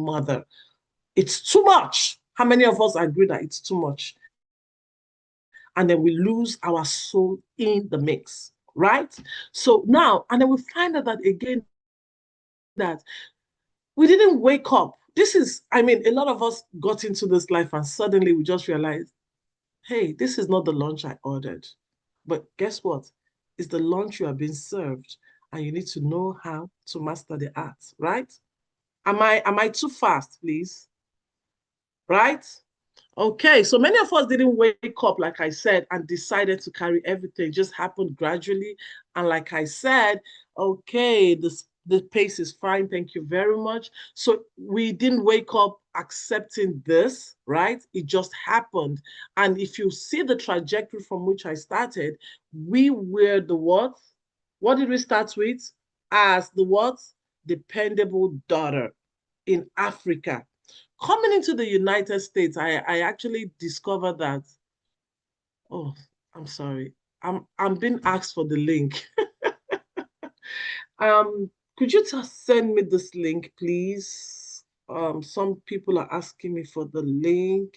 mother. It's too much. How many of us agree that it's too much? And then we lose our soul in the mix, right? So now, and then we find out that again, that we didn't wake up. This is, I mean, a lot of us got into this life and suddenly we just realized, hey, this is not the lunch I ordered. But guess what? It's the lunch you are being served, and you need to know how to master the art, right? Am I too fast, please? Right? Okay, so many of us didn't wake up, like I said, and decided to carry everything. It just happened gradually. And like I said, okay, the pace is fine. Thank you very much. So we didn't wake up accepting this, right? It just happened. And if you see the trajectory from which I started, we were the what? What did we start with? As the what? Dependable daughter in Africa. Coming into the United States, I actually discovered that, oh, I'm sorry. I'm being asked for the link. Could you just send me this link, please? Some people are asking me for the link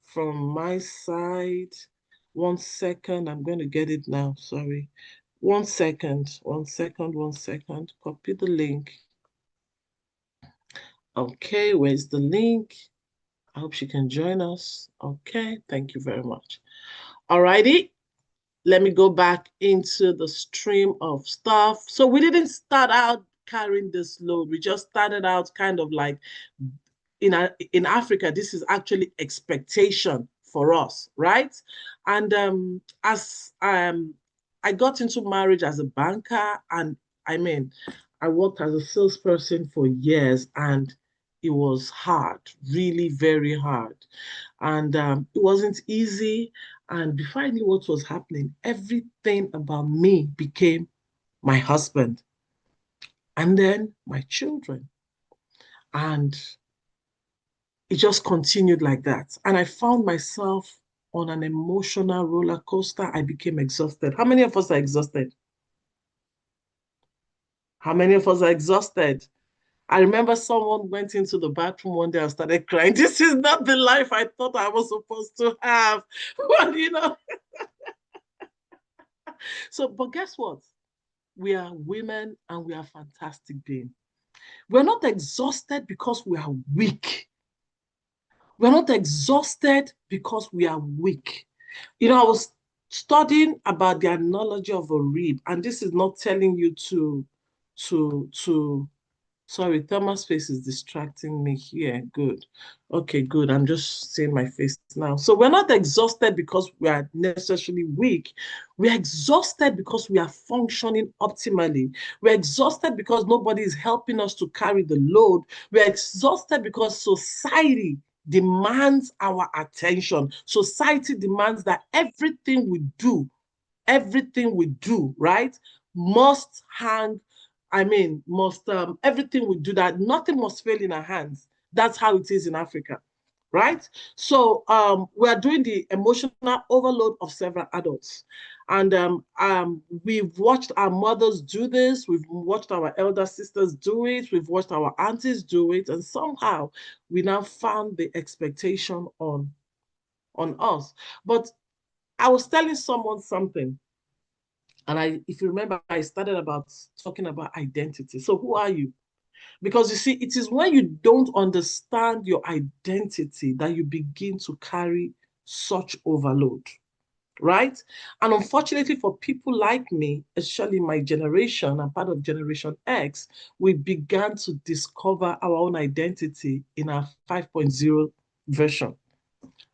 from my side. 1 second, I'm going to get it now. Sorry. 1 second, 1 second, 1 second. Copy the link. Okay, where's the link? I hope she can join us. Okay, thank you very much. Alrighty, let me go back into the stream of stuff. So we didn't start out carrying this load. We just started out kind of like in Africa, this is actually expectation for us, right? And as I got into marriage as a banker, and I mean, I worked as a salesperson for years, and it was hard, really very hard. And it wasn't easy. And before I knew what was happening, everything about me became my husband and then my children. And it just continued like that. And I found myself on an emotional roller coaster. I became exhausted. How many of us are exhausted? How many of us are exhausted? I remember someone went into the bathroom one day and started crying. This is not the life I thought I was supposed to have. Well, so, but guess what? We are women and we are fantastic beings. We're not exhausted because we are weak. We're not exhausted because we are weak. I was studying about the analogy of a rib, and this is not telling you to sorry, Thelma's face is distracting me here. Good. Okay, good. I'm just seeing my face now. So we're not exhausted because we are necessarily weak. We're exhausted because we are functioning optimally. We're exhausted because nobody is helping us to carry the load. We're exhausted because society demands our attention. Society demands that everything we do, right, must hang, must everything we do, that nothing must fail in our hands. That's how it is in Africa, right? So we are doing the emotional overload of several adults. And we've watched our mothers do this. We've watched our elder sisters do it. We've watched our aunties do it. And somehow we now found the expectation on us. But I was telling someone something. And if you remember, I started about talking about identity. So who are you? Because you see, it is when you don't understand your identity that you begin to carry such overload, right? And unfortunately for people like me, especially my generation, I'm part of Generation X, we began to discover our own identity in our 5.0 version,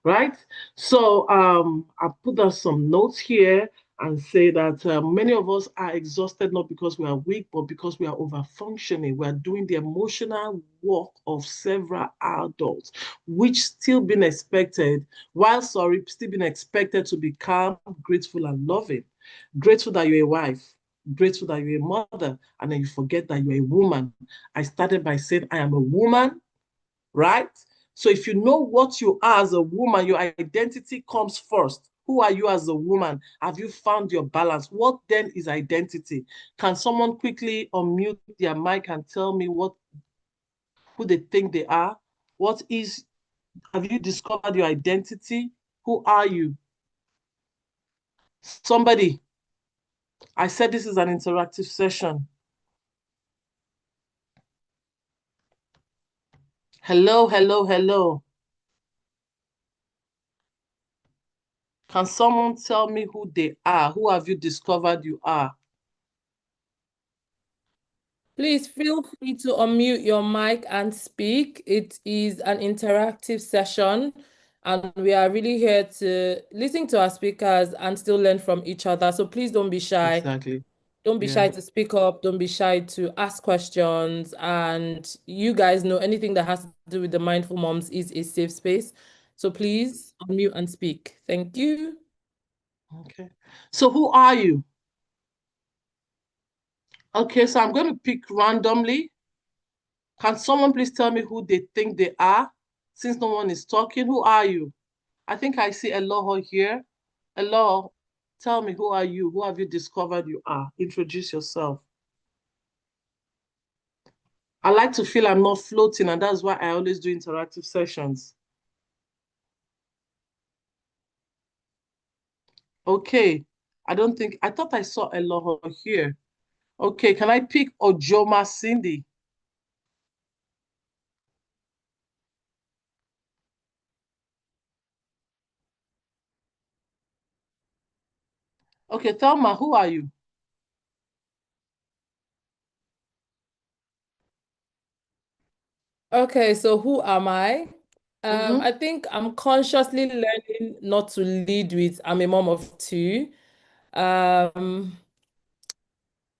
right? So I put down some notes here and say that many of us are exhausted not because we are weak, but because we are over functioning. We are doing the emotional work of several adults, which still being expected, while sorry, still being expected to be calm, grateful, and loving. Grateful that you're a wife, grateful that you're a mother, and then you forget that you're a woman. I started by saying I am a woman, right? So if you know what you are as a woman, your identity comes first. Who are you as a woman? Have you found your balance? What then is identity? Can someone quickly unmute their mic and tell me what who they think they are? What is, have you discovered your identity? Who are you? Somebody, I said this is an interactive session. Hello, hello, hello. Can someone tell me who they are? Who have you discovered you are? Please feel free to unmute your mic and speak. It is an interactive session, and we are really here to listen to our speakers and still learn from each other. So please don't be shy. Exactly. Don't be Yeah. shy to speak up. Don't be shy to ask questions. And you guys know anything that has to do with the Mindful Moms is a safe space. So please unmute and speak. Thank you. Okay. So who are you? Okay, so I'm going to pick randomly. Can someone please tell me who they think they are? Since no one is talking, who are you? I think I see Eloho here. Eloho, tell me, who are you? Who have you discovered you are? Introduce yourself. I like to feel I'm not floating, and that's why I always do interactive sessions. Okay. I thought I saw Eloho here. Okay, can I pick Ojoma Cindy? Okay, Thelma, who are you? Okay, so who am I? Mm-hmm. I think I'm consciously learning not to lead with I'm a mom of two. Um,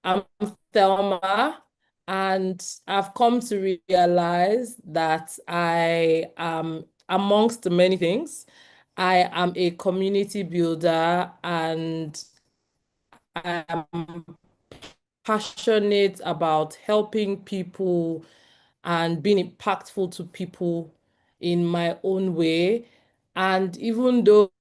I'm Thelma, and I've come to realize that I am, amongst the many things, I am a community builder and I am passionate about helping people and being impactful to people in my own way. And even though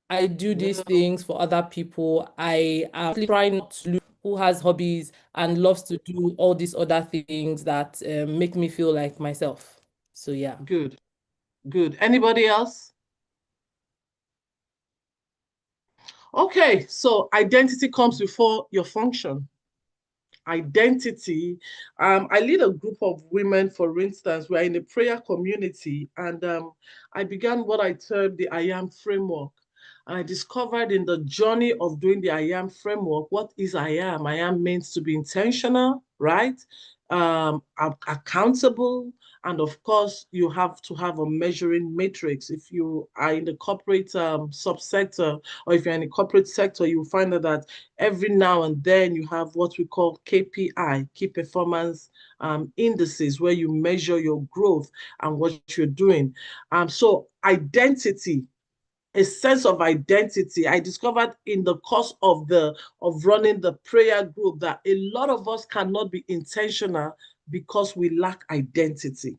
I do these Hello. things for other people, I am trying not to look who has hobbies and loves to do all these other things that make me feel like myself. So yeah. Good, good. Anybody else? Okay, so identity comes before your function. Identity. I lead a group of women, for instance, we're in a prayer community, and I began what I termed the I Am framework. And I discovered in the journey of doing the I Am framework, what is I Am? I Am means to be intentional, right? Accountable, and of course, you have to have a measuring matrix. If you are in the corporate subsector, or if you're in the corporate sector, you'll find that every now and then you have what we call KPI, key performance indices, where you measure your growth and what you're doing. So identity, a sense of identity. I discovered in the course of running the prayer group that a lot of us cannot be intentional because we lack identity.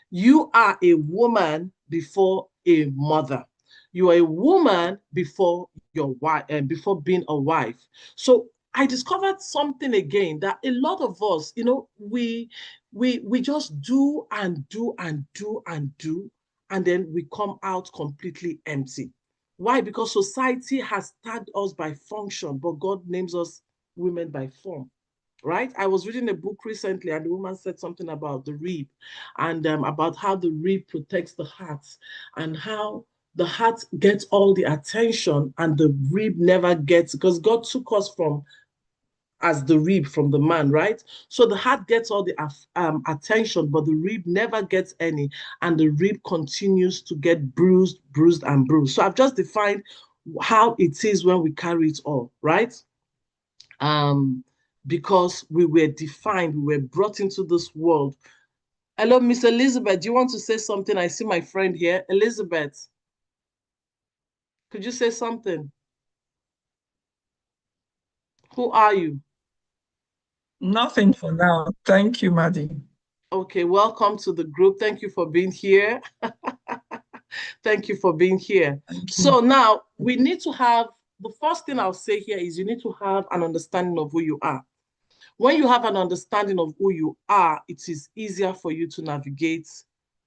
You are a woman before a mother. You are a woman before your wife and before being a wife. So I discovered something again, that a lot of us, we just do and do and do and do, and then we come out completely empty. Why? Because society has tagged us by function, but God names us women by form, right? I was reading a book recently, and the woman said something about the rib, and about how the rib protects the heart, and how the heart gets all the attention and the rib never gets, because God took us from as the rib from the man, right? So the heart gets all the attention, but the rib never gets any, and the rib continues to get bruised, bruised, and bruised. So I've just defined how it is when we carry it all, right? um, because we were defined, we were brought into this world. Hello, Miss Elizabeth. Do you want to say something? I see my friend here. Elizabeth, could you say something? Who are you? Nothing for now. Thank you, Maddie. Okay, welcome to the group. Thank you for being here. Thank you for being here. Thank you. So now we need to have the first thing I'll say here is you need to have an understanding of who you are. When you have an understanding of who you are, it is easier for you to navigate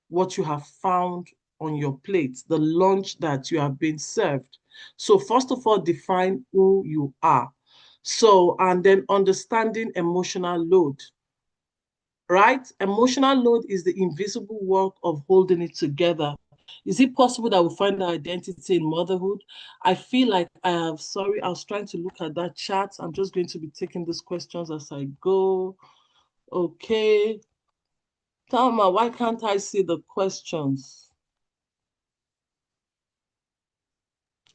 what you have found on your plate, the lunch that you have been served. So first of all, define who you are. So, and then understanding emotional load, right? Emotional load is the invisible work of holding it together. Is it possible that we find our identity in motherhood? I feel like I have, sorry, I was trying to look at that chat. I'm just going to be taking these questions as I go. Okay. Thelma, why can't I see the questions?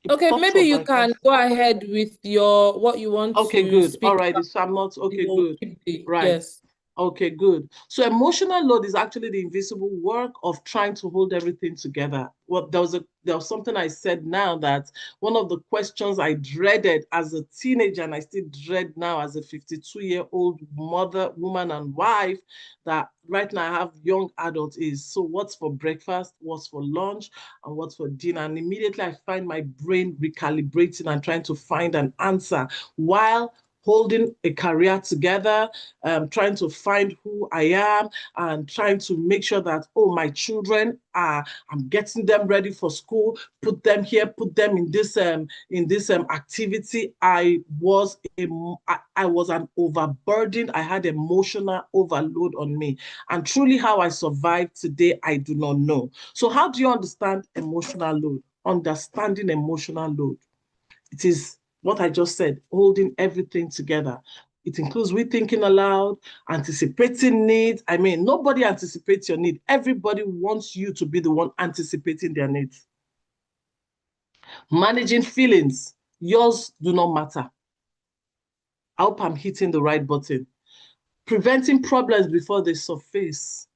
It Okay, popped maybe up, you but I can't. can go ahead with your what you want Okay, to good. All speak right. about. So I'm not, You okay, will good. keep the Right. yes. Okay, good. So emotional load is actually the invisible work of trying to hold everything together. Well, there was something I said now that one of the questions I dreaded as a teenager, and I still dread now as a 52-year-old mother, woman, and wife, that right now I have young adults is, so what's for breakfast, what's for lunch, and what's for dinner? And immediately I find my brain recalibrating and trying to find an answer while holding a career together, trying to find who I am and trying to make sure that, oh, my children are, I'm getting them ready for school, put them here, put them in this activity. I was an overburdened, I had emotional overload on me. And truly how I survived today, I do not know. So how do you understand emotional load? Understanding emotional load. It is what I just said, holding everything together. It includes we thinking aloud, anticipating needs. I mean, nobody anticipates your need. Everybody wants you to be the one anticipating their needs. Managing feelings. Yours do not matter. I hope I'm hitting the right button. Preventing problems before they surface.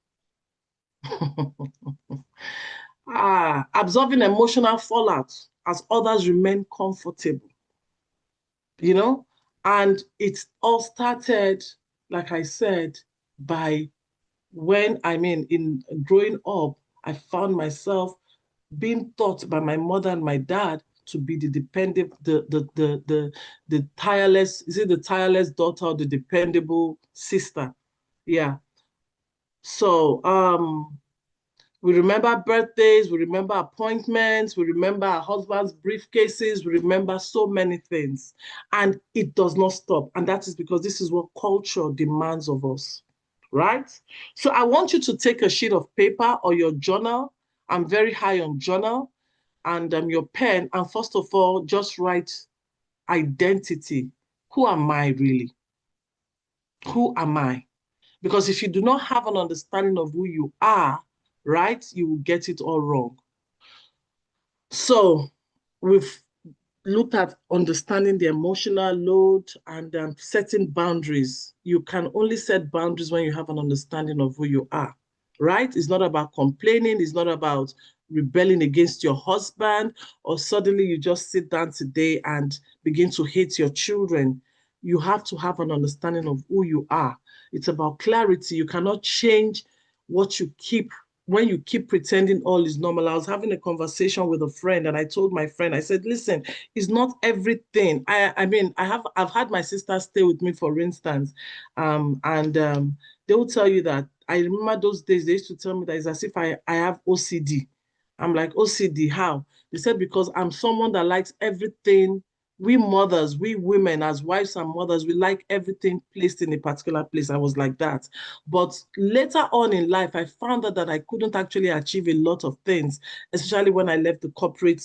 Absorbing emotional fallout as others remain comfortable. You know, and it all started, like I said, by when in growing up, I found myself being taught by my mother and my dad to be the dependent, the tireless, is it the tireless daughter or the dependable sister? Yeah. So we remember birthdays, we remember appointments, we remember our husband's briefcases, we remember so many things. And it does not stop. And that is because this is what culture demands of us, right? So I want you to take a sheet of paper or your journal. I'm very high on journal and your pen. And first of all, just write identity. Who am I really? Who am I? Because if you do not have an understanding of who you are, right, you will get it all wrong. So we've looked at understanding the emotional load and setting boundaries. You can only set boundaries when you have an understanding of who you are, right? It's not about complaining. It's not about rebelling against your husband or suddenly you just sit down today and begin to hate your children. You have to have an understanding of who you are. It's about clarity. You cannot change what you keep when you keep pretending all is normal. I was having a conversation with a friend and I told my friend, I said, listen, it's not everything. I've had my sister stay with me, for instance, and they will tell you that I remember those days they used to tell me that it's as if I have OCD. I'm like, OCD, how? They said, because I'm someone that likes everything. We mothers, we women, as wives and mothers, we like everything placed in a particular place. I was like that. But later on in life, I found out that I couldn't actually achieve a lot of things, especially when I left the corporate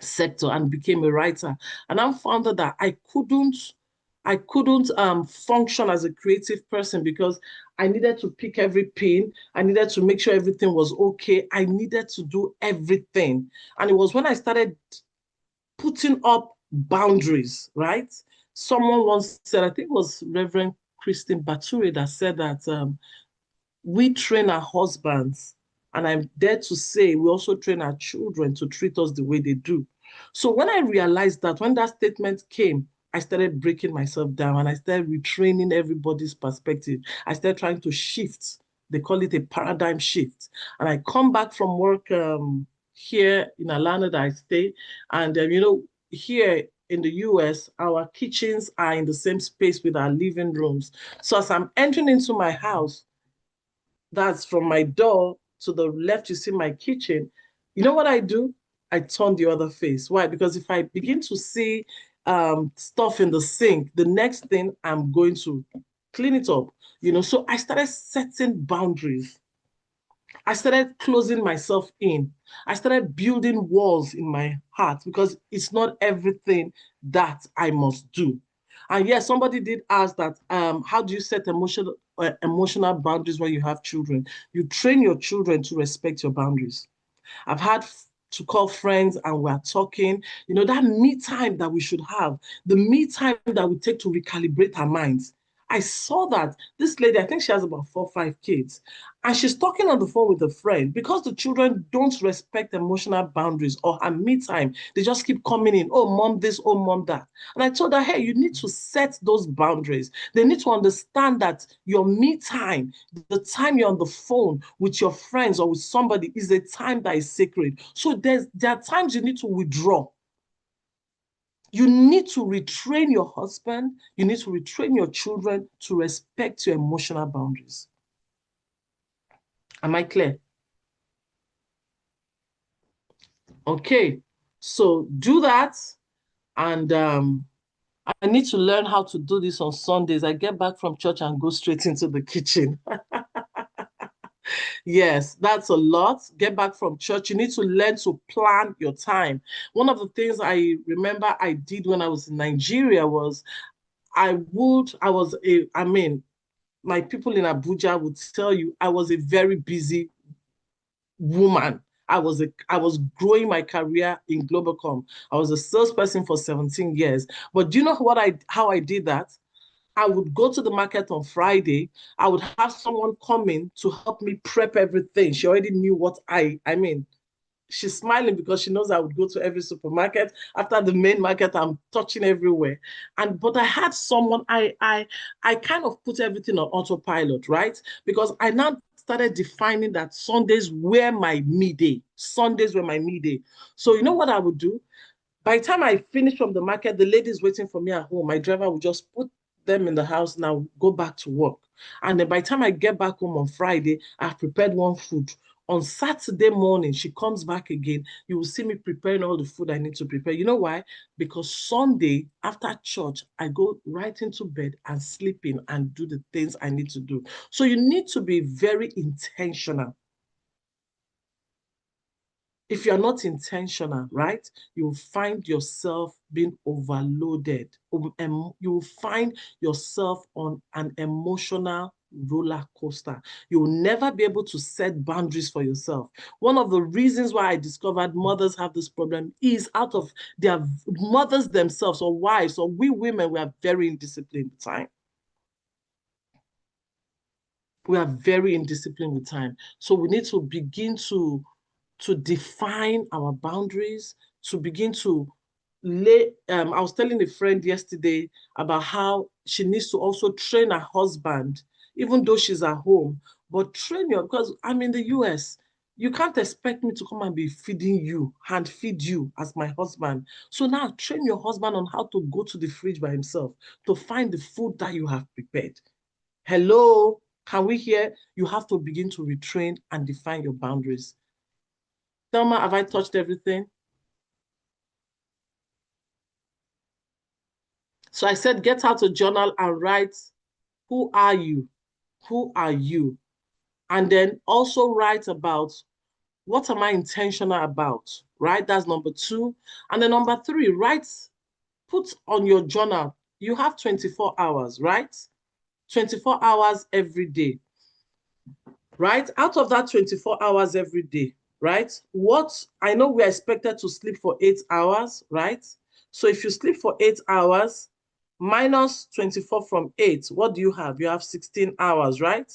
sector and became a writer. And I found out that I couldn't function as a creative person because I needed to pick every pin. I needed to make sure everything was okay. I needed to do everything. And it was when I started putting up boundaries, right? Someone once said, I think it was Reverend Christine Bature that said that we train our husbands, and I'm there to say we also train our children to treat us the way they do. So when I realized that, when that statement came, I started breaking myself down and I started retraining everybody's perspective. I started trying to shift. They call it a paradigm shift. And I come back from work here in Atlanta that I stay, and here in the US, our kitchens are in the same space with our living rooms. So as I'm entering into my house, that's from my door to the left, you see my kitchen. You know what I do? I turn the other face. Why? Because if I begin to see stuff in the sink, the next thing I'm going to clean it up. So I started setting boundaries. I started closing myself in. I started building walls in my heart because it's not everything that I must do. And yes, somebody did ask that, how do you set emotional boundaries when you have children? You train your children to respect your boundaries. I've had to call friends and we're talking, that me time that we should have, the me time that we take to recalibrate our minds. I saw that this lady, I think she has about 4 or 5 kids, and she's talking on the phone with a friend because the children don't respect emotional boundaries or her me time. They just keep coming in, oh, mom, this, oh, mom, that. And I told her, hey, you need to set those boundaries. They need to understand that your me time, the time you're on the phone with your friends or with somebody, is a time that is sacred. So there are times you need to withdraw. You need to retrain your husband. You need to retrain your children to respect your emotional boundaries. Am I clear? Okay. So do that. And I need to learn how to do this on Sundays. I get back from church and go straight into the kitchen. Yes, that's a lot. Get back from church. You need to learn to plan your time. One of the things I remember I did when I was in Nigeria was my people in Abuja would tell you I was a very busy woman. I was growing my career in Globalcom. I was a salesperson for 17 years. But do you know how I did that? I would go to the market on Friday. I would have someone come in to help me prep everything. She already knew what I mean. She's smiling because she knows I would go to every supermarket. After the main market, I'm touching everywhere. But I had someone, I kind of put everything on autopilot, right? Because I now started defining that Sundays were my me day. Sundays were my me day. So you know what I would do? By the time I finish from the market, the lady's waiting for me at home. My driver will just put them in the house and I'll go back to work. And then by the time I get back home on Friday, I've prepared one food. On Saturday morning, she comes back again. You will see me preparing all the food I need to prepare. You know why? Because Sunday, after church, I go right into bed and sleep in and do the things I need to do. So you need to be very intentional. If you're not intentional, right, you'll find yourself being overloaded. You will find yourself on an emotional roller coaster. You'll never be able to set boundaries for yourself. One of the reasons why I discovered mothers have this problem is out of their mothers themselves or wives or we women, we are very indisciplined with time. We are very indisciplined with time. So we need to begin to define our boundaries, to begin to I was telling a friend yesterday about how she needs to also train her husband, even though she's at home, but because I'm in the US. You can't expect me to come and be feeding you, hand feed you as my husband. So now train your husband on how to go to the fridge by himself to find the food that you have prepared. Hello, can we hear? You have to begin to retrain and define your boundaries. Thelma, have I touched everything? So I said, get out a journal and write, who are you? Who are you? And then also write about what am I intentional about, right? That's number 2. And then number 3, put on your journal, you have 24 hours, right? 24 hours every day, right? Out of that 24 hours every day, right? I know we're expected to sleep for 8 hours, right? So if you sleep for 8 hours, minus 24 from 8, what do you have? You have 16 hours, right?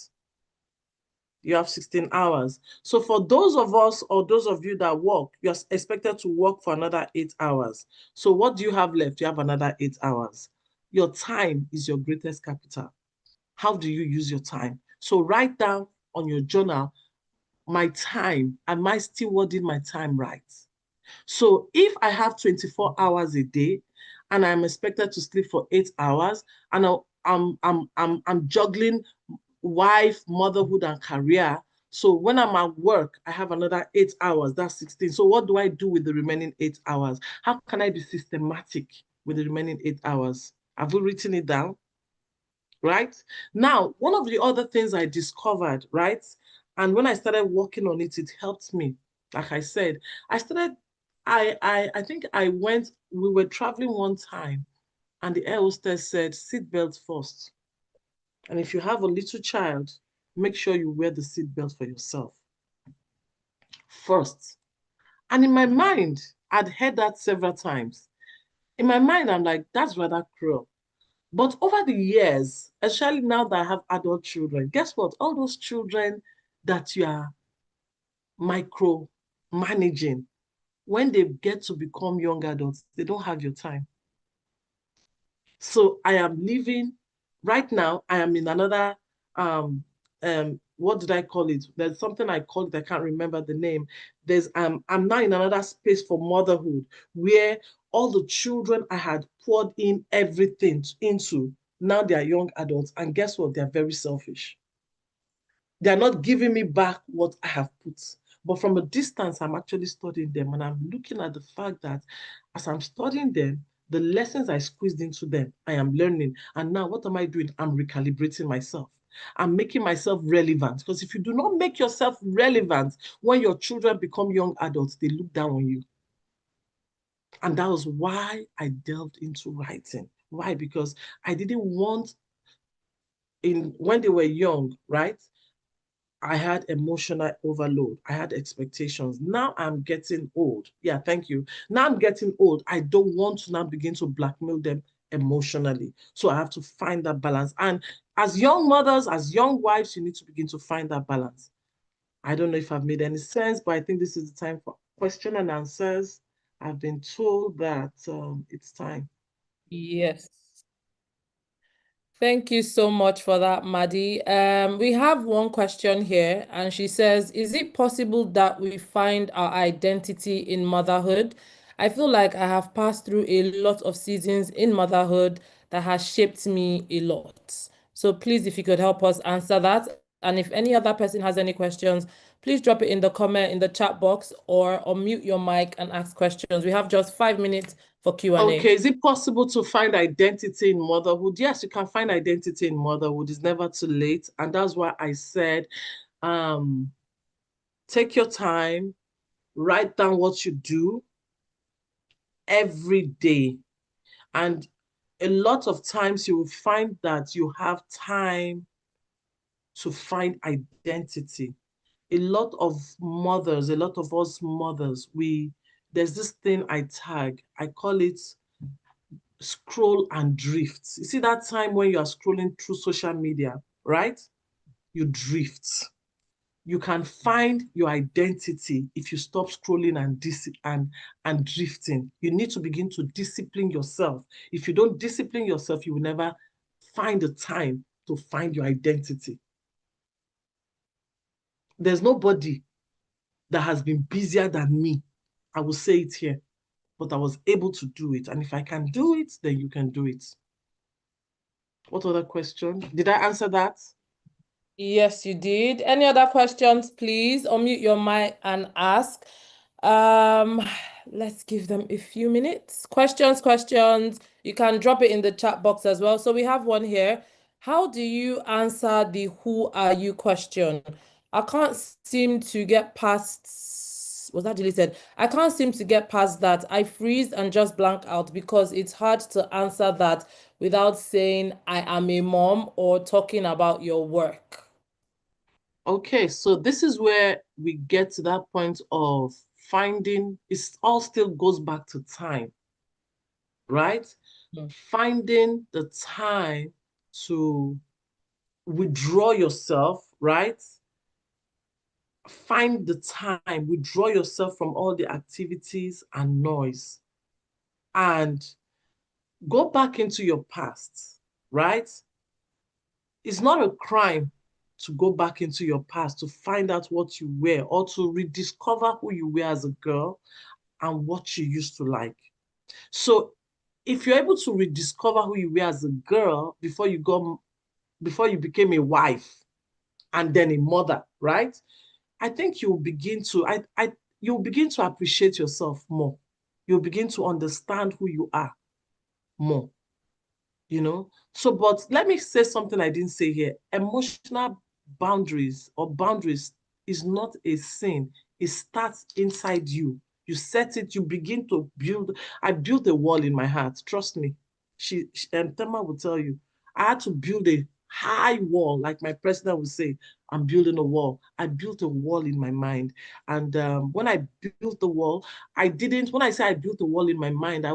You have 16 hours. So for those of us or those of you that work, you're expected to work for another 8 hours. So what do you have left? You have another 8 hours. Your time is your greatest capital. How do you use your time? So write down on your journal, my time, am I still wording my time right? So if I have 24 hours a day and I'm expected to sleep for 8 hours, and I'm juggling wife, motherhood, and career. So when I'm at work, I have another 8 hours. That's 16. So what do I do with the remaining 8 hours? How can I be systematic with the remaining 8 hours? Have we written it down? Right? Now, one of the other things I discovered, right? And when I started working on it, it helped me. Like I said, I started, I think I went, we were traveling one time, and the air hostess said, seatbelt first. And if you have a little child, make sure you wear the seatbelt for yourself first. And in my mind, I'd heard that several times. In my mind, I'm like, that's rather cruel. But over the years, especially now that I have adult children, guess what? All those children that you are micro managing, when they get to become young adults, they don't have your time. So I am living right now. I am in another what did I call it? There's something I call it, I can't remember the name. I'm now in another space for motherhood where all the children I had poured in everything into, now they are young adults. And guess what? They're very selfish. They're not giving me back what I have put. But from a distance, I'm actually studying them. And I'm looking at the fact that as I'm studying them, the lessons I squeezed into them, I am learning. And now what am I doing? I'm recalibrating myself. I'm making myself relevant. Because if you do not make yourself relevant, when your children become young adults, they look down on you. And that was why I delved into writing. Why? Because I didn't want, in when they were young, right? I had emotional overload. I had expectations. Now I'm getting old. Yeah, thank you. Now I'm getting old. I don't want to now begin to blackmail them emotionally. So I have to find that balance. And as young mothers, as young wives, you need to begin to find that balance. I don't know if I've made any sense, but I think this is the time for question and answers. I've been told that it's time. Yes. Thank you so much for that, Maddie. We have one question here, and she says, is it possible that we find our identity in motherhood? I feel like I have passed through a lot of seasons in motherhood that has shaped me a lot. So please, if you could help us answer that. And if any other person has any questions, please drop it in the comment in the chat box or unmute your mic and ask questions. We have just 5 minutes for Q&A. Okay, is it possible to find identity in motherhood? Yes, you can find identity in motherhood. It's never too late. And that's why I said, um, take your time, write down what you do every day. And a lot of times you will find that you have time to find identity. A lot of mothers, a lot of us mothers, there's this thing I tag, I call it scroll and drift. You see that time when you are scrolling through social media, right? You drift. You can find your identity if you stop scrolling and drifting. You need to begin to discipline yourself. If you don't discipline yourself, you will never find the time to find your identity. There's nobody that has been busier than me. I will say it here, but I was able to do it. And if I can do it, then you can do it. What other question? Did I answer that? Yes, you did. Any other questions, please? Unmute your mic and ask. Um, let's give them a few minutes. Questions. You can drop it in the chat box as well. So we have one here. How do you answer the who are you question? I can't seem to get past, was that deleted? I can't seem to get past that. I freeze and just blank out because it's hard to answer that without saying I am a mom or talking about your work. Okay, so this is where we get to that point of finding, it all still goes back to time, right? Mm. Finding the time to withdraw yourself, right? Find the time, withdraw yourself from all the activities and noise, and go back into your past, right? It's not a crime to go back into your past to find out what you were or to rediscover who you were as a girl and what you used to like. So if you're able to rediscover who you were as a girl before you became a wife and then a mother, right? I think you'll begin to you'll begin to appreciate yourself more. You'll begin to understand who you are more, you know? So, but let me say something I didn't say here. Emotional boundaries is not a sin. It starts inside you. You set it, you begin to build. I built a wall in my heart. Trust me. Tema will tell you. I had to build a high wall, like my president would say, I'm building a wall. I built a wall in my mind. And when I built the wall, when I say I built a wall in my mind, I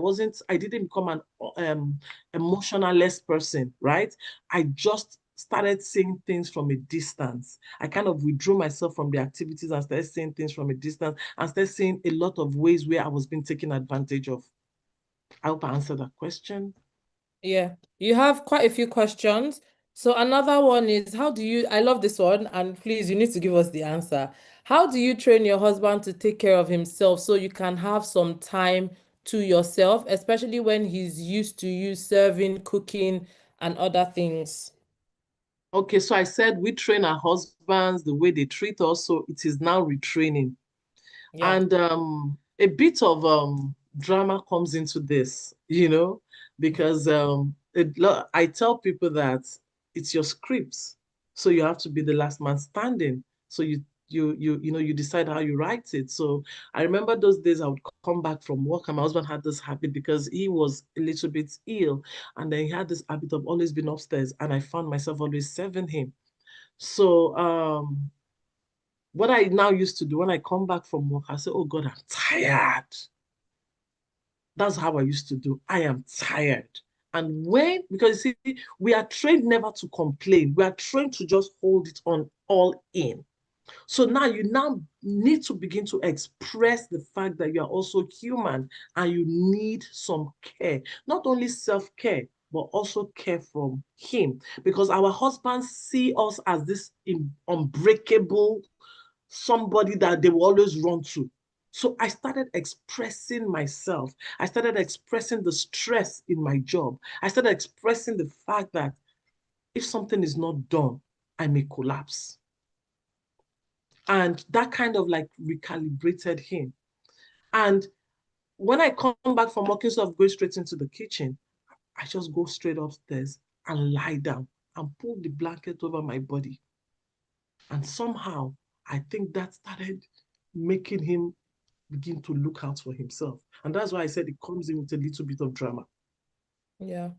didn't become an emotionless person, right? I just started seeing things from a distance. I kind of withdrew myself from the activities and started seeing things from a distance and started seeing a lot of ways where I was being taken advantage of. I hope I answered that question. Yeah, you have quite a few questions. So another one is, how do you, I love this one, and please, you need to give us the answer. How do you train your husband to take care of himself so you can have some time to yourself, especially when he's used to you serving, cooking, and other things? Okay, so I said we train our husbands the way they treat us, so it is now retraining. Yeah. And a bit of drama comes into this, because I tell people that it's your script, so you have to be the last man standing. So you decide how you write it. So I remember those days I would come back from work, and my husband had this habit because he was a little bit ill, and then he had this habit of always being upstairs, and I found myself always serving him. So what I now used to do when I come back from work, I say, oh God, I'm tired. That's how I used to do. I am tired. And because you see, we are trained never to complain. We are trained to just hold it on all in. So now you now need to begin to express the fact that you are also human and you need some care. Not only self-care, but also care from him. Because our husbands see us as this unbreakable somebody that they will always run to. So I started expressing myself. I started expressing the stress in my job. I started expressing the fact that if something is not done, I may collapse. And that kind of like recalibrated him. And when I come back from working, instead of going straight into the kitchen, I just go straight upstairs and lie down and pull the blanket over my body. And somehow, I think that started making him begin to look out for himself. And that's why I said it comes in with a little bit of drama. Yeah.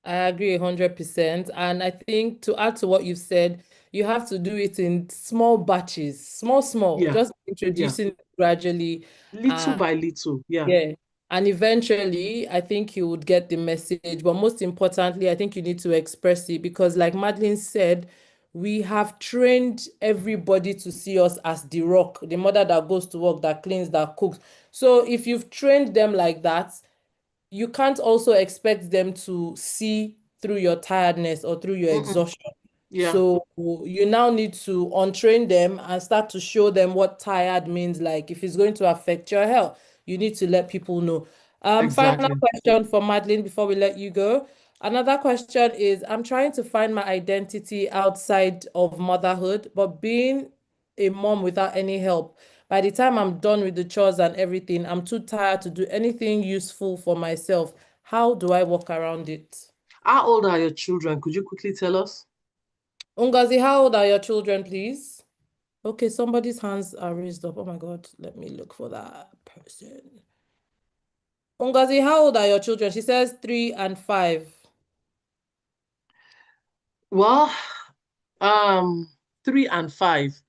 I agree 100%. And I think to add to what you've said, you have to do it in small batches, small, Yeah, just yeah. introducing it gradually. Little by little. Yeah. Yeah. And eventually, I think you would get the message. But most importantly, I think you need to express it because, like Madeline said, we have trained everybody to see us as the rock, the mother that goes to work, that cleans, that cooks. So if you've trained them like that, you can't also expect them to see through your tiredness or through your Mm-mm. exhaustion. Yeah, So you now need to untrain them and start to show them what tired means. Like if it's going to affect your health, you need to let people know. Final exactly. question for Madeline before we let you go. Another question is, I'm trying to find my identity outside of motherhood, but being a mom without any help. By the time I'm done with the chores and everything, I'm too tired to do anything useful for myself. How do I walk around it? How old are your children? Could you quickly tell us? Ungazi, how old are your children, please? Okay, somebody's hands are raised up. Oh my God, let me look for that person. Ungazi, how old are your children? She says 3 and 5. Well, 3 and 5.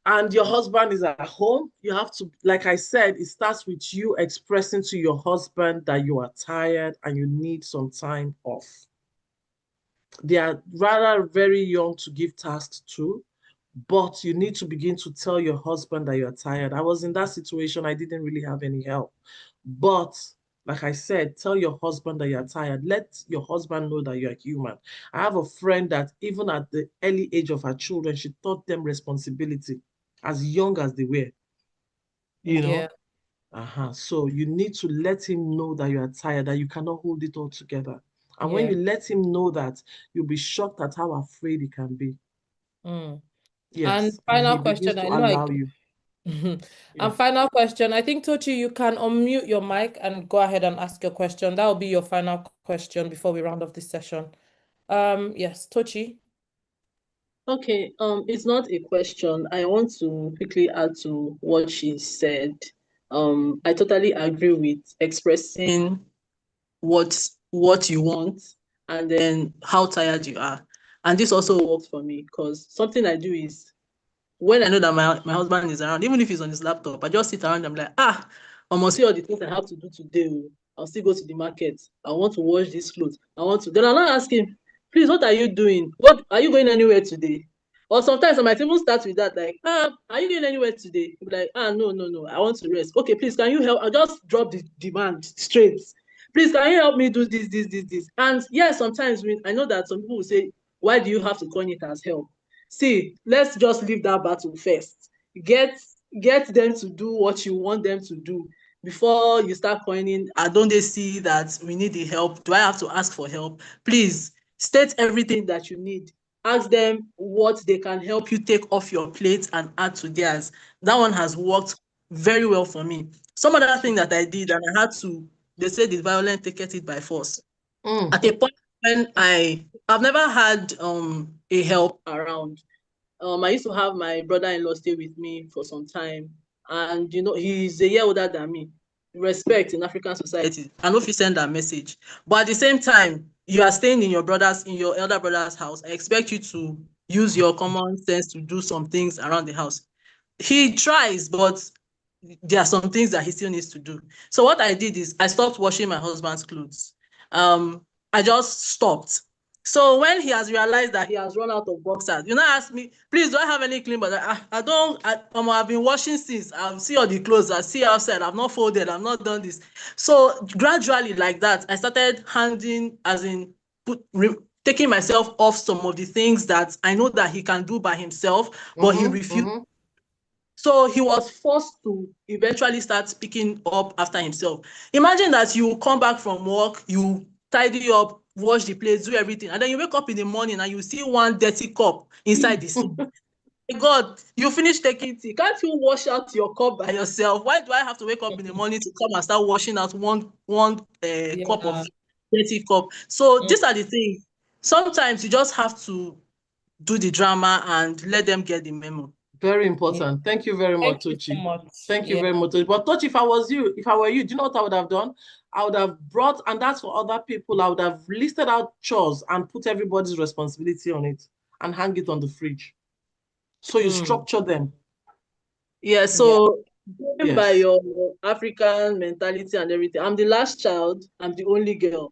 And your husband is at home. You have to, like I said, it starts with you expressing to your husband that you are tired and you need some time off. They are rather very young to give tasks to, but you need to begin to tell your husband that you're tired. I was in that situation. I didn't really have any help. But like I said, tell your husband that you're tired. Let your husband know that you're human. I have a friend that even at the early age of her children, she taught them responsibility as young as they were, you Yeah. know. So you need to let him know that you are tired, that you cannot hold it all together. And when Yeah. you let him know that, you'll be shocked at how afraid he can be. And Yes, and final he begins question, to I know allow you. Yeah. and final question, I think Tochi, you can unmute your mic and go ahead and ask your question. That will be your final question before we round off this session. Yes, Tochi. Okay, it's not a question. I want to quickly add to what she said. I totally agree with expressing what you want and then how tired you are. And this also works for me because something I do is when I know that my husband is around, even if he's on his laptop, I just sit around. I'm like, I must see all the things I have to do today. I'll still go to the market. I want to wash this clothes. I want to. Then I'll not ask him, please, what are you doing? What are you going anywhere today? Or sometimes I might even start with that, like, are you going anywhere today? He'll be like, no, no, no, I want to rest. Okay, please, can you help? I'll just drop the demand straight. Please, can you help me do this? And yeah, sometimes I know that some people will say, why do you have to coin it as help? See, let's just leave that battle first. Get get them to do what you want them to do before you start coining. Don't they see that we need the help? Do I have to ask for help? Please state everything that you need. Ask them what they can help you take off your plate and add to theirs. That one has worked very well for me. Some other thing that I did and I had to, they say the violent taketh it by force. At a point when I've never had a help around. I used to have my brother-in-law stay with me for some time, and he's a year older than me. Respect in African society. I know if you send that message, but at the same time, you are staying in your elder brother's house. I expect you to use your common sense to do some things around the house. He tries, but there are some things that he still needs to do. So what I did is I stopped washing my husband's clothes. I just stopped. So when he has realized that he has run out of boxers, ask me, please, do I have any clean? But I don't. I've been washing since. I see all the clothes. I see outside. I've not folded. I've not done this. So gradually, like that, I started handing, as in taking myself off some of the things that I know that he can do by himself, but he refused. So he was forced to eventually start picking up after himself. Imagine that you come back from work, you tidy up, wash the plates, do everything, and then you wake up in the morning and you see one dirty cup inside the sink. My God, you finish taking tea. Can't you wash out your cup by yourself? Why do I have to wake up in the morning to come and start washing out one cup of Yeah. dirty cup? So these are the things. Sometimes you just have to do the drama and let them get the memo. Very important. Thank you very much, Thank you so Tochi. much. Thank you Yeah. very much, Tochi. But Tochi, if I were you, do you know what I would have done? I would have brought, and that's for other people, I would have listed out chores and put everybody's responsibility on it and hang it on the fridge. So you structure them. Yeah, so going by Yes. your African mentality and everything, I'm the last child, I'm the only girl.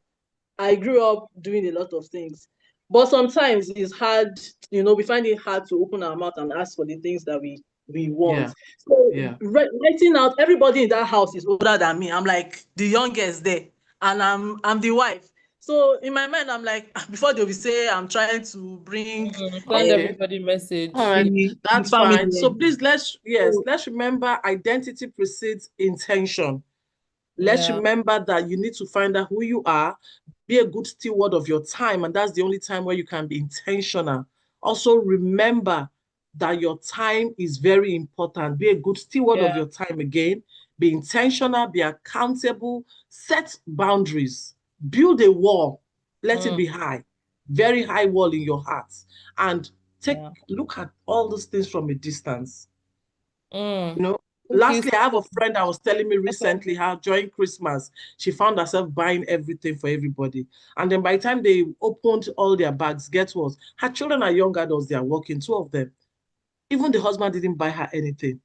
I grew up doing a lot of things. But sometimes it's hard, we find it hard to open our mouth and ask for the things that we want. Yeah. So Yeah. writing out, everybody in that house is older than me. I'm like the youngest there, and I'm the wife. So in my mind, I'm like, before they will say I'm trying to bring Send Okay. everybody All message. right. the That's family. fine. So please So, let's remember identity precedes intention. Let's Yeah. remember that you need to find out who you are, be a good steward of your time, and that's the only time where you can be intentional. Also, remember that your time is very important. Be a good steward of Yeah. your time again. Be intentional, be accountable, set boundaries, build a wall, let it be high, very high wall in your heart, and Yeah. look at all those things from a distance. Mm. You know, Thank you lastly, I have so a friend that was telling me Okay. recently how during Christmas she found herself buying everything for everybody. And then by the time they opened all their bags, guess what? Her children are young adults, they are working, two of them. Even the husband didn't buy her anything.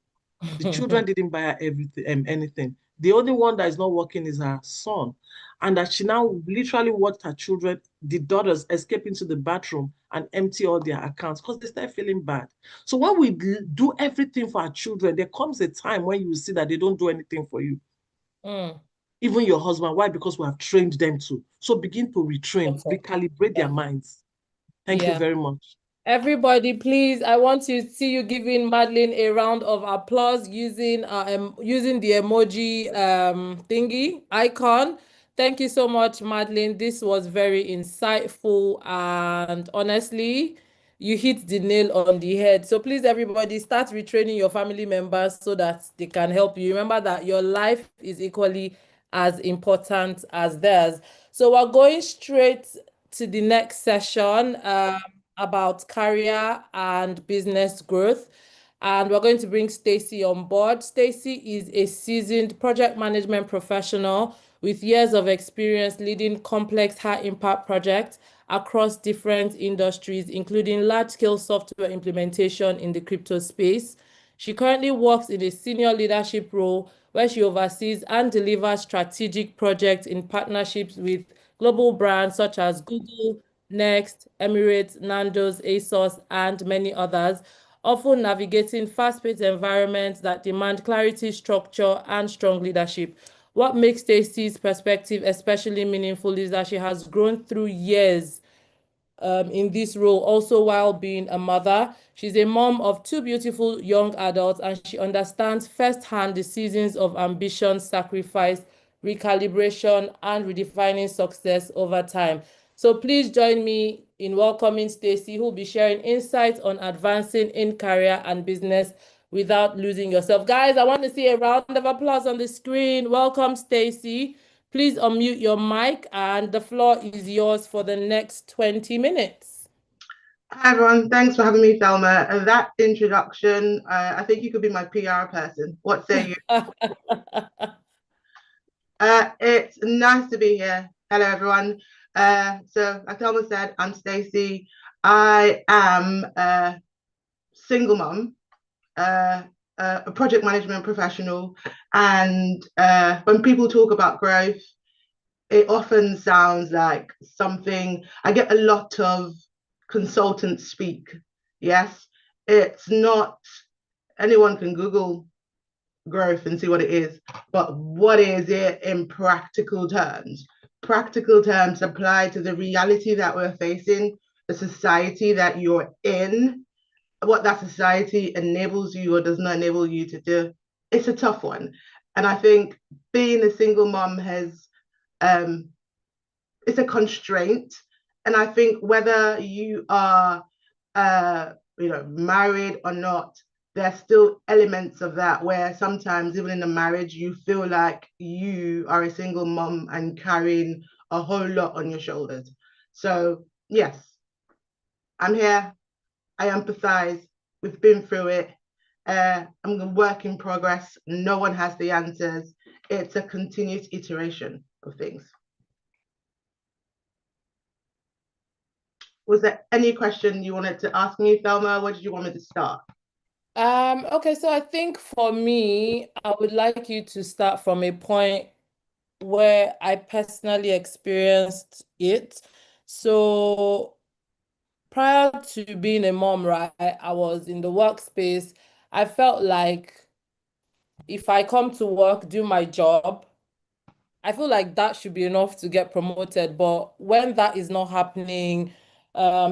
The children didn't buy her anything. The only one that is not working is her son. And that she now literally watched her children, the daughters, escape into the bathroom and empty all their accounts because they start feeling bad. So when we do everything for our children, there comes a time when you see that they don't do anything for you. Mm. Even your husband. Why? Because we have trained them to. So begin to retrain, Awesome. recalibrate their Yeah. minds. Thank you Yeah. very much. Everybody, please, I want to see you giving Madeline a round of applause using using the emoji thingy icon. Thank you so much, Madeline. This was very insightful, and honestly, you hit the nail on the head. So please, everybody, start retraining your family members so that they can help you. Remember that your life is equally as important as theirs. So we're going straight to the next session. About career and business growth. And we're going to bring Stacy on board. Stacy is a seasoned project management professional with years of experience leading complex high impact projects across different industries, including large-scale software implementation in the crypto space. She currently works in a senior leadership role where she oversees and delivers strategic projects in partnerships with global brands such as Google, Next, Emirates, Nando's, ASOS, and many others, often navigating fast-paced environments that demand clarity, structure, and strong leadership. What makes Stacey's perspective especially meaningful is that she has grown through years in this role, also while being a mother. She's a mom of two beautiful young adults, and she understands firsthand the seasons of ambition, sacrifice, recalibration, and redefining success over time. So please join me in welcoming Stacey, who will be sharing insights on advancing in career and business without losing yourself. Guys, I want to see a round of applause on the screen. Welcome, Stacey. Please unmute your mic and the floor is yours for the next 20 minutes. Hi everyone, thanks for having me, Thelma. And that introduction, I think you could be my PR person. What say you? It's nice to be here. Hello everyone. So like Thelma said, I'm Stacey. I am a single mom, a project management professional, and when people talk about growth, it often sounds like something. I get a lot of consultant speak. Yes, it's not, anyone can Google growth and see what it is, but what is it in practical terms? Practical terms apply to the reality that we're facing, the society that you're in, what that society enables you or does not enable you to do. It's a tough one. And I think being a single mom has, it's a constraint. And I think whether you are, married or not, there's still elements of that where sometimes even in a marriage, you feel like you are a single mom and carrying a whole lot on your shoulders. So yes, I'm here. I empathize. We've been through it. I'm a work in progress. No one has the answers. It's a continuous iteration of things. Was there any question you wanted to ask me, Thelma? Where did you want me to start? Okay, so I think for me, I would like you to start from a point where I personally experienced it. So prior to being a mom, right, I was in the workspace. I felt like if I come to work, do my job, I feel like that should be enough to get promoted. But when that is not happening,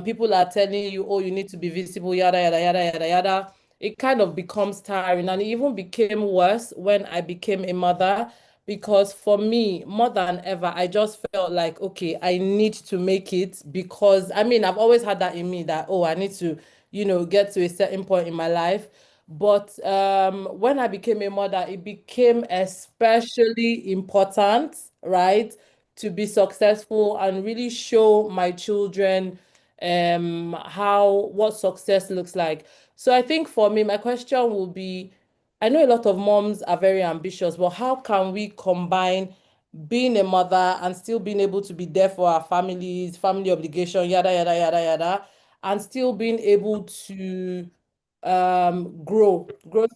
people are telling you, oh, you need to be visible, yada, yada, yada, yada, yada. It kind of becomes tiring. And it even became worse when I became a mother, because for me, more than ever, I just felt like, okay, I need to make it, because I mean, I've always had that in me that, oh, I need to, get to a certain point in my life. But when I became a mother, it became especially important, right, to be successful and really show my children what success looks like. So I think for me, my question will be, I know a lot of moms are very ambitious, but how can we combine being a mother and still being able to be there for our families, family obligation, yada, yada, yada, yada, and still being able to grow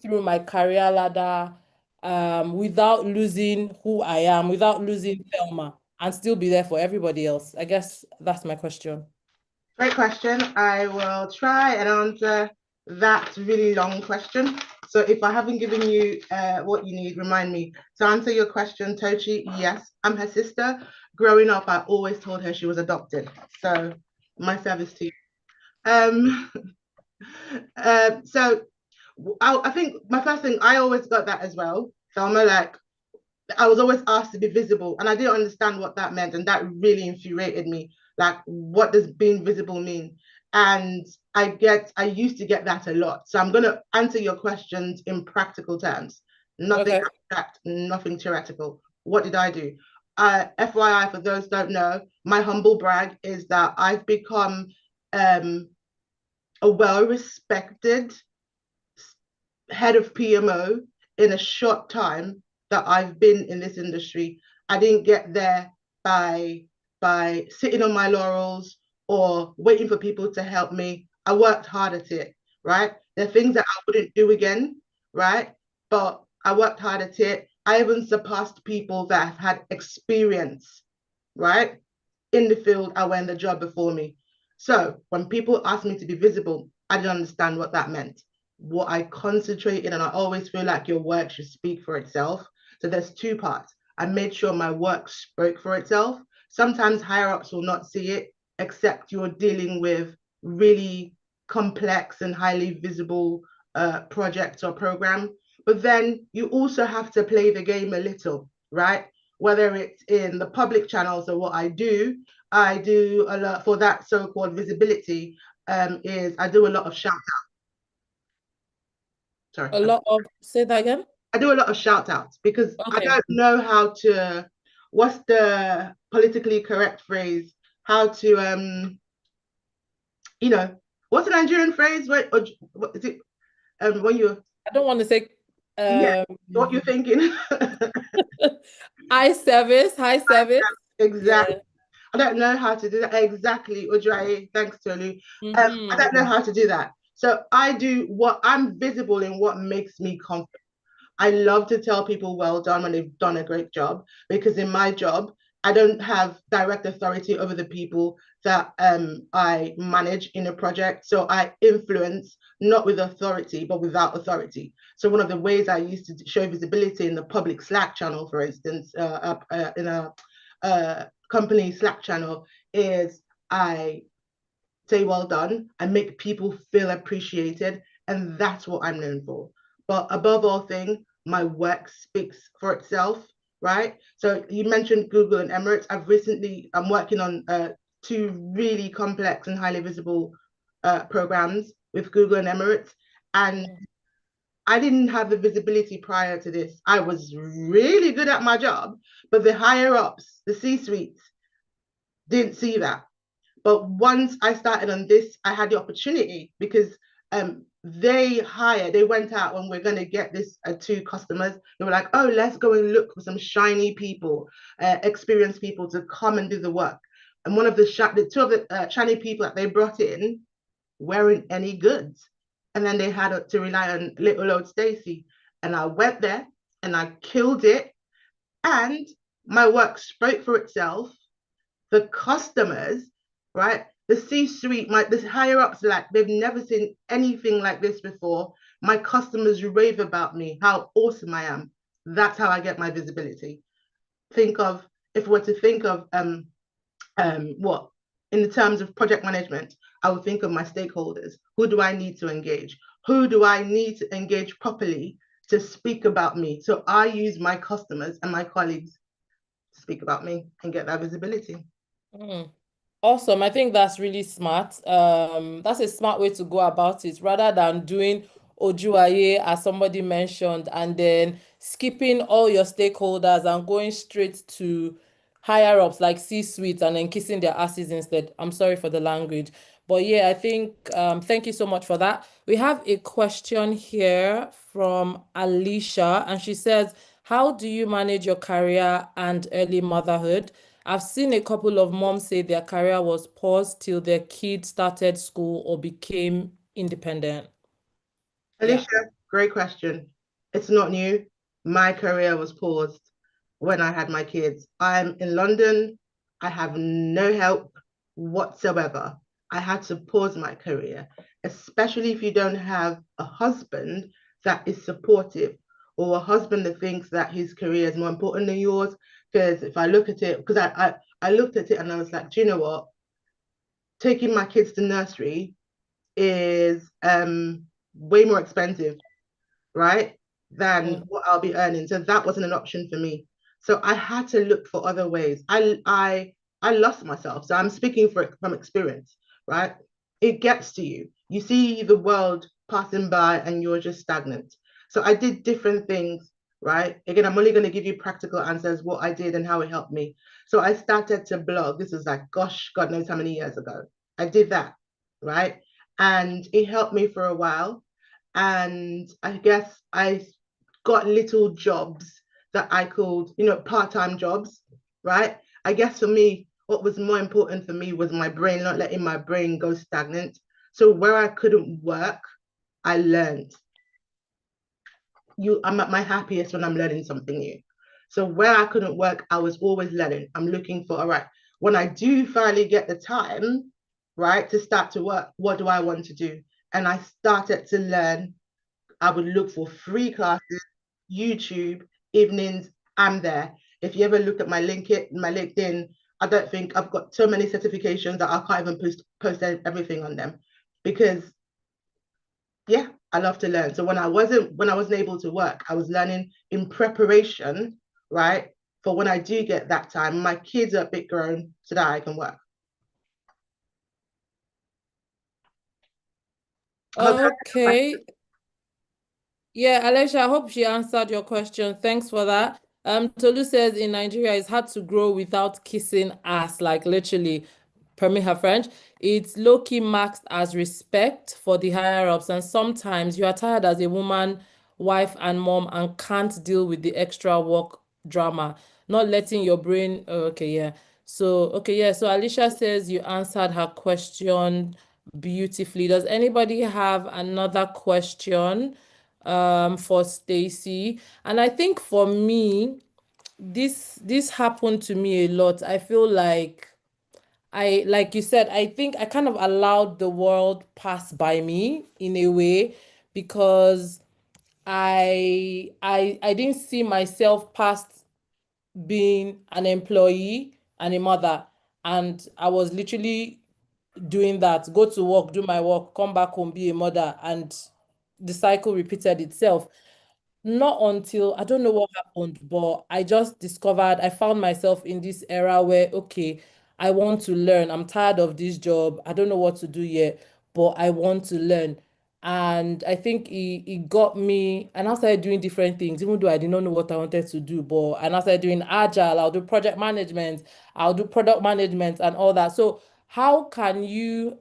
through my career ladder without losing who I am, without losing Thelma, and still be there for everybody else? I guess that's my question. Great question. I will try and answer that really long question. So if I haven't given you what you need, remind me. To answer your question, Tochi, yes, I'm her sister. Growing up, I always told her she was adopted. So my service to you. Um, so I think my first thing, I always got that as well. So I'm like, I was always asked to be visible, and I didn't understand what that meant, and that really infuriated me. Like, what does being visible mean? And I used to get that a lot. So I'm gonna answer your questions in practical terms. Nothing Okay. abstract, nothing theoretical. What did I do? FYI, for those who don't know, my humble brag is that I've become a well-respected head of PMO in a short time that I've been in this industry. I didn't get there by sitting on my laurels or waiting for people to help me. I worked hard at it, right? There are things that I wouldn't do again, right? But I worked hard at it. I even surpassed people that have had experience, right, in the field I were in the job before me. So when people asked me to be visible, I didn't understand what that meant. What I concentrated, and I always feel like your work should speak for itself. So there's two parts. I made sure my work spoke for itself. Sometimes higher ups will not see it, except you're dealing with really complex and highly visible projects or program. But then you also have to play the game a little, right? Whether it's in the public channels or what I do a lot for that so-called visibility. Is I do a lot of shout out. Sorry, A lot of, say that again. I do a lot of shout outs because I Okay. don't know how to. What's the politically correct phrase? How to what's the Nigerian phrase? What is it? When you I don't want to say yeah, what you're thinking? high service, high service. Exactly. Yeah. I don't know how to do that exactly, Ujai. Thanks, Tolu. I don't Mm-hmm. know how to do that. So I do what I'm visible in what makes me confident. I love to tell people well done when they've done a great job, because in my job, I don't have direct authority over the people that I manage in a project. So I influence not with authority, but without authority. So one of the ways I used to show visibility in the public Slack channel, for instance, in a company Slack channel, is I say well done and make people feel appreciated. And that's what I'm known for. But above all things, my work speaks for itself, right? So you mentioned Google and Emirates. I'm working on two really complex and highly visible programs with Google and Emirates. And I didn't have the visibility prior to this. I was really good at my job, but the higher ups, the C-suites, didn't see that. But once I started on this, I had the opportunity because they went out when we're going to get this to customers. They were like, oh, let's go and look for some shiny people, experienced people to come and do the work. And the two of the shiny people that they brought in weren't any good. And then they had to rely on little old Stacy. And I went there and I killed it. And my work spoke for itself. The customers, right? The C-suite, the higher ups, like they've never seen anything like this before. My customers rave about me, how awesome I am. That's how I get my visibility. Think of if we were to think of what in the terms of project management, I would think of my stakeholders. Who do I need to engage? Who do I need to engage properly to speak about me? So I use my customers and my colleagues to speak about me and get that visibility. Mm. Awesome. I think that's really smart. That's a smart way to go about it rather than doing Ojuaye, as somebody mentioned, and then skipping all your stakeholders and going straight to higher ups like C-suite and then kissing their asses instead. I'm sorry for the language. But yeah, I think thank you so much for that. We have a question here from Alicia, and she says, how do you manage your career and early motherhood? I've seen a couple of moms say their career was paused till their kids started school or became independent. Alicia, great question. It's not new. My career was paused when I had my kids. I'm in London. I have no help whatsoever. I had to pause my career, especially if you don't have a husband that is supportive or a husband that thinks that his career is more important than yours. Because if I look at it, I looked at it and I was like, do you know what? Taking my kids to nursery is way more expensive, right, than what I'll be earning. So that wasn't an option for me. So I had to look for other ways. I lost myself. So I'm speaking from experience, right? It gets to you. You see the world passing by and you're just stagnant. So I did different things, right? Again, I'm only going to give you practical answers, what I did and how it helped me. So I started to blog. This was like, gosh, God knows how many years ago. I did that, right? And it helped me for a while. And I guess I got little jobs that I called, part-time jobs, right? I guess for me, what was more important for me was my brain, not letting my brain go stagnant. So where I couldn't work, I learned. I'm at my happiest when I'm learning something new. So where I couldn't work, I was always learning. I'm looking for, all right, when I do finally get the time, right, to start to work, what do I want to do? And I started to learn. I would look for free classes, YouTube, evenings, I'm there. If you ever look at my LinkedIn, I don't think I've got so many certifications that I can't even post everything on them, because yeah, I love to learn. So when I wasn't able to work, I was learning in preparation, right? For when I do get that time, my kids are a bit grown so that I can work. Okay. Yeah, Alesha, I hope she answered your question. Thanks for that. Tolu says in Nigeria it's hard to grow without kissing ass, like literally, permit her French. It's low-key marked as respect for the higher ups, and sometimes you are tired as a woman, wife, and mom and can't deal with the extra work drama, not letting your brain. Oh, okay, yeah. So, okay, yeah. So Alicia says you answered her question beautifully. Does anybody have another question for Stacy? And I think for me, this happened to me a lot. I feel like like you said, I think I kind of allowed the world pass by me in a way, because I didn't see myself past being an employee and a mother, and I was literally doing that, go to work, do my work, come back home, be a mother, and the cycle repeated itself. Not until, I don't know what happened, but I just discovered, I found myself in this era where, okay, I want to learn. I'm tired of this job. I don't know what to do yet, but I want to learn. And I think it got me, and I started doing different things, even though I did not know what I wanted to do. And I started doing agile, I'll do project management, I'll do product management and all that. So how can you,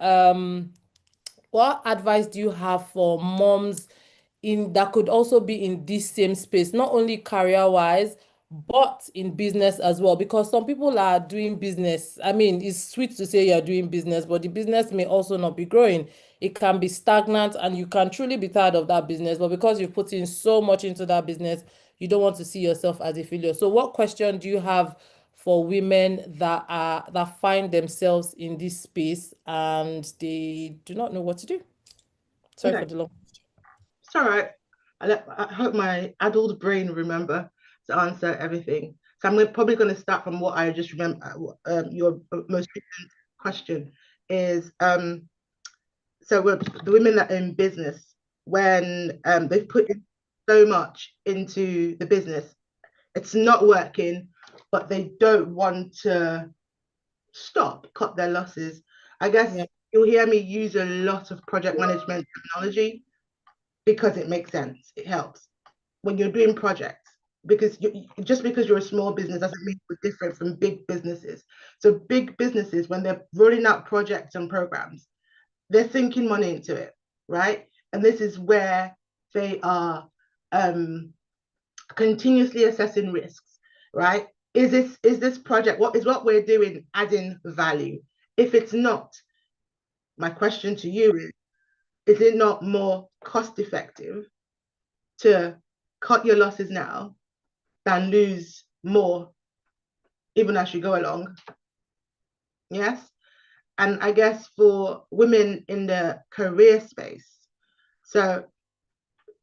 what advice do you have for moms in that could also be in this same space, not only career wise, but in business as well? Because some people are doing business. I mean, it's sweet to say you're doing business, but the business may also not be growing. It can be stagnant and you can truly be tired of that business, but because you've put in so much into that business, you don't want to see yourself as a failure. So what question do you have for women that find themselves in this space and they do not know what to do? Sorry for the long. It's all right. I hope my adult brain remember to answer everything. So I'm probably going to start from what I just remember. Your most recent question is so the women that are in business, when they've put in so much into the business, it's not working, but they don't want to cut their losses. I guess you'll hear me use a lot of project management technology because it makes sense. It helps when you're doing projects, because just because you're a small business doesn't mean you're different from big businesses. So big businesses, when they're rolling out projects and programs, they're sinking money into it, right? And this is where they are continuously assessing risks, right? Is this project, what we're doing adding value? If it's not, my question to you is it not more cost effective to cut your losses now than lose more even as you go along? Yes. And I guess for women in the career space, so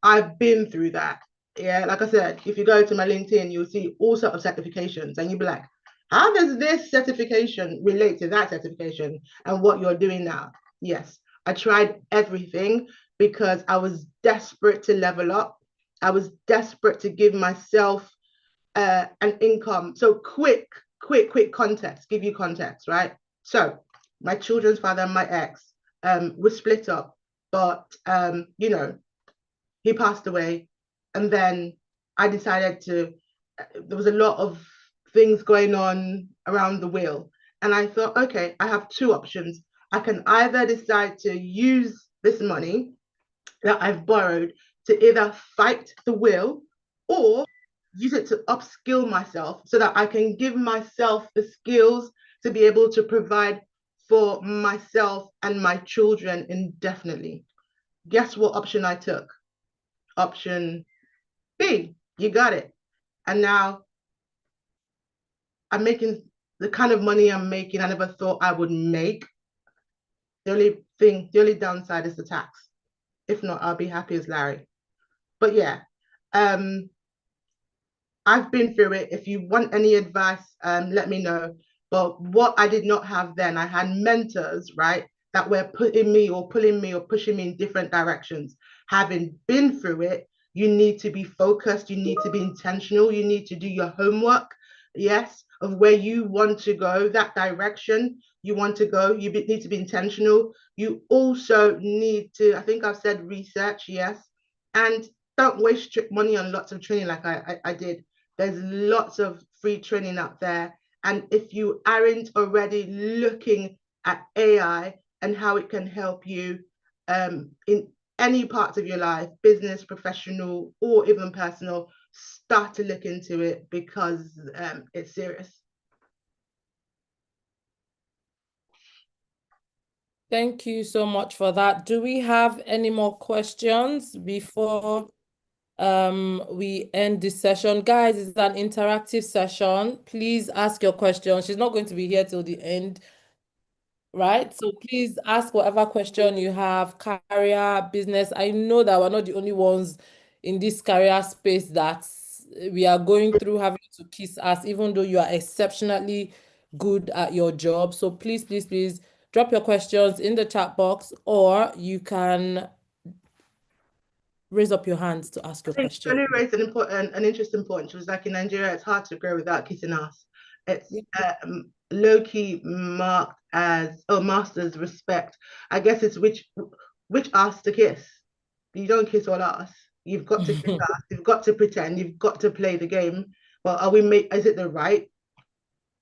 I've been through that. Yeah, like I said, if you go to my LinkedIn, you'll see all sorts of certifications and you'll be like, how does this certification relate to that certification and what you're doing now? Yes, I tried everything because I was desperate to level up. I was desperate to give myself an income. So quick context, give you context, right? So my children's father and my ex were split up, but you know, he passed away. And then I decided to, there was a lot of things going on around the wheel. And I thought, okay, I have two options. I can either decide to use this money that I've borrowed to either fight the wheel or use it to upskill myself so that I can give myself the skills to be able to provide for myself and my children indefinitely. Guess what option I took? Option B. You got it. And now I'm making the kind of money I'm making I never thought I would make. The only downside is the tax. If not, I'll be happy as Larry. But yeah, I've been through it. If you want any advice, let me know. But what I did not have then, I had mentors, right, that were putting me or pulling me or pushing me in different directions. Having been through it, you need to be focused, you need to be intentional, you need to do your homework, yes, of where you want to go, that direction you want to go. You need to be intentional. You also need to, I think I've said research, yes, and don't waste money on lots of training like I did. There's lots of free training out there. And if you aren't already looking at AI and how it can help you in any parts of your life, business, professional, or even personal, start to look into it because it's serious. Thank you so much for that. Do we have any more questions before we end this session? Guys, it's an interactive session. Please ask your questions. She's not going to be here till the end, right? So please ask whatever question you have, career, business. I know that we're not the only ones in this career space that we are going through having to kiss ass, even though you are exceptionally good at your job. So please, please, please drop your questions in the chat box, or you can raise up your hands to ask your question. Tony raised an interesting point. She was like, in Nigeria, it's hard to grow without kissing ass. It's low-key marked as, oh, master's respect. I guess it's which ass to kiss. You don't kiss all ass. You've got to kiss ass. You've got to pretend. You've got to play the game. Well, is it the right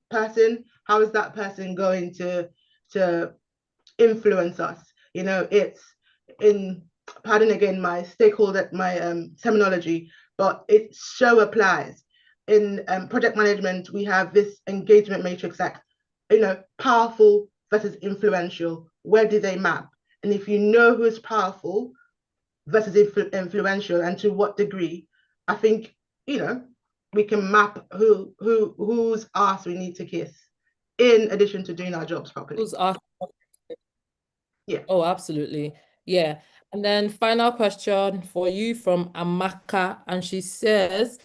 person? How is that person going to influence us? You know, it's in, pardon again my stakeholder, my terminology, but it so applies. In project management, we have this engagement matrix that, you know, powerful versus influential. Where do they map? And if you know who's powerful versus influential and to what degree, I think, you know, we can map whose ass we need to kiss in addition to doing our jobs properly. Who's asked? Yeah. Oh, absolutely. Yeah. And then final question for you from Amaka, and she says,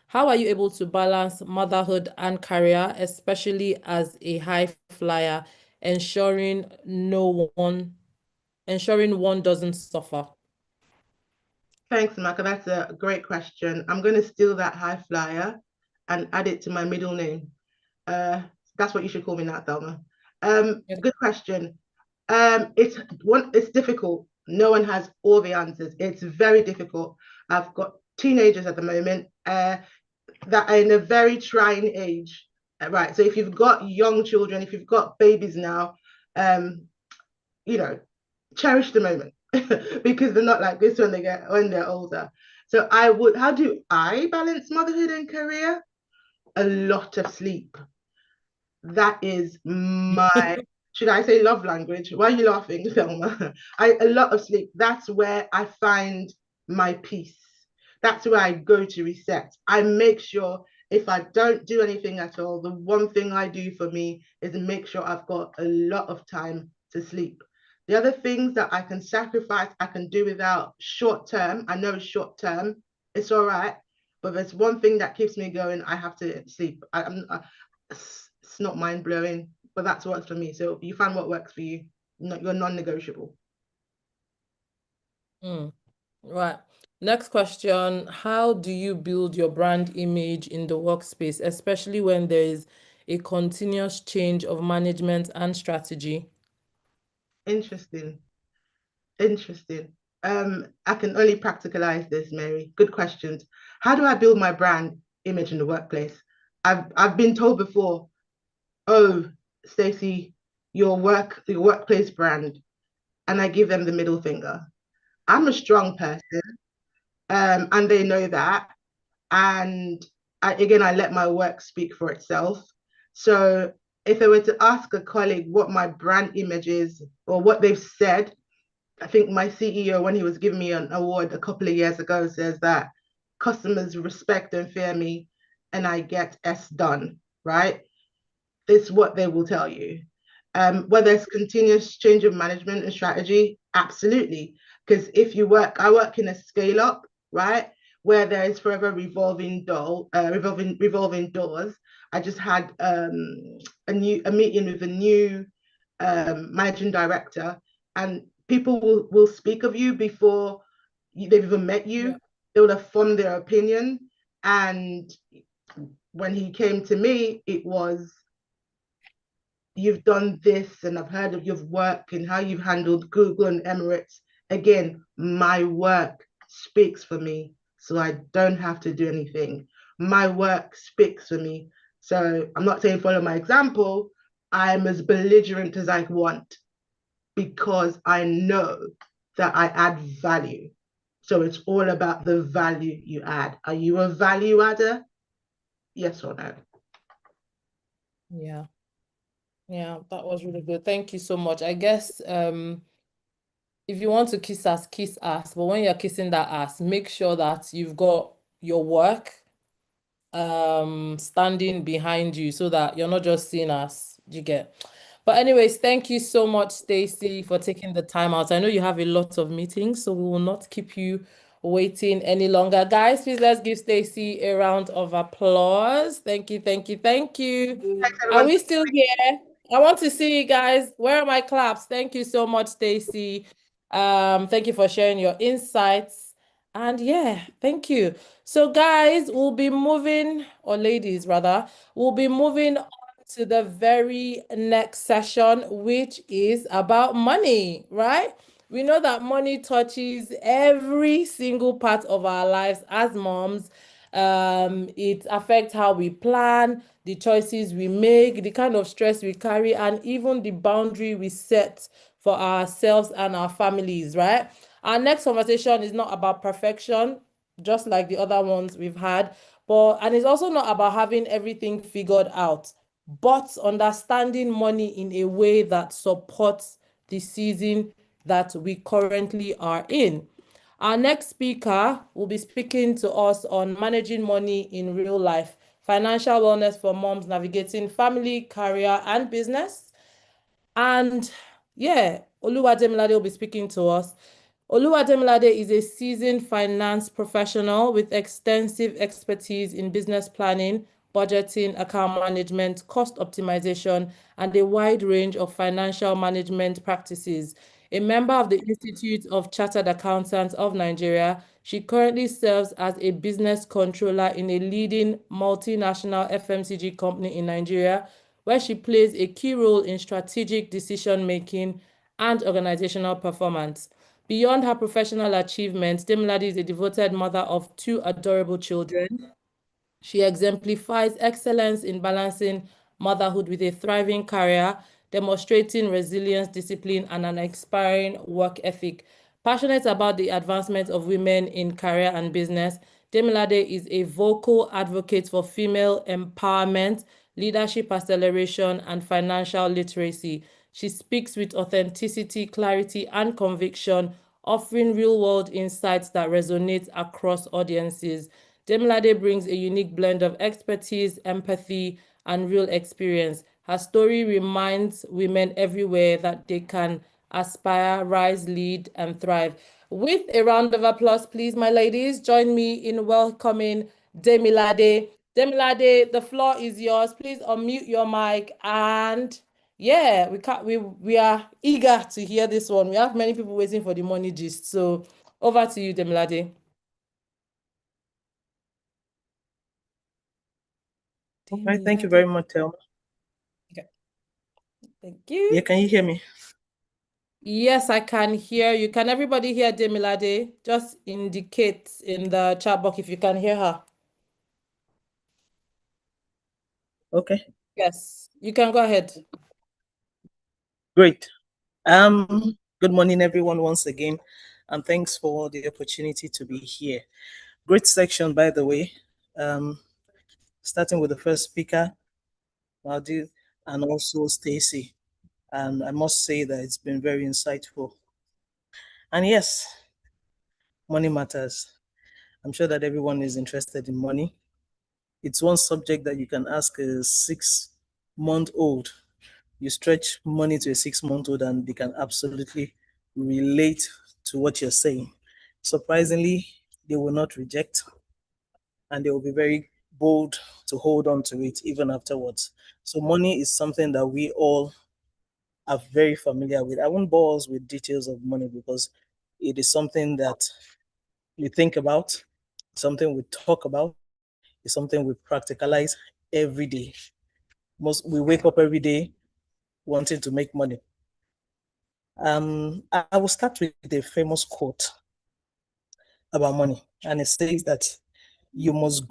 how are you able to balance motherhood and career, especially as a high flyer, ensuring one doesn't suffer? Thanks, Maka. That's a great question. I'm going to steal that high flyer and add it to my middle name. That's what you should call me now, Thelma. Good question. It's difficult. No one has all the answers. It's very difficult. I've got teenagers at the moment that are in a very trying age. Right. So if you've got young children, if you've got babies now, you know, cherish the moment because they're not like this when they're older. So how do I balance motherhood and career? A lot of sleep. That is my should I say love language? Why are you laughing, Thelma? A lot of sleep. That's where I find my peace. That's where I go to reset. I make sure if I don't do anything at all, the one thing I do for me is make sure I've got a lot of time to sleep. The other things that I can sacrifice, I can do without short term. I know short term, it's all right. But there's one thing that keeps me going. I have to sleep. It's not mind blowing, but that's what works for me. So you find what works for you. You're non-negotiable. Right. Next question. How do you build your brand image in the workspace, especially when there is a continuous change of management and strategy? Interesting. Interesting. I can only practicalize this, Mary. Good questions. How do I build my brand image in the workplace? I've been told before, oh, Stacey, your workplace brand, and I give them the middle finger. I'm a strong person, and they know that. And again, I let my work speak for itself. So if I were to ask a colleague what my brand image is or what they've said, I think my CEO, when he was giving me an award a couple of years ago, says that customers respect and fear me and I get S done, right? It's what they will tell you. Whether it's continuous change of management and strategy, absolutely. Because if you work, I work in a scale up, right, where there is forever revolving doors. I just had a meeting with a new managing director, and people will speak of you before they've even met you. Yeah. They would have formed their opinion, and when he came to me, it was, you've done this and I've heard of your work and how you've handled Google and Emirates. Again, my work speaks for me, so I don't have to do anything. My work speaks for me. So I'm not saying follow my example. I'm as belligerent as I want because I know that I add value. So it's all about the value you add. Are you a value adder? Yes or no? Yeah. Yeah, that was really good. Thank you so much. I guess if you want to kiss us, kiss us. But when you're kissing that ass, make sure that you've got your work standing behind you so that you're not just seeing us. You get. But anyways, thank you so much, Stacey, for taking the time out. I know you have a lot of meetings, so we will not keep you waiting any longer. Guys, please let's give Stacey a round of applause. Thank you, thank you, thank you. Thanks, Are everyone. we still here? I want to see you guys. Where are my claps? Thank you so much, Stacey. Thank you for sharing your insights. And yeah, thank you. So guys, we'll be moving, or ladies rather, we'll be moving on to the very next session, which is about money, right? We know that money touches every single part of our lives as moms. It affects how we plan, the choices we make, the kind of stress we carry, and even the boundary we set for ourselves and our families, right? Our next conversation is not about perfection, just like the other ones we've had, and it's also not about having everything figured out, but understanding money in a way that supports the season that we currently are in. Our next speaker will be speaking to us on managing money in real life, financial wellness for moms navigating family, career, and business. And yeah, Oluwademilade will be speaking to us. Oluwademilade is a seasoned finance professional with extensive expertise in business planning, budgeting, account management, cost optimization, and a wide range of financial management practices. A member of the Institute of Chartered Accountants of Nigeria, she currently serves as a business controller in a leading multinational FMCG company in Nigeria, where she plays a key role in strategic decision-making and organizational performance. Beyond her professional achievements, Demilade is a devoted mother of two adorable children. She exemplifies excellence in balancing motherhood with a thriving career, demonstrating resilience, discipline, and an inspiring work ethic. Passionate about the advancement of women in career and business, Demilade is a vocal advocate for female empowerment, leadership acceleration, and financial literacy. She speaks with authenticity, clarity, and conviction, offering real-world insights that resonate across audiences. Demilade brings a unique blend of expertise, empathy, and real experience. Her story reminds women everywhere that they can aspire, rise, lead, and thrive. With a round of applause, please, my ladies, join me in welcoming Demilade. Demilade, the floor is yours. Please unmute your mic, and yeah, we are eager to hear this one. We have many people waiting for the money gist. So Over to you, Demilade. Okay, thank you very much, Thelma. Okay. Thank you. Yeah, can you hear me? Yes, I can hear you. Can everybody hear Demilade? Just indicate in the chat box if you can hear her. Okay. Yes, you can go ahead. Great. Good morning, everyone, once again, and thanks for the opportunity to be here. Great section, by the way. Starting with the first speaker, Madu, and also Stacy. And I must say that it's been very insightful. And yes, money matters. I'm sure that everyone is interested in money. It's one subject that you can ask a 6-month-old. You stretch money to a 6-month-old and they can absolutely relate to what you're saying. Surprisingly, they will not reject and they will be very bold to hold on to it even afterwards. So money is something that we all are very familiar with. I won't bore us with details of money because it is something that we think about, something we talk about, it's something we practicalize every day. We wake up every day wanting to make money. I will start with a famous quote about money, and it says that you must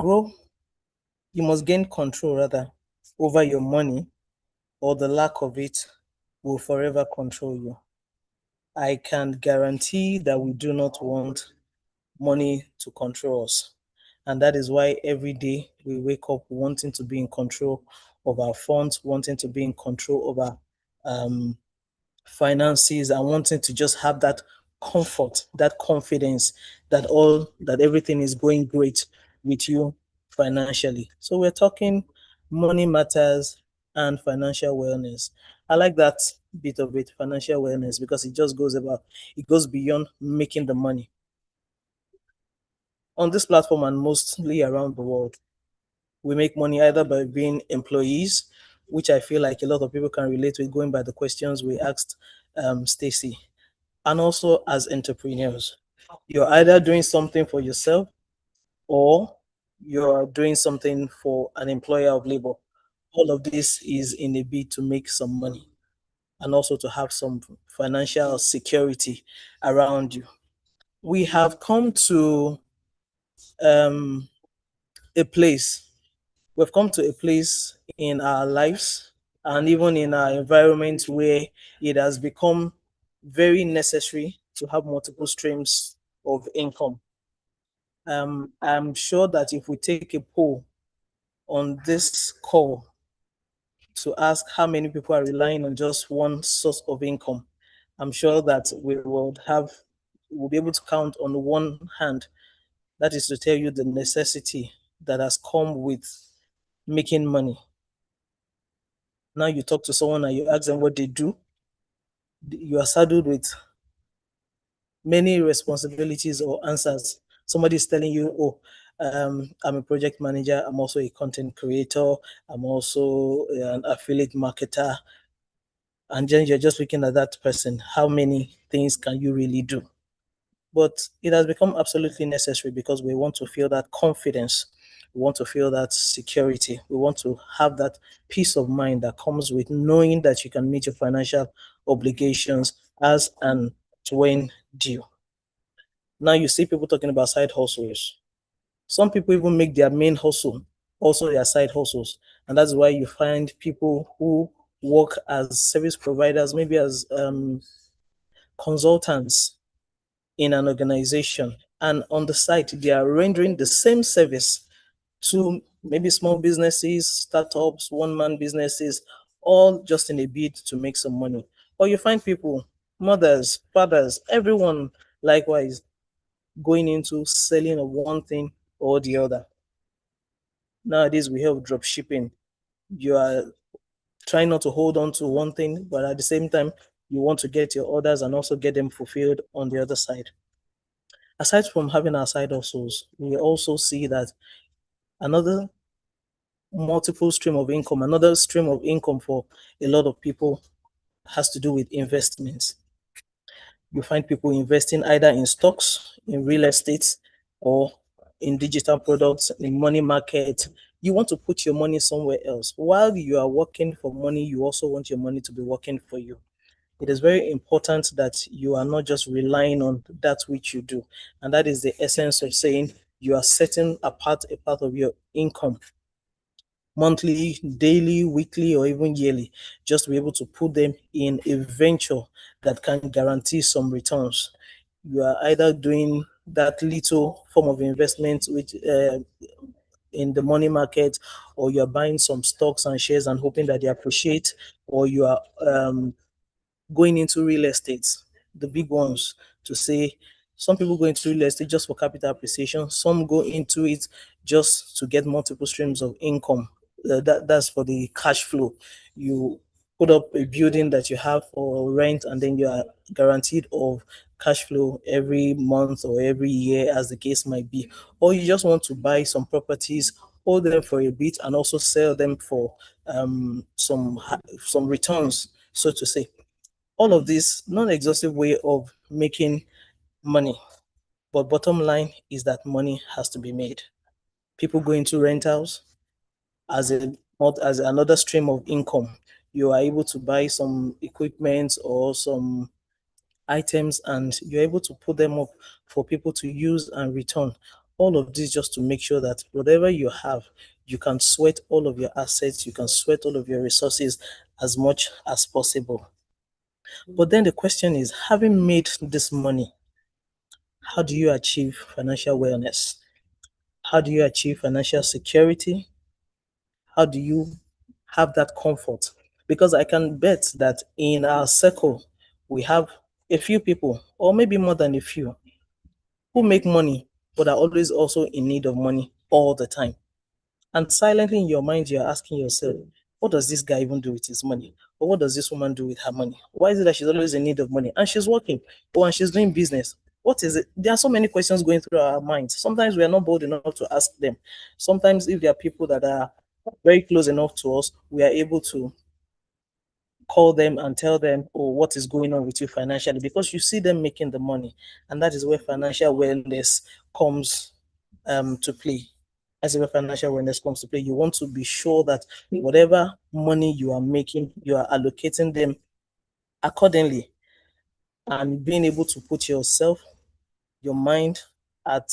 gain control rather over your money, or the lack of it will forever control you. I can guarantee that we do not want money to control us. And that is why every day we wake up wanting to be in control of our funds, wanting to be in control of our finances, and wanting to just have that comfort, that confidence that everything is going great with you financially. So we're talking money matters and financial wellness. I like that bit of it, financial wellness, because it goes beyond making the money. On this platform and mostly around the world, we make money either by being employees, which I feel like a lot of people can relate with, going by the questions we asked Stacy, and also as entrepreneurs. You're either doing something for yourself or you're doing something for an employer of labor. All of this is in a bid to make some money and also to have some financial security around you. We have come to a place, we've come to a place in our lives and even in our environment where it has become very necessary to have multiple streams of income. I'm sure that if we take a poll on this call to ask how many people are relying on just one source of income, I'm sure that we'll be able to count on one hand. That is to tell you the necessity that has come with making money. Now you talk to someone and you ask them what they do, you are saddled with many responsibilities or answers. Somebody is telling you, oh, I'm a project manager, I'm also a content creator, I'm also an affiliate marketer. And then you're just looking at that person. How many things can you really do? But it has become absolutely necessary because we want to feel that confidence. We want to feel that security. We want to have that peace of mind that comes with knowing that you can meet your financial obligations as and when due. Now you see people talking about side hustles. Some people even make their main hustle also their side hustles. And that's why you find people who work as service providers, maybe as consultants in an organization. And on the side, they are rendering the same service to maybe small businesses, startups, one-man businesses, all just in a bid to make some money. Or you find people, mothers, fathers, everyone likewise going into selling of one thing or the other. Nowadays, we have drop shipping. You are trying not to hold on to one thing, but at the same time, you want to get your orders and also get them fulfilled on the other side. Aside from having our side hustles, we also see that another another stream of income for a lot of people has to do with investments. You find people investing either in stocks, in real estate, or in digital products, in money market. You want to put your money somewhere else. While you are working for money, you also want your money to be working for you. It is very important that you are not just relying on that which you do. And that is the essence of saying you are setting apart a part of your income monthly, daily, weekly, or even yearly, just to be able to put them in a venture that can guarantee some returns. You are either doing that little form of investment which in the money market, or you're buying some stocks and shares and hoping that they appreciate, or you are going into real estate, the big ones, to say some people go into real estate just for capital appreciation, some go into it just to get multiple streams of income. That's for the cash flow. You put up a building that you have for rent, and then you are guaranteed of cash flow every month or every year, as the case might be. Or you just want to buy some properties, hold them for a bit, and also sell them for some returns, so to say. All of this non-exhaustive way of making money, but bottom line is that money has to be made. People go into rentals as another stream of income. You are able to buy some equipment or some items, and you're able to put them up for people to use and return. All of this just to make sure that whatever you have, you can sweat all of your assets, you can sweat all of your resources as much as possible. But then the question is, having made this money, how do you achieve financial wellness? How do you achieve financial security? How do you have that comfort? Because I can bet that in our circle, we have a few people, or maybe more than a few, who make money but are always also in need of money all the time. And silently in your mind, you're asking yourself, what does this guy even do with his money? Or what does this woman do with her money? Why is it that she's always in need of money? And she's working, or and she's doing business. What is it? There are so many questions going through our minds. Sometimes we are not bold enough to ask them. Sometimes, if there are people that are very close enough to us, we are able to call them and tell them, oh, what is going on with you financially, because you see them making the money. And that is where financial wellness comes to play. As where financial wellness comes to play, you want to be sure that whatever money you are making, you are allocating them accordingly, and being able to put yourself, your mind at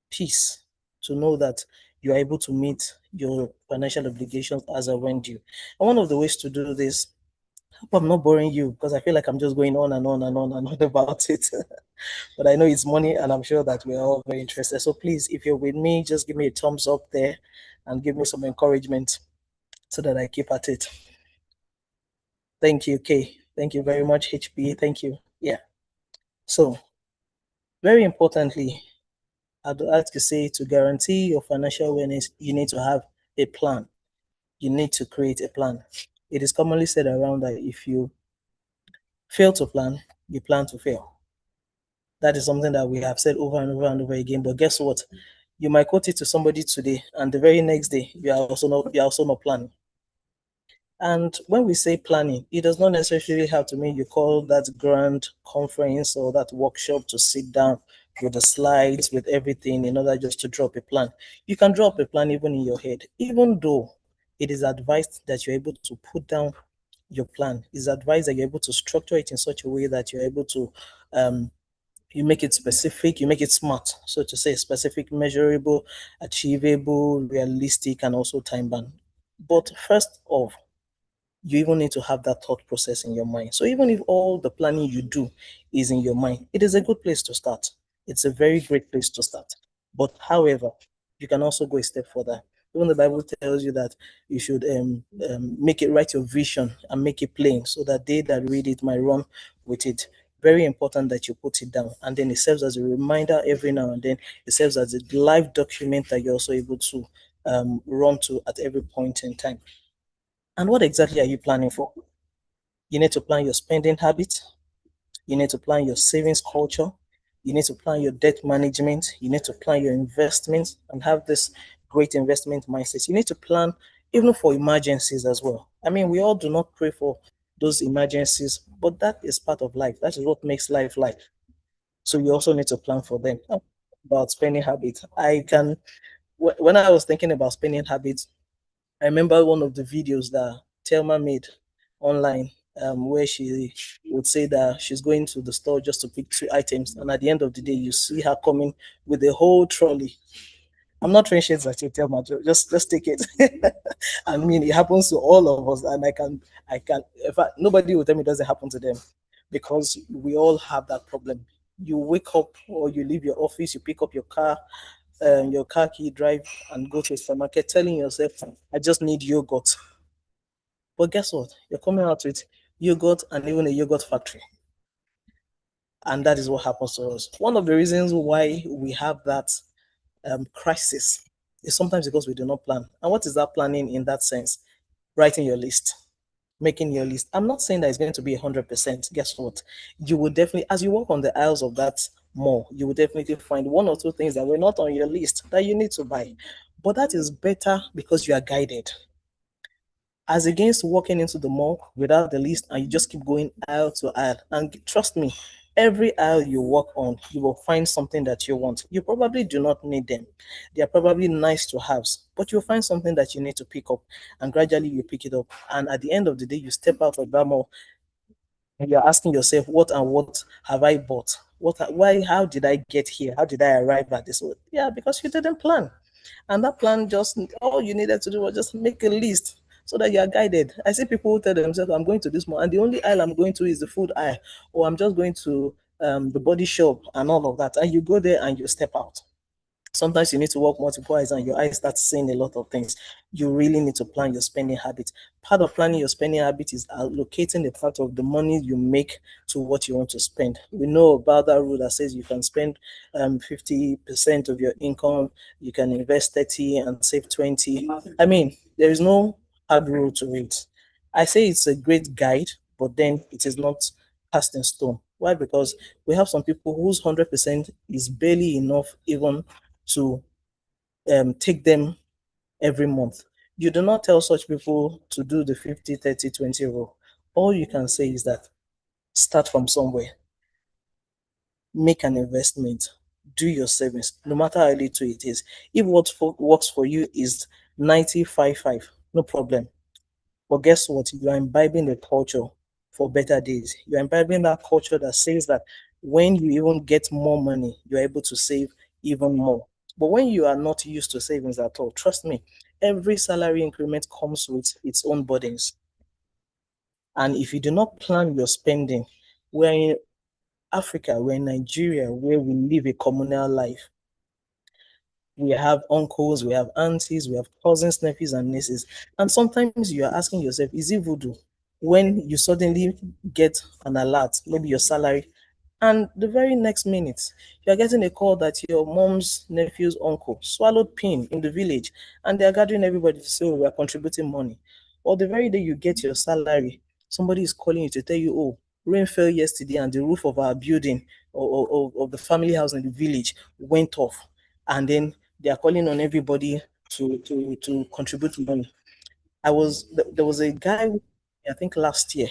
peace, to know that you are able to meet your financial obligations as and when due. And one of the ways to do this, I hope I'm not boring you, because I feel like I'm just going on and on and on and on about it. But I know it's money, and I'm sure that we're all very interested. So please, if you're with me, just give me a thumbs up there and give me some encouragement so that I keep at it. Thank you, Kay. Thank you very much, HB. Thank you. Yeah. So, very importantly, I'd like to say, to guarantee your financial wellness, you need to have a plan. You need to create a plan. It is commonly said around that if you fail to plan, you plan to fail. That is something that we have said over and over and over again. But guess what? You might quote it to somebody today, and the very next day you are also not planning. And when we say planning, it does not necessarily have to mean you call that grand conference or that workshop to sit down with the slides, with everything, in order just to drop a plan. You can drop a plan even in your head, even though it is advised that you're able to put down your plan. It's advised that you're able to structure it in such a way that you're able to you make it specific, you make it smart, so to say, specific, measurable, achievable, realistic, and also time bound. But first off, you even need to have that thought process in your mind. So even if all the planning you do is in your mind, it is a good place to start. It's a very great place to start. But however, you can also go a step further. Even the Bible tells you that you should make it, write your vision and make it plain, so that they that read it might run with it. Very important that you put it down, and then it serves as a reminder every now and then. It serves as a live document that you're also able to run to at every point in time. And what exactly are you planning for? You need to plan your spending habits. You need to plan your savings culture. You need to plan your debt management. You need to plan your investments and have this great investment mindset. You need to plan even for emergencies as well. I mean, we all do not pray for those emergencies. But that is part of life. That is what makes life life. So you also need to plan for them. About spending habits, when I was thinking about spending habits, I remember one of the videos that Thelma made online, where she would say that she's going to the store just to pick 2 items, and at the end of the day, you see her coming with a whole trolley. I'm not throwing shades at you, Thelma. Just take it. I mean, it happens to all of us, and I can. In fact, nobody will tell me it doesn't happen to them, because we all have that problem. You wake up or you leave your office, you pick up your car key, drive and go to a supermarket, telling yourself, "I just need yogurt." But guess what? You're coming out with yogurt and even a yogurt factory, and that is what happens to us. One of the reasons why we have that crisis is sometimes because we do not plan. And what is that planning in that sense? Writing your list, making your list. I'm not saying that it's going to be 100%. Guess what? You will definitely, as you walk on the aisles of that mall, you will definitely find 1 or 2 things that were not on your list that you need to buy. But that is better because you are guided, as against walking into the mall without the list and you just keep going aisle to aisle. And trust me, every aisle you walk on, you will find something that you want. You probably do not need them. They are probably nice to have, but you'll find something that you need to pick up, and gradually you pick it up. And at the end of the day, you step out of that mall and you're asking yourself, what and what have I bought? Why, how did I get here? How did I arrive at this? Yeah, because you didn't plan. And that plan, just all you needed to do was just make a list so that you are guided. I see people who tell themselves, I'm going to this mall, and the only aisle I'm going to is the food aisle, or I'm just going to the body shop and all of that. And you go there and you step out. Sometimes you need to walk multiple eyes and your eyes start seeing a lot of things. You really need to plan your spending habit. Part of planning your spending habit is allocating the part of the money you make to what you want to spend. We know about that rule that says you can spend 50% of your income, you can invest 30 and save 20. I mean, there is no hard rule to it. I say it's a great guide, but then it is not cast in stone. Why? Because we have some people whose 100% is barely enough even to take them every month. You do not tell such people to do the 50, 30, 20 rule. All you can say is that start from somewhere, make an investment, do your savings, no matter how little it is. If what works for you is 90-5-5, no problem. But guess what? You are imbibing the culture for better days. You're imbibing that culture that says that when you even get more money, you're able to save even more. But when you are not used to savings at all, trust me, every salary increment comes with its own burdens. And if you do not plan your spending, we're in Africa, we're in Nigeria, where we live a communal life. We have uncles, we have aunties, we have cousins, nephews, and nieces. And sometimes you are asking yourself, is it voodoo? When you suddenly get an alert, maybe your salary, and the very next minute, you're getting a call that your mom's nephew's uncle swallowed pin in the village, and they're gathering everybody to say, oh, we're contributing money. Or the very day you get your salary, somebody is calling you to tell you, oh, rain fell yesterday and the roof of our building or the family house in the village went off. And then they are calling on everybody to contribute money. There was a guy, I think last year,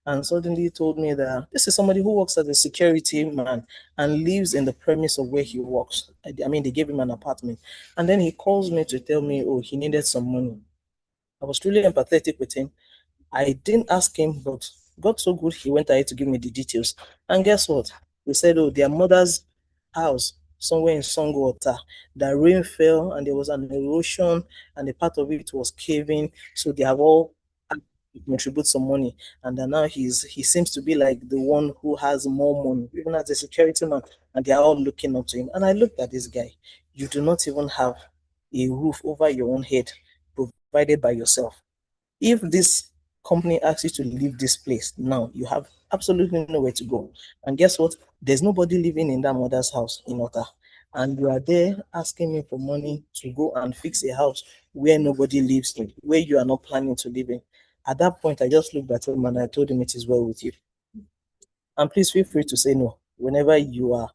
and suddenly he told me that this is somebody who works as a security man and lives in the premise of where he works. I mean, they gave him an apartment. And then he calls me to tell me, oh, he needed some money. I was truly empathetic with him. I didn't ask him, but got so good, he went ahead to give me the details. And guess what? He said, oh, their mother's house somewhere in Songwater, the rain fell and there was an erosion and a part of it was caving. So they have all contribute some money. And then now he seems to be like the one who has more money, even as a security man, and they are all looking up to him. And I looked at this guy. You do not even have a roof over your own head provided by yourself. If this company asks you to leave this place now, you have absolutely nowhere to go. And guess what? There's nobody living in that mother's house in Ota. And you are there asking me for money to go and fix a house where nobody lives in, where you are not planning to live in. At that point, I just looked at him and I told him it is well with you. And please feel free to say no whenever you are.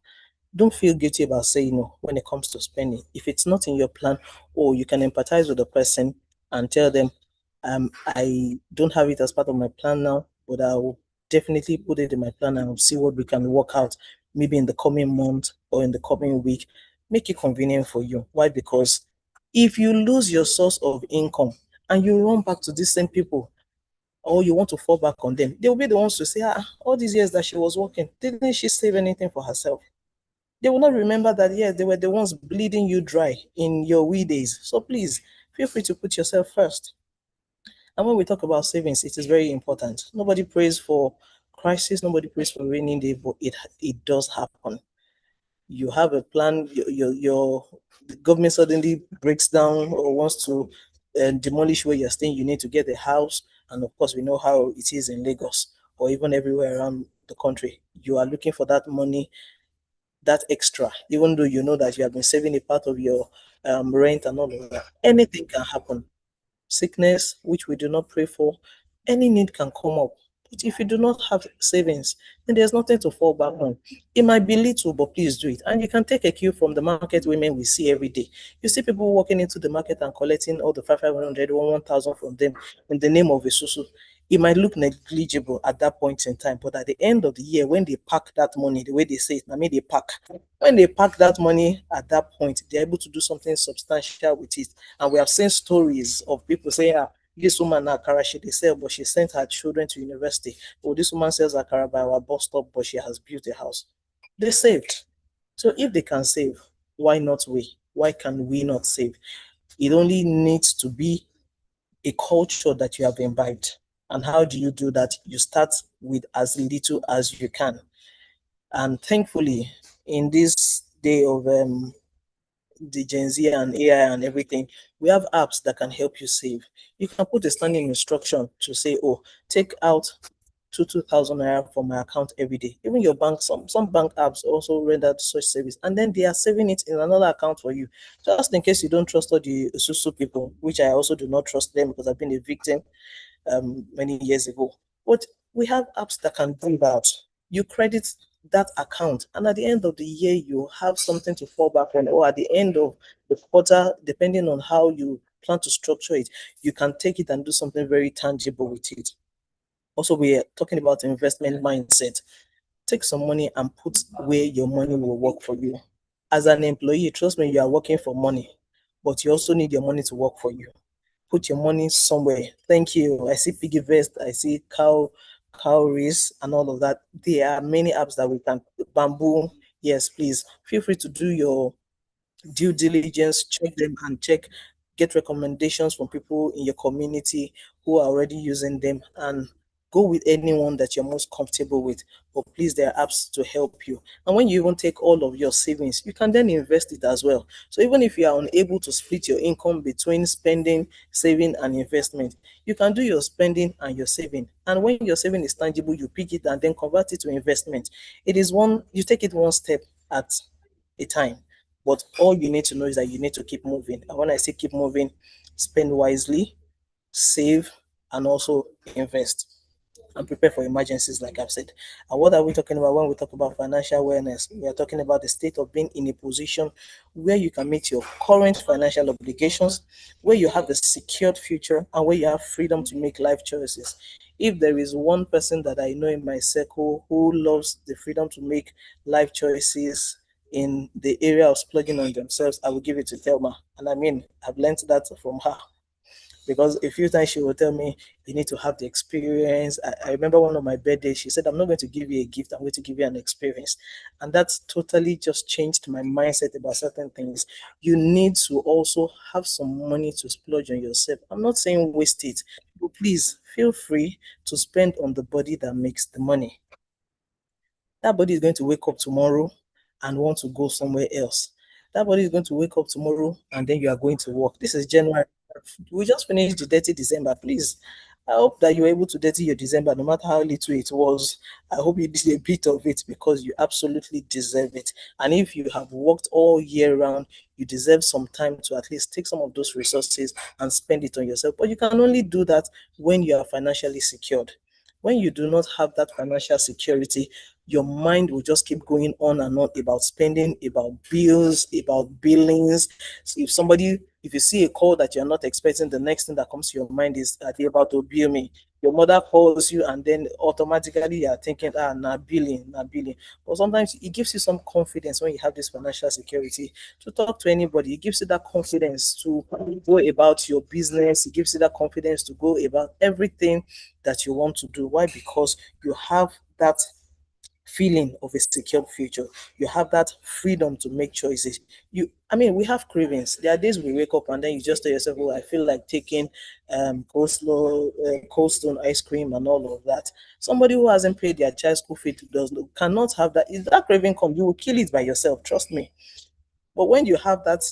Don't feel guilty about saying no when it comes to spending. If it's not in your plan, or you can empathize with the person and tell them, I don't have it as part of my plan now, but but I will definitely put it in my plan and see what we can work out maybe in the coming month or in the coming week. Make it convenient for you. Why? Because if you lose your source of income and you run back to these same people, or you want to fall back on them, they will be the ones to say, all these years that she was working, didn't she save anything for herself? They will not remember that, yes, they were the ones bleeding you dry in your wee days. So please feel free to put yourself first. And when we talk about savings, it is very important. Nobody prays for crisis, nobody prays for rainy day, but it does happen. You have a plan, your the government suddenly breaks down or wants to demolish where you're staying, you need to get a house. And of course, we know how it is in Lagos or even everywhere around the country. You are looking for that money, that extra, even though you know that you have been saving a part of your rent and all of that. Anything can happen. Sickness, which we do not pray for, any need can come up. But if you do not have savings, then there's nothing to fall back on. It might be little, but please do it. And you can take a cue from the market women we see every day. You see people walking into the market and collecting all the 500 or 1,000 from them in the name of a susu. It might look negligible at that point in time, but at the end of the year, when they pack that money, the way they say it, I mean, they pack. When they pack that money at that point, they're able to do something substantial with it. And we have seen stories of people saying, this woman Akara she they sell, but she sent her children to university. Or this woman sells Akara by our bus stop, but she has built a house. They saved. So if they can save, why not we? Why can we not save? It only needs to be a culture that you have imbibed. And how do you do that? You start with as little as you can. And thankfully, in this day of the Gen Z and AI and everything, we have apps that can help you save. You can put a standing instruction to say, oh, take out 2,000 naira from my account every day. Even your bank, some bank apps also render such service, and then they are saving it in another account for you. Just in case you don't trust all the Susu people, which I also do not trust them because I've been a victim many years ago. But we have apps that can do that. You credit that account, and at the end of the year, you have something to fall back on, or at the end of the quarter, depending on how you plan to structure it, you can take it and do something very tangible with it. Also, we are talking about investment mindset. Take some money and put where your money will work for you. As an employee, trust me, you are working for money, but you also need your money to work for you. Put your money somewhere. Thank you. I see Piggy Vest, I see Cowries and all of that. There are many apps that we can bamboo. Yes, please feel free to do your due diligence, check them and get recommendations from people in your community who are already using them, and go with anyone that you're most comfortable with. But please, there are apps to help you. And when you even take all of your savings, you can then invest it as well. So even if you are unable to split your income between spending, saving, and investment, you can do your spending and your saving. And when your saving is tangible, you pick it and then convert it to investment. It is you take it one step at a time. But all you need to know is that you need to keep moving. And when I say keep moving, spend wisely, save, and also invest and prepare for emergencies, like I've said. And what are we talking about when we talk about financial awareness? We are talking about the state of being in a position where you can meet your current financial obligations, where you have a secured future, and where you have freedom to make life choices. If there is one person that I know in my circle who loves the freedom to make life choices in the area of splurging on themselves, I will give it to Thelma. And I mean, I've learned that from her, because a few times she will tell me, you need to have the experience. I remember one of my birthdays, she said, I'm not going to give you a gift, I'm going to give you an experience. And that's totally just changed my mindset about certain things. You need to also have some money to splurge on yourself. I'm not saying waste it, but please feel free to spend on the body that makes the money. That body is going to wake up tomorrow and want to go somewhere else. That body is going to wake up tomorrow and then you are going to work. This is January. We just finished the dirty December. Please, I hope that you were able to dirty your December, no matter how little it was. I hope you did a bit of it because you absolutely deserve it. And if you have worked all year round, you deserve some time to at least take some of those resources and spend it on yourself. But you can only do that when you are financially secured. When you do not have that financial security, your mind will just keep going on and on about spending, about bills, about billings. So if you see a call that you're not expecting, the next thing that comes to your mind is, are they about to bill me? Your mother calls you, and then automatically you are thinking, ah, na billing, na billing. But sometimes it gives you some confidence when you have this financial security to talk to anybody. It gives you that confidence to go about your business. It gives you that confidence to go about everything that you want to do. Why? Because you have that feeling of a secure future. You have that freedom to make choices. I mean, we have cravings. There are days we wake up and then you just tell yourself, "Oh, I feel like taking Cold Stone ice cream and all of that." Somebody who hasn't paid their child school fee cannot have that. If that craving comes, you will kill it by yourself. Trust me. But when you have that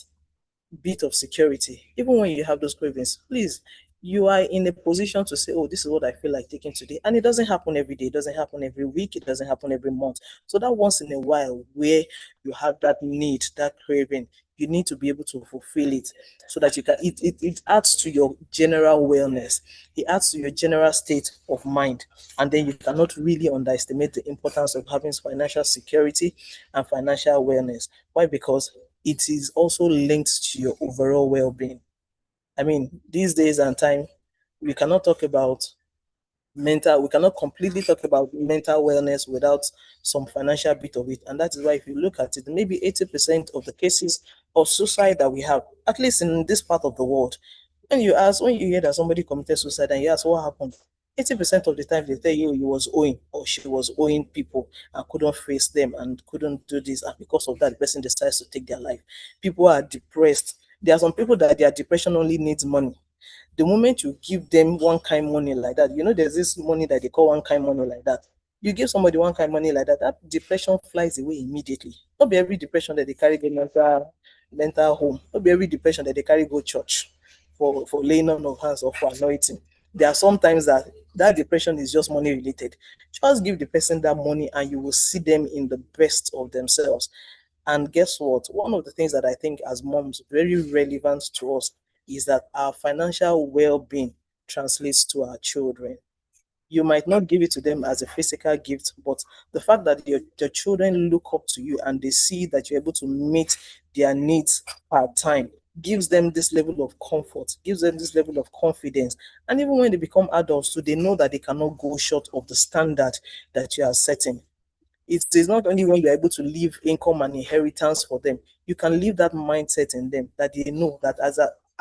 bit of security, even when you have those cravings, please, you are in a position to say, oh, this is what I feel like taking today. And it doesn't happen every day, it doesn't happen every week, it doesn't happen every month. So that once in a while where you have that need, that craving, you need to be able to fulfill it so that you can it adds to your general wellness, it adds to your general state of mind. And then you cannot really underestimate the importance of having financial security and financial wellness. Why? Because it is also linked to your overall well-being. I mean, these days and time, we cannot talk about we cannot completely talk about mental wellness without some financial bit of it. And that is why, if you look at it, maybe 80% of the cases of suicide that we have, at least in this part of the world, when you hear that somebody committed suicide and you ask what happened, 80% of the time they tell you he was owing or she was owing people and couldn't face them and couldn't do this. And because of that, the person decides to take their life. People are depressed. There are some people that their depression only needs money. The moment you give them one kind money like that, there's this money that they call one kind money like that. You give somebody one kind money like that, that depression flies away immediately. Not be every depression that they carry go mental home. Not be every depression that they carry go church for laying on of hands or for anointing. There are sometimes that depression is just money related. Just give the person that money and you will see them in the best of themselves. And guess what? One of the things that I think as moms very relevant to us is that our financial well-being translates to our children. You might not give it to them as a physical gift, but the fact that your children look up to you and they see that you're able to meet their needs part time gives them this level of comfort, gives them this level of confidence. And even when they become adults, so they know that they cannot go short of the standard that you are setting. It is not only when you're able to leave income and inheritance for them, you can leave that mindset in them that they know that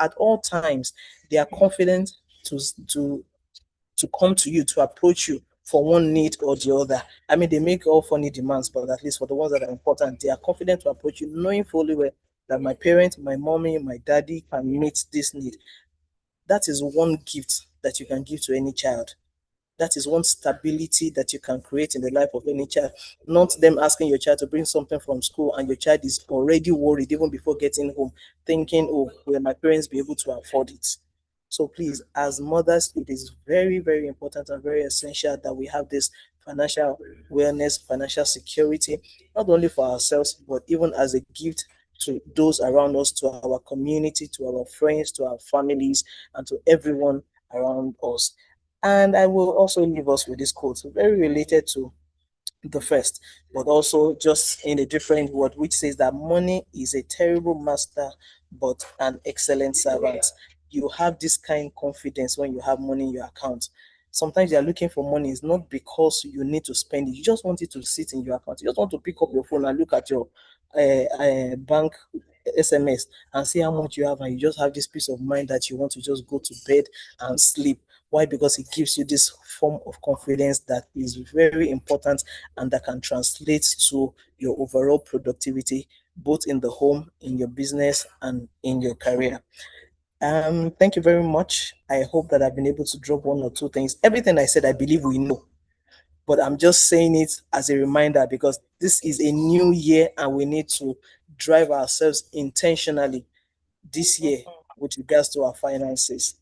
at all times they are confident to to to come to you, to approach you for one need or the other. I mean, they make all funny demands, but at least for the ones that are important, they are confident to approach you, knowing fully well that my parent, my mommy, my daddy can meet this need. That is one gift that you can give to any child. That is one stability that you can create in the life of any child. Not them asking your child to bring something from school and your child is already worried even before getting home, thinking, oh, will my parents be able to afford it? So please, as mothers, it is very, very important and very essential that we have this financial awareness, financial security, not only for ourselves, but even as a gift to those around us, to our community, to our friends, to our families, and to everyone around us. And I will also leave us with this quote, very related to the first, but also just in a different word, which says that money is a terrible master, but an excellent servant. You have this kind of confidence when you have money in your account. Sometimes you are looking for money, it's not because you need to spend it, you just want it to sit in your account. You just want to pick up your phone and look at your bank SMS and see how much you have, and you just have this peace of mind that you want to just go to bed and sleep. Why? Because it gives you this form of confidence that is very important and that can translate to your overall productivity, both in the home, in your business, and in your career. Thank you very much. I hope that I've been able to drop one or two things. Everything I said, I believe we know, but I'm just saying it as a reminder because this is a new year and we need to drive ourselves intentionally this year with regards to our finances.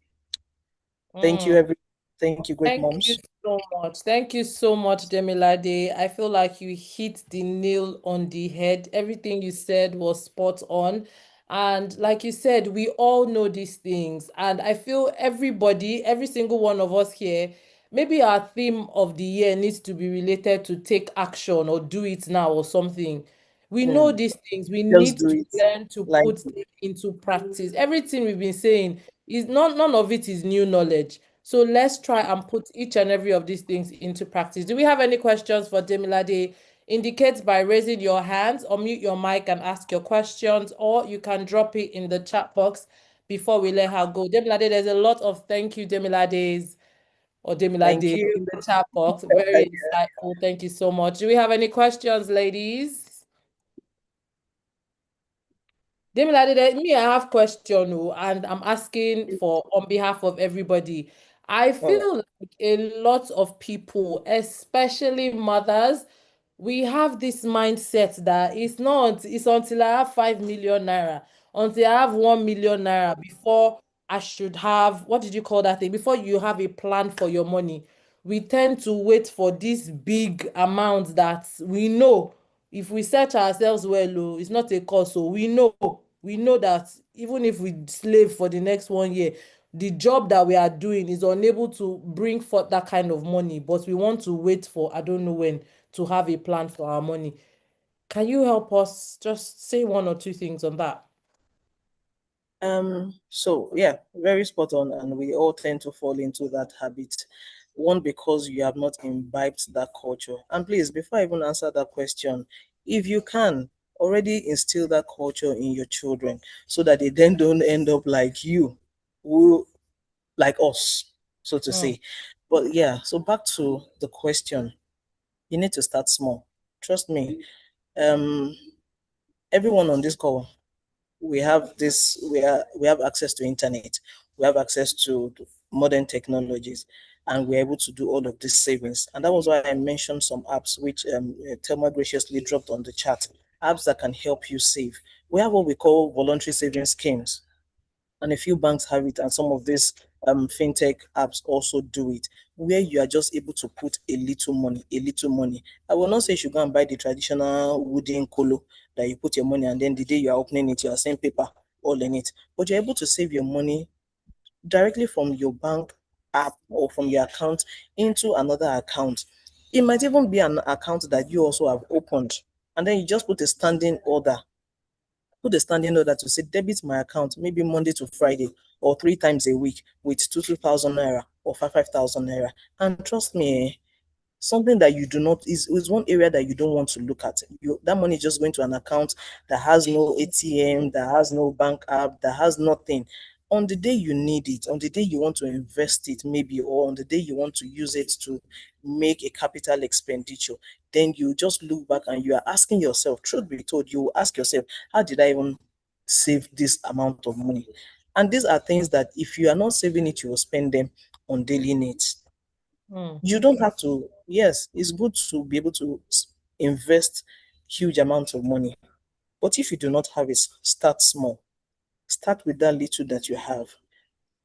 Thank you, Mm. every. Thank you, great Thank you moms. so much. Thank you so much, Demilade. I feel like you hit the nail on the head. Everything you said was spot on. And like you said, we all know these things. And I feel everybody, every single one of us here, maybe our theme of the year needs to be related to take action or do it now or something. We know these things. We Just need do to it. learn to Like, put them into practice. Everything we've been saying is none of it is new knowledge. So let's try and put each and every of these things into practice. Do we have any questions for Demilade? Indicate by raising your hands or mute your mic and ask your questions, or you can drop it in the chat box before we let her go. Demilade, there's a lot of thank you, Demilades or Thank Demilade you. in the chat box. Very insightful. Thank you so much. Do we have any questions, ladies? Demilade, me, I have question, and I'm asking for on behalf of everybody. I All right. feel like a lot of people, especially mothers, we have this mindset that it's until I have 5 million naira, until I have 1 million naira before I should have, what did you call that thing? Before you have a plan for your money. We tend to wait for this big amount that we know if we search ourselves well, it's not a cause. So we know that even if we slave for the next 1 year, the job that we are doing is unable to bring forth that kind of money. But we want to wait for I don't know when to have a plan for our money. Can you help us just say one or two things on that? So yeah, very spot on, and we all tend to fall into that habit. One, because you have not imbibed that culture. And please, before I even answer that question, if you can already instill that culture in your children so that they then don't end up like you, who like us, so to say. But yeah, so back to the question. You need to start small. Trust me. Um, everyone on this call, we have access to internet, we have access to modern technologies, and we're able to do all of these savings. And that was why I mentioned some apps which Thelma graciously dropped on the chat, apps that can help you save. We have what we call voluntary saving schemes, and a few banks have it, and some of these fintech apps also do it, where you are just able to put a little money, a little money. I will not say you should go and buy the traditional wooden colo that you put your money, and then the day you are opening it, you are seeing paper all in it. But you're able to save your money directly from your bank app or from your account into another account. It might even be an account that you also have opened, and then you just put a standing order to say debit my account maybe Monday to Friday or 3 times a week with 2,000 naira or 5,000 naira. And trust me, something that you do not is one area that you don't want to look at. That money is just going to an account that has no ATM, that has no bank app, that has nothing. On the day you need it, on the day you want to invest it, maybe, or on the day you want to use it to make a capital expenditure, then you just look back and you are asking yourself, truth be told, you will ask yourself, how did I even save this amount of money? And these are things that if you are not saving it, you will spend them on daily needs. You don't have to, yes, it's good to be able to invest huge amounts of money. But if you do not have it, start small. Start with that little that you have.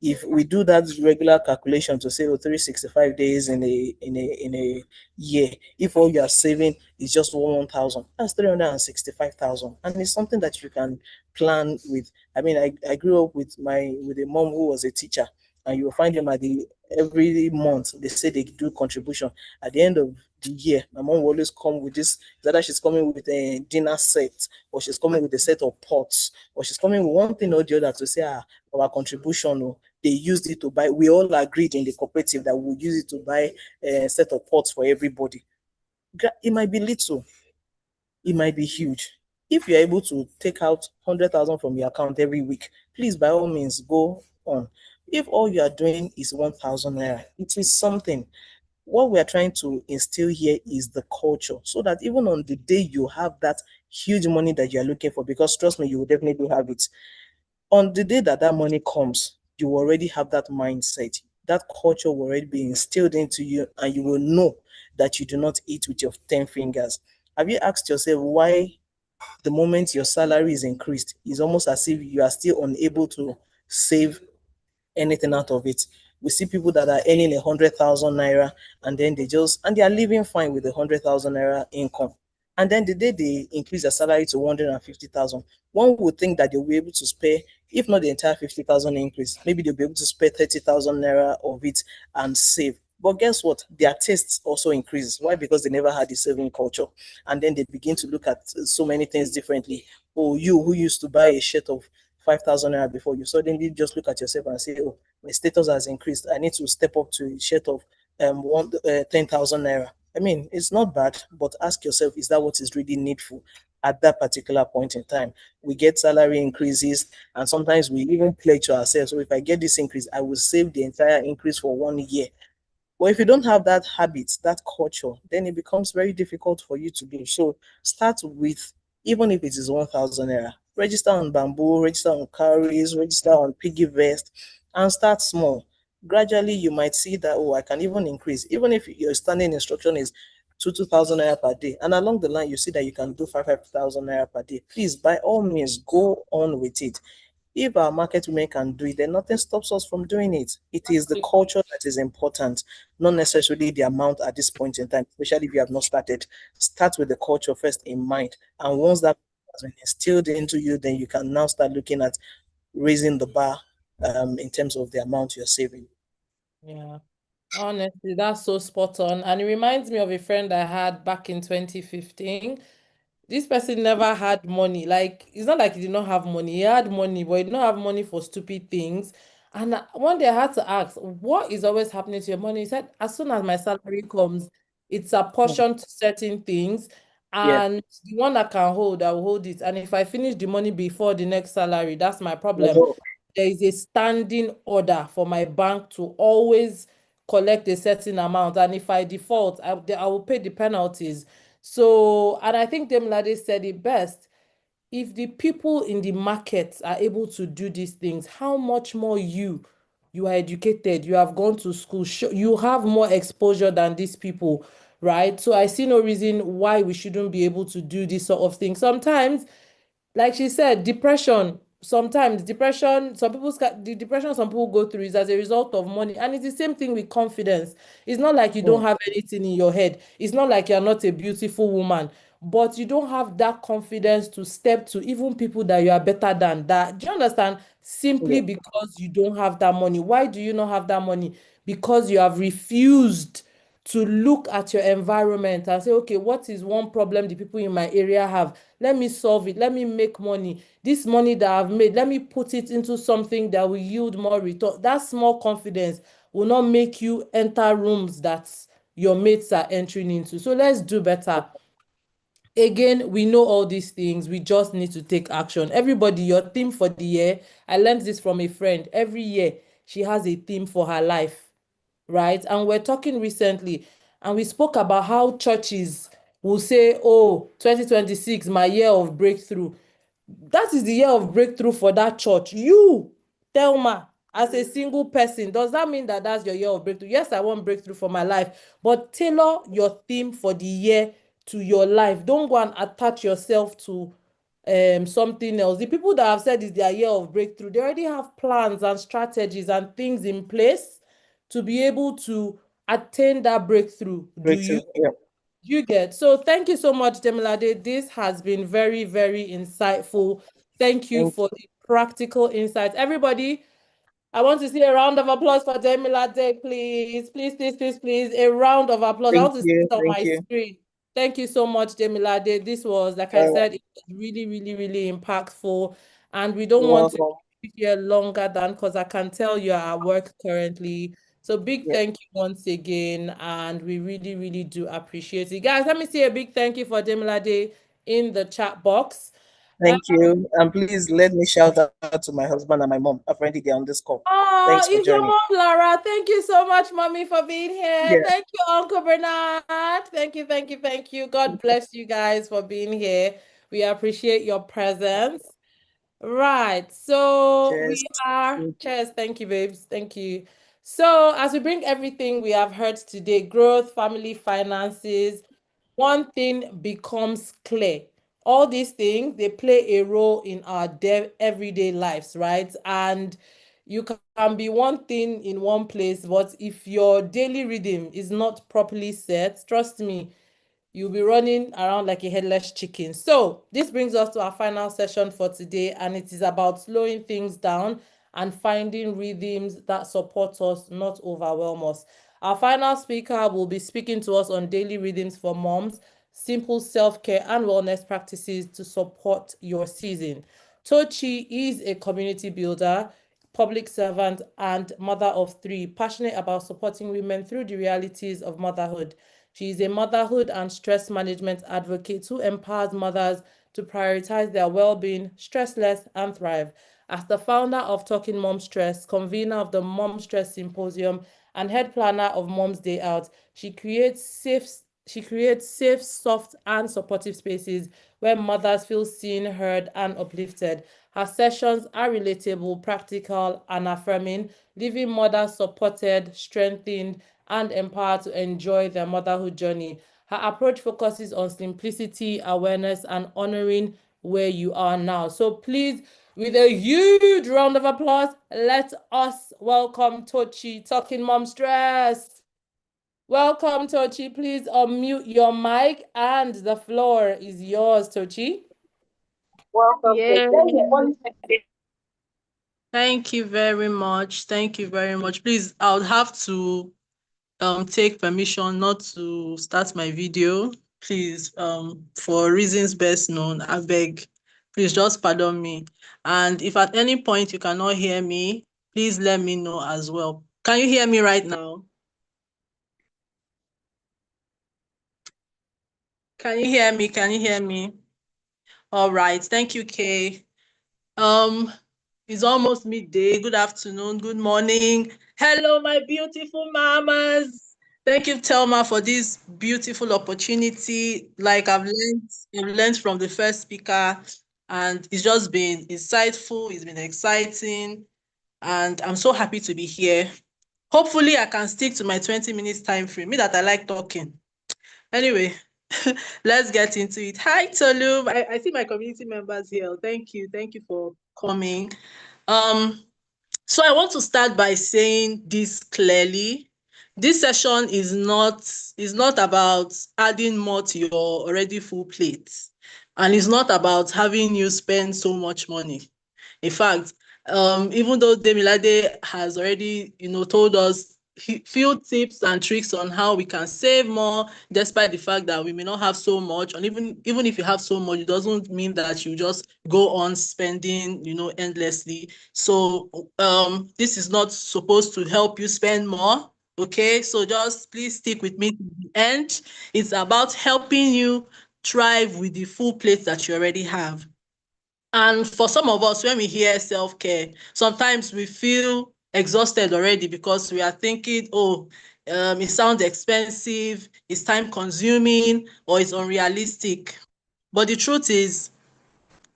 If we do that regular calculation to say 365 days in a year, if all you are saving is just 1,000, that's 365,000, and it's something that you can plan with. I mean, I grew up with a mom who was a teacher, and you will find them at the every month they say they do contribution. At the end of the year, my mom will always come with this, either she's coming with a dinner set, or she's coming with a set of pots, or she's coming with one thing or the other to say, our contribution, they used it to buy. We all agreed in the cooperative that we would use it to buy a set of pots for everybody. It might be little, it might be huge. If you're able to take out 100,000 from your account every week, please, by all means, go on. If all you are doing is 1,000 naira, it is something. What we are trying to instill here is the culture, so that even on the day you have that huge money that you are looking for, because trust me, you will definitely have it. On the day that that money comes, you already have that mindset. That culture will already be instilled into you, and you will know that you do not eat with your 10 fingers. Have you asked yourself why the moment your salary is increased, it's almost as if you are still unable to save anything out of it? We see people that are earning 100,000 naira, and then they are living fine with 100,000 naira income. And then the day they increase their salary to 150,000, one would think that they'll be able to spare, if not the entire 50,000 increase, maybe they'll be able to spare 30,000 naira of it and save. But guess what? Their tastes also increase. Why? Because they never had the saving culture. And then they begin to look at so many things differently. Oh, you who used to buy a shirt of 5,000 naira before, you suddenly just look at yourself and say, oh, my status has increased. I need to step up to a shirt of 10,000 naira. I mean, it's not bad, but ask yourself, is that what is really needful at that particular point in time? We get salary increases, and sometimes we even pledge to ourselves, so if I get this increase, I will save the entire increase for 1 year. But if you don't have that habit, that culture, then it becomes very difficult for you to do. So start with, even if it is 1,000 naira, register on Bamboo, register on Cowries, register on Piggyvest, and start small. Gradually, you might see that, oh, I can even increase. Even if your standing instruction is 2,000 naira per day, and along the line, you see that you can do 5,000 naira per day, please, by all means, go on with it. If our market women can do it, then nothing stops us from doing it. It is the culture that is important, not necessarily the amount at this point in time, especially if you have not started. Start with the culture first in mind. And once that has been instilled into you, then you can now start looking at raising the bar in terms of the amount you're saving. Yeah. Honestly, that's so spot on. And it reminds me of a friend I had back in 2015. This person never had money. Like, it's not like he did not have money. He had money, but he did not have money for stupid things. And one day I had to ask, what is always happening to your money? He said, as soon as my salary comes, it's apportioned to certain things. Yeah. And the one that can hold, I will hold it. And if I finish the money before the next salary, that's my problem. Oh, There is a standing order for my bank to always collect a certain amount. And if I default, I will pay the penalties. So, and I think Demilade said it best. If the people in the market are able to do these things, how much more you are educated, you have gone to school, you have more exposure than these people, right? So I see no reason why we shouldn't be able to do this sort of thing. Sometimes, like she said, depression. Sometimes depression, the depression some people go through is as a result of money. And it's the same thing with confidence. It's not like you don't have anything in your head. It's not like you're not a beautiful woman, but you don't have that confidence to step to even people that you are better than that. Do you understand? Simply yeah. because you don't have that money. Why do you not have that money? Because you have refused to look at your environment and say, okay, what is one problem the people in my area have? Let me solve it. Let me make money. This money that I've made, let me put it into something that will yield more return. That small confidence will not make you enter rooms that your mates are entering into. So let's do better. Again, we know all these things. We just need to take action. Everybody, your theme for the year, I learned this from a friend. Every year, she has a theme for her life, right? And we're talking recently, and we spoke about how churches will say, oh, 2026, my year of breakthrough. That is the year of breakthrough for that church. You, Thelma, as a single person, does that mean that that's your year of breakthrough? Yes, I want breakthrough for my life, but tailor your theme for the year to your life. Don't go and attach yourself to something else. The people that have said it's their year of breakthrough, they already have plans and strategies and things in place to be able to attain that breakthrough. Do you? Breakthrough. Yeah. You get. So thank you so much, Demilade. This has been very, very insightful. Thank you Thank, for the practical insights. Everybody, I want to see a round of applause for Demilade, please. Please, please, please, please. A round of applause. I thank want to see you. it on Thank my you. screen. Thank you so much, Demilade. This was, like I Uh, said, it was really, really, really impactful. And we don't you're want to welcome. keep you here longer than, because I can tell you are at work currently. So big Yeah. thank you once again. And we really, really do appreciate it. Guys, let me say a big thank you for Demilade in the chat box. Thank you. And please let me shout out to my husband and my mom. Apparently, they're on this call. Oh, Thanks for it's your joining. mom, Lara. Thank you so much, mommy, for being here. Yeah. Thank you, Uncle Bernard. Thank you, thank you, thank you. God bless you guys for being here. We appreciate your presence. Right. So Cheers. we are, cheers. Thank you, babes. Thank you. So as we bring everything we have heard today, growth, family, finances, one thing becomes clear. All these things, they play a role in our everyday lives, right? And you can be one thing in one place, but if your daily rhythm is not properly set, trust me, you'll be running around like a headless chicken. So this brings us to our final session for today, and it is about slowing things down and finding rhythms that support us, not overwhelm us. Our final speaker will be speaking to us on daily rhythms for moms, simple self-care and wellness practices to support your season. Tochi is a community builder, public servant, and mother of 3, passionate about supporting women through the realities of motherhood. She is a motherhood and stress management advocate who empowers mothers to prioritize their well-being, stress less, and thrive. As the founder of Talking Mom Stress, convener of the Mom Stress Symposium, and head planner of Mom's Day Out, she creates safe, soft, and supportive spaces where mothers feel seen, heard, and uplifted. Her sessions are relatable, practical, and affirming, leaving mothers supported, strengthened, and empowered to enjoy their motherhood journey. Her approach focuses on simplicity, awareness, and honoring where you are now. So please, with a huge round of applause, let us welcome Tochi, Talking Mom Stress. Welcome, Tochi. Please unmute your mic, and the floor is yours, Tochi. Welcome. Yay. Thank you very much. Thank you very much. Please, I would have to take permission not to start my video. Please, for reasons best known, I beg, please just pardon me. And if at any point you cannot hear me, please let me know as well. Can you hear me right now? Can you hear me? Can you hear me? All right. Thank you, Kay. It's almost midday. Good afternoon. Good morning. Hello, my beautiful mamas. Thank you, Thelma, for this beautiful opportunity. Like I've learned from the first speaker, and it's just been insightful. It's been exciting, and I'm so happy to be here. Hopefully, I can stick to my 20 minutes time frame. Me that I like talking. Anyway, let's get into it. Hi, Tolu. I see my community members here. Thank you. Thank you for coming. So I want to start by saying this clearly. This session is not about adding more to your already full plate. And it's not about having you spend so much money. In fact, even though Demilade has already, told us few tips and tricks on how we can save more, despite the fact that we may not have so much, and even if you have so much, it doesn't mean that you just go on spending, endlessly. So this is not supposed to help you spend more. Okay, so just please stick with me to the end. It's about helping you thrive with the full plate that you already have. And for some of us, when we hear self-care, sometimes we feel exhausted already because we are thinking, it sounds expensive, it's time-consuming, or it's unrealistic. But the truth is,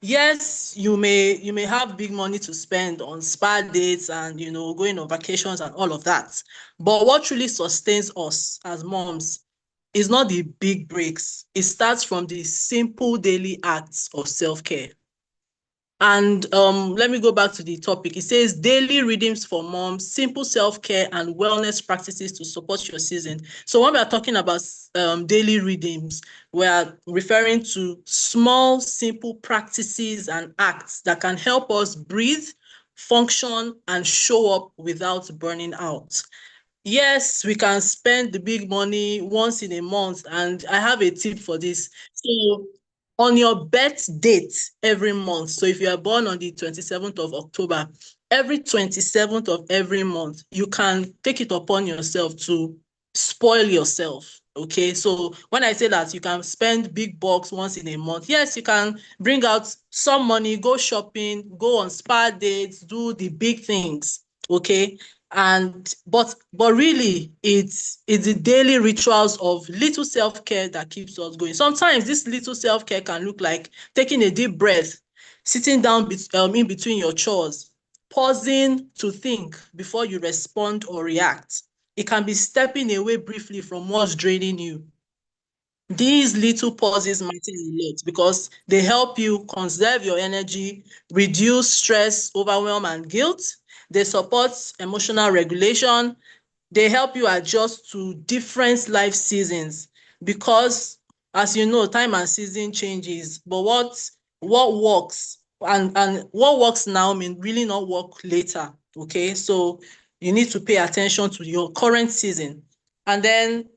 yes, you may have big money to spend on spa dates and going on vacations and all of that. But what truly sustains us as moms is not the big breaks. It starts from the simple daily acts of self-care. And let me go back to the topic. It says daily readings for moms, simple self-care and wellness practices to support your season. So when we are talking about daily readings, we are referring to small, simple practices and acts that can help us breathe, function, and show up without burning out. Yes, we can spend the big money once in a month, and I have a tip for this. So on your birth date every month, so if you are born on the 27th of October, every 27th of every month, you can take it upon yourself to spoil yourself. Okay, so when I say that you can spend big bucks once in a month, yes, you can bring out some money, go shopping, go on spa dates, do the big things. Okay, but really it's the daily rituals of little self-care that keeps us going. Sometimes this little self-care can look like taking a deep breath, sitting down in between your chores, pausing to think before you respond or react. It can be stepping away briefly from what's draining you. These little pauses matter a lot because they help you conserve your energy, reduce stress, overwhelm, and guilt. They support emotional regulation. They help you adjust to different life seasons because, as you know, time and season changes. But what works and what works now may really not work later. Okay, so you need to pay attention to your current season. And then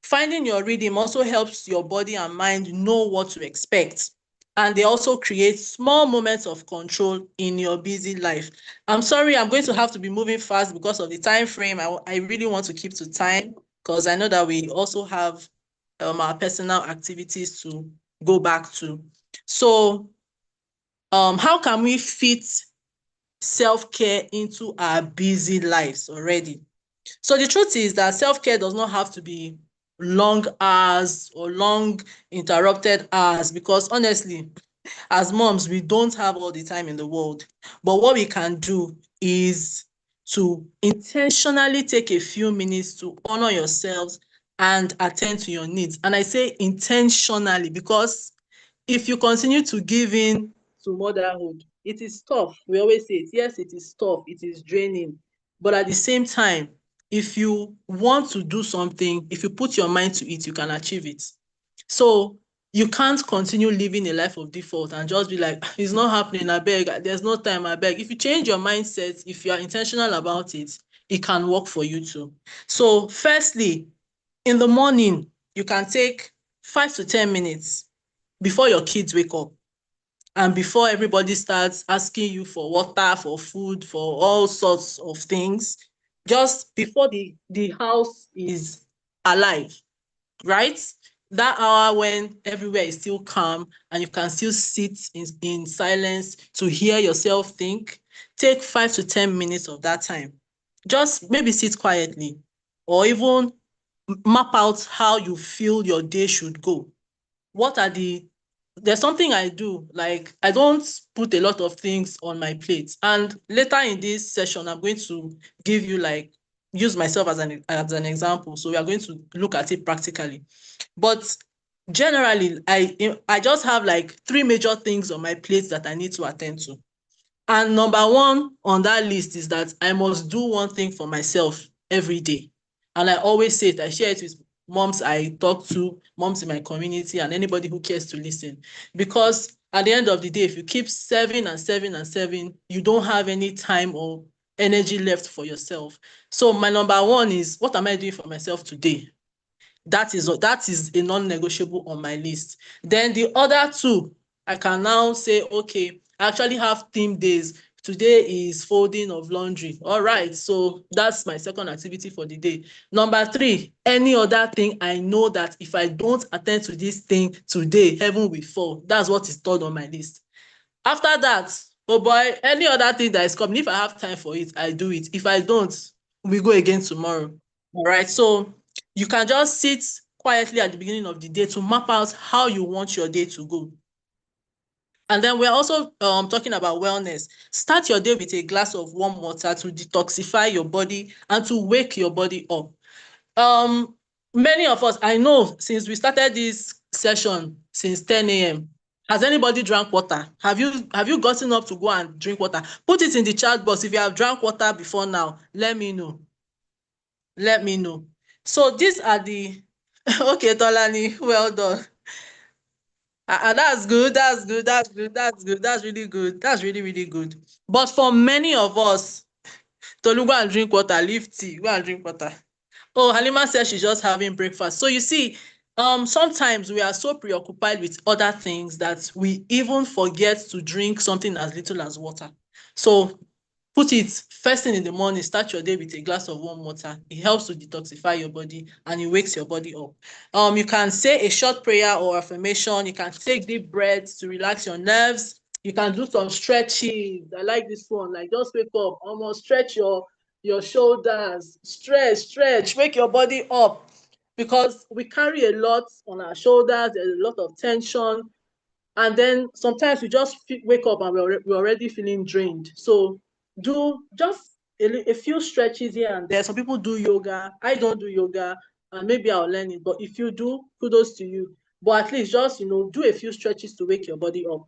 finding your rhythm also helps your body and mind know what to expect. and they also create small moments of control in your busy life. I'm sorry, I'm going to have to be moving fast because of the time frame. I really want to keep to time because I know that we also have our personal activities to go back to. So how can we fit self-care into our busy lives already? So the truth is that self-care does not have to be long hours or long interrupted hours, because honestly, as moms, we don't have all the time in the world. But what we can do is to intentionally take a few minutes to honor yourselves and attend to your needs. And I say intentionally because if you continue to give in to motherhood, it is tough. We always say it. Yes, it is tough. It is draining. But at the same time, if you want to do something, if you put your mind to it, you can achieve it. So you can't continue living a life of default and just be like, it's not happening, I beg, there's no time, I beg. If you change your mindset, if you are intentional about it, it can work for you too. So firstly, in the morning, you can take 5 to 10 minutes before your kids wake up and before everybody starts asking you for water, for food, for all sorts of things, just before the house is alive, right? That hour when everywhere is still calm and you can still sit in silence to hear yourself think, take 5 to 10 minutes of that time. Just maybe sit quietly or even map out how you feel your day should go. What are there's something I do, like I don't put a lot of things on my plate. And later in this session, I'm going to give you like, use myself as an example. So we are going to look at it practically. But generally, I just have like 3 major things on my plate that I need to attend to. And number one on that list is that I must do one thing for myself every day. And I always say it, I share it with moms I talk to, moms in my community, and anybody who cares to listen. Because at the end of the day, if you keep serving and serving and serving, you don't have any time or energy left for yourself. So my number one is, what am I doing for myself today? That is a non-negotiable on my list. Then the other 2, I can now say, okay, I actually have theme days. Today is folding of laundry. All right, so that's my second activity for the day. Number 3, any other thing I know that if I don't attend to this thing today, heaven will fall. That's what is third on my list. After that, oh boy, any other thing that is coming, if I have time for it, I do it. If I don't, we go again tomorrow. All right, so you can just sit quietly at the beginning of the day to map out how you want your day to go. And then we're also talking about wellness. Start your day with a glass of warm water to detoxify your body and to wake your body up. Many of us, I know since we started this session since 10 a.m., has anybody drank water? Have you gotten up to go and drink water? Put it in the chat box. If you have drank water before now, let me know. Let me know. So these are the okay, Tolani, well done. That's good. That's good. That's good. That's good. That's really good. That's really, really good. But for many of us, Tolu, go and drink water, leave tea, go and drink water. Oh, Halima says she's just having breakfast. So you see, sometimes we are so preoccupied with other things that we even forget to drink something as little as water. So put it first thing in the morning, start your day with a glass of warm water. It helps to detoxify your body and it wakes your body up. You can say a short prayer or affirmation. You can take deep breaths to relax your nerves. You can do some stretching. I like this one. Like just wake up, almost stretch your shoulders, stretch, wake your body up, because we carry a lot on our shoulders. There's a lot of tension. And then sometimes we just wake up and we're already feeling drained. So do just a few stretches here and there. Some people do yoga. I don't do yoga, and maybe I'll learn it. But if you do, kudos to you. But at least just, do a few stretches to wake your body up.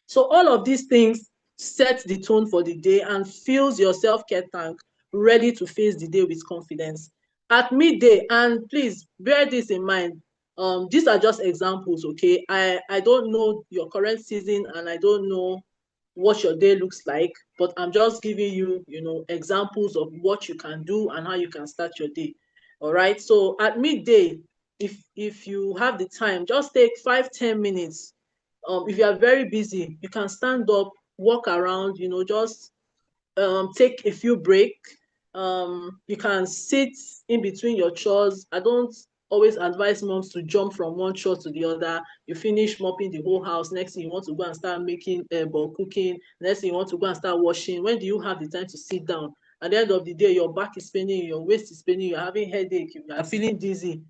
So all of these things set the tone for the day and fills your self-care tank ready to face the day with confidence. At midday, and please bear this in mind, these are just examples, okay? I don't know your current season and I don't know what your day looks like, but I'm just giving you, examples of what you can do and how you can start your day. All right. So at midday, if you have the time, just take 5-10 minutes If you are very busy, you can stand up, walk around, just take a few break. You can sit in between your chores. I don't always advise moms to jump from one chore to the other. You finish mopping the whole house, next thing you want to go and start making or cooking, next thing you want to go and start washing. When do you have the time to sit down? At the end of the day, your back is paining, your waist is paining, you're having headache, you are feeling dizzy,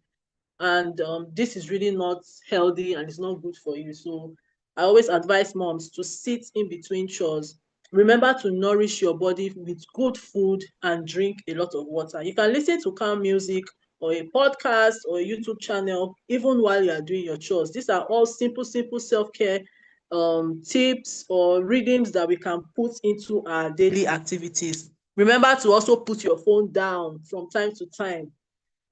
and this is really not healthy and it's not good for you. So I always advise moms to sit in between chores. Remember to nourish your body with good food and drink a lot of water. You can listen to calm music or a podcast or a YouTube channel even while you are doing your chores. These are all simple self-care tips or readings that we can put into our daily activities. Remember to also put your phone down from time to time.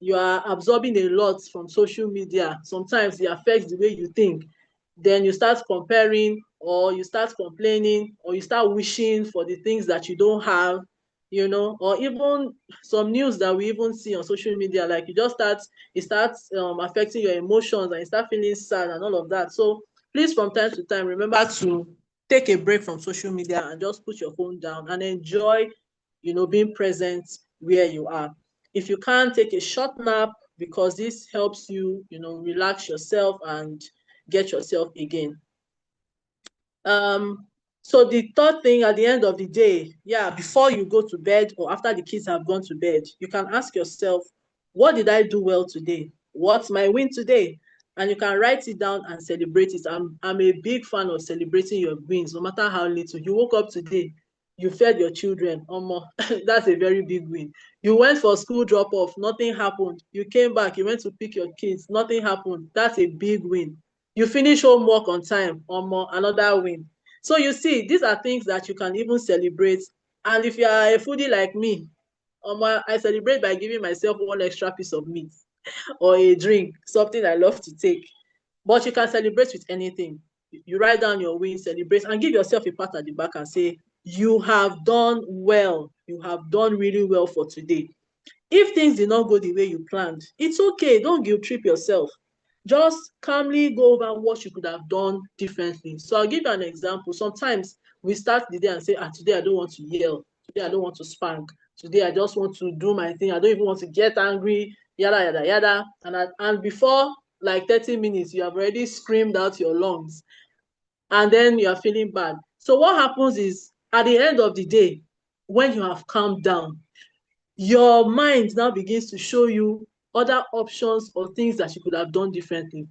You are absorbing a lot from social media. Sometimes it affects the way you think. Then you start comparing, or you start complaining, or you start wishing for the things that you don't have, or even some news that we even see on social media, like it starts affecting your emotions, and you start feeling sad and all of that. So please, from time to time, remember to take a break from social media and just put your phone down and enjoy, being present where you are. If you can't, take a short nap, because this helps you, relax yourself and get yourself again. um so the third thing at the end of the day, yeah, before you go to bed or after the kids have gone to bed, you can ask yourself, what did I do well today? What's my win today? And you can write it down and celebrate it. I'm a big fan of celebrating your wins, no matter how little. You woke up today, you fed your children, that's a very big win. You went for school drop off, nothing happened. You came back, you went to pick your kids, nothing happened. That's a big win. You finish homework on time, another win. So you see, these are things that you can even celebrate. And if you are a foodie like me, I celebrate by giving myself one extra piece of meat or a drink, something I love to take. But you can celebrate with anything. You write down your wins, celebrate, and give yourself a pat at the back and say, you have done well. You have done really well for today. If things did not go the way you planned, it's okay. Don't guilt trip yourself. Just calmly go over what you could have done differently. So I'll give you an example. Sometimes we start the day and say, today I don't want to yell. Today I don't want to spank. Today I just want to do my thing. I don't even want to get angry, yada, yada, yada. And before like 30 minutes, you have already screamed out your lungs, and then you are feeling bad. So what happens is, at the end of the day, when you have calmed down, your mind now begins to show you other options or things that you could have done differently.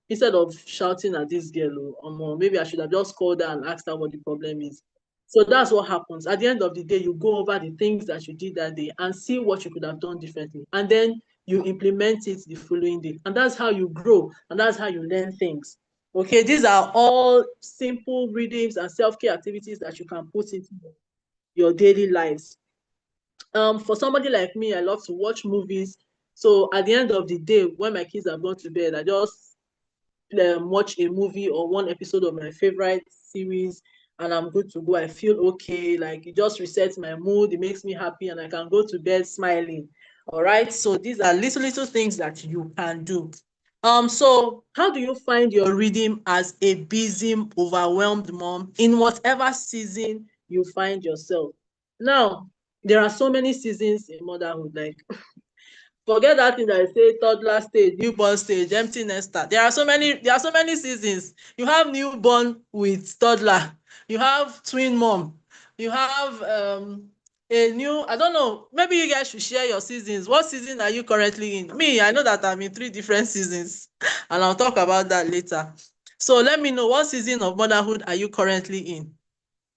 Instead of shouting at this girl, maybe I should have just called her and asked her what the problem is. So that's what happens. At the end of the day, you go over the things that you did that day and see what you could have done differently. And then you implement it the following day. And that's how you grow, and that's how you learn things. Okay, these are all simple readings and self-care activities that you can put into your daily lives. For somebody like me, I love to watch movies. So at the end of the day, when my kids have gone to bed, I just watch a movie or one episode of my favorite series, and I'm good to go. I feel okay. Like, it just resets my mood. It makes me happy, and I can go to bed smiling. All right. So these are little things that you can do. So how do you find your rhythm as a busy, overwhelmed mom in whatever season you find yourself? Now, there are so many seasons in motherhood. Like, forget that thing that I say, toddler stage, newborn stage, empty nester. There are so many seasons. You have newborn with toddler. You have twin mom. You have I don't know, maybe you guys should share your seasons. What season are you currently in? Me, I know that I'm in 3 different seasons, and I'll talk about that later. So let me know, what season of motherhood are you currently in?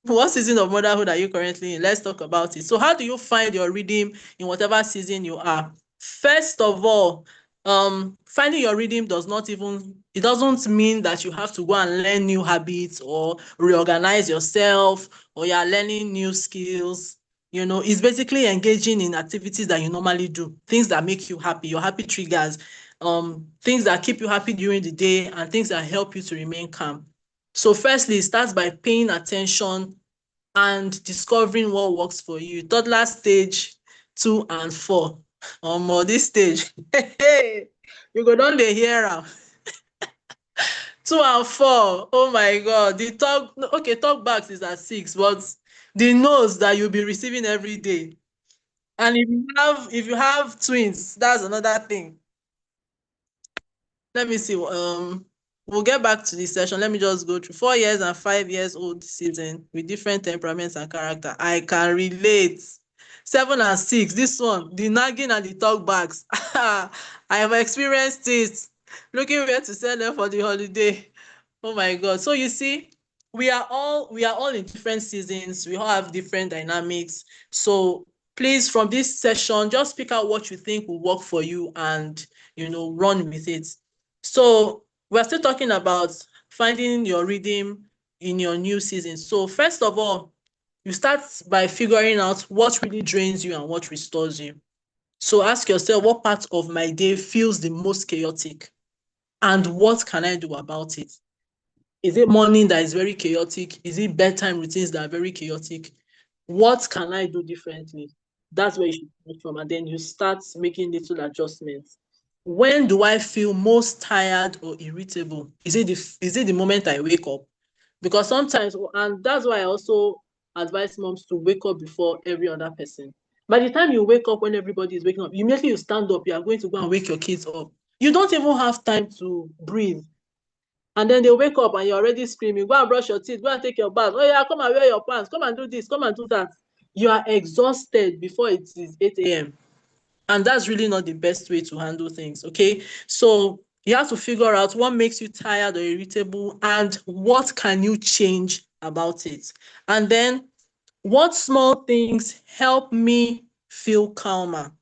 What season of motherhood are you currently in? Let's talk about it. So how do you find your rhythm in whatever season you are? First of all, finding your rhythm it doesn't mean that you have to go and learn new habits or reorganize yourself, or you are learning new skills. It's basically engaging in activities that you normally do, things that make you happy, your happy triggers, things that keep you happy during the day, and things that help you to remain calm. So firstly, it starts by paying attention and discovering what works for you. Toddler stage 2 and 4. This stage, you go down the hear am. 2 and 4. Oh my God. The talk, okay, talk backs is at 6, but the notes that you'll be receiving every day. And if you have twins, that's another thing. Let me see. We'll get back to this session. Let me just go through 4 years and 5 years old season with different temperaments and character. I can relate. 7 and 6. This one, the nagging and the talk backs. I have experienced it. Looking where to send them for the holiday. Oh my God. So you see, we are all in different seasons. We all have different dynamics. So please, from this session, just pick out what you think will work for you and run with it. So we're still talking about finding your rhythm in your new season. So first of all, you start by figuring out what really drains you and what restores you. So ask yourself, what part of my day feels the most chaotic and what can I do about it? Is it morning that is very chaotic? Is it bedtime routines that are very chaotic? What can I do differently? That's where you should start from. And then you start making little adjustments. When do I feel most tired or irritable? Is it the moment I wake up? Because sometimes, and that's why I also advise moms to wake up before every other person. By the time you wake up, when everybody is waking up, immediately you stand up, you are going to go and wake your kids up. You don't even have time to breathe. And then they wake up and you're already screaming, go and brush your teeth, go and take your bath. Oh yeah, come and wear your pants, come and do this, come and do that. You are exhausted before it is 8 a.m. And that's really not the best way to handle things, okay? So you have to figure out what makes you tired or irritable and what can you change about it. And then what small things help me feel calmer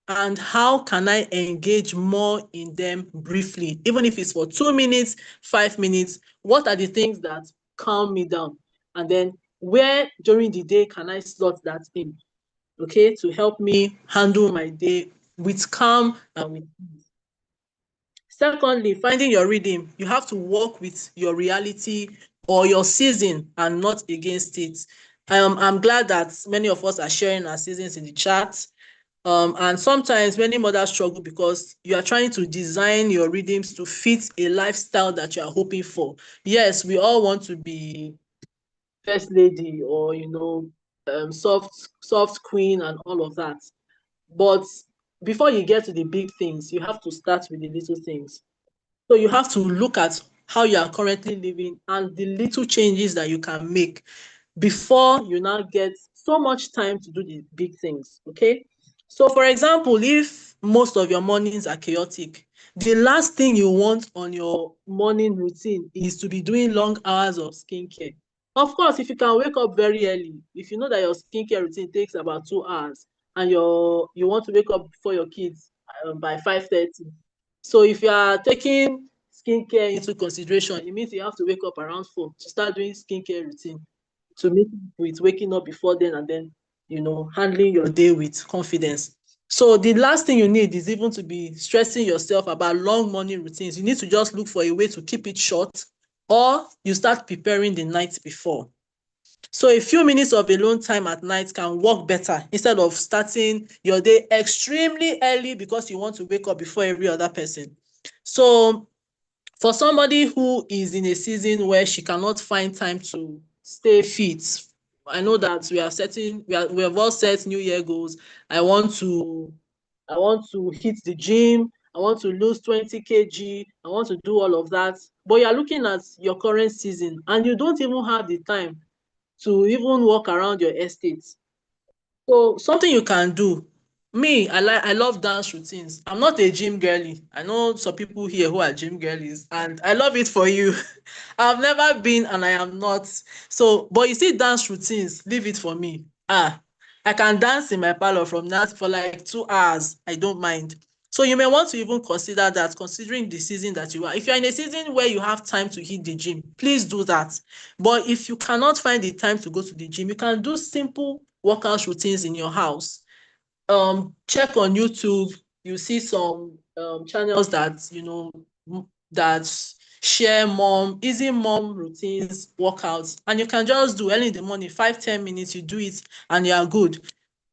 and how can I engage more in them briefly, even if it's for 2 minutes, 5 minutes. What are the things that calm me down? And then where during the day can I slot that in, okay, to help me handle my day with calm and with ease. Secondly, finding your rhythm. You have to work with your reality or your season and not against it. I'm glad that many of us are sharing our seasons in the chat. And sometimes many mothers struggle because you are trying to design your rhythms to fit a lifestyle that you are hoping for. Yes, we all want to be first lady or soft queen and all of that. But before you get to the big things, you have to start with the little things. So you have to look at how you are currently living and the little changes that you can make before you now get so much time to do the big things, okay? So for example, if most of your mornings are chaotic, the last thing you want on your morning routine is to be doing long hours of skincare. Of course, if you can wake up very early, if you know that your skincare routine takes about 2 hours and you want to wake up before your kids by 5:30. So if you are taking skincare into consideration, it means you have to wake up around 4 to start doing skincare routine to meet with waking up before then and then, handling your day with confidence. So the last thing you need is even to be stressing yourself about long morning routines. You need to just look for a way to keep it short or you start preparing the night before. So a few minutes of alone time at night can work better instead of starting your day extremely early because you want to wake up before every other person. So for somebody who is in a season where she cannot find time to stay fit, I know that we have all set New Year goals. I want to hit the gym. I want to lose 20 kg. I want to do all of that. But you're looking at your current season and you don't even have the time to even walk around your estate. So something you can do. Me, I love dance routines. I'm not a gym girly. I know some people here who are gym girlies, and I love it for you. I've never been and I am not. So, but you see, dance routines, leave it for me. I can dance in my parlor from that for like 2 hours. I don't mind. So you may want to even consider that, considering the season that you are. If you're in a season where you have time to hit the gym, please do that. But if you cannot find the time to go to the gym, you can do simple workout routines in your house. Check on YouTube. You see some channels that that share easy mom routines, workouts, and you can just do early in the morning, 5-10 minutes. You do it, and you are good.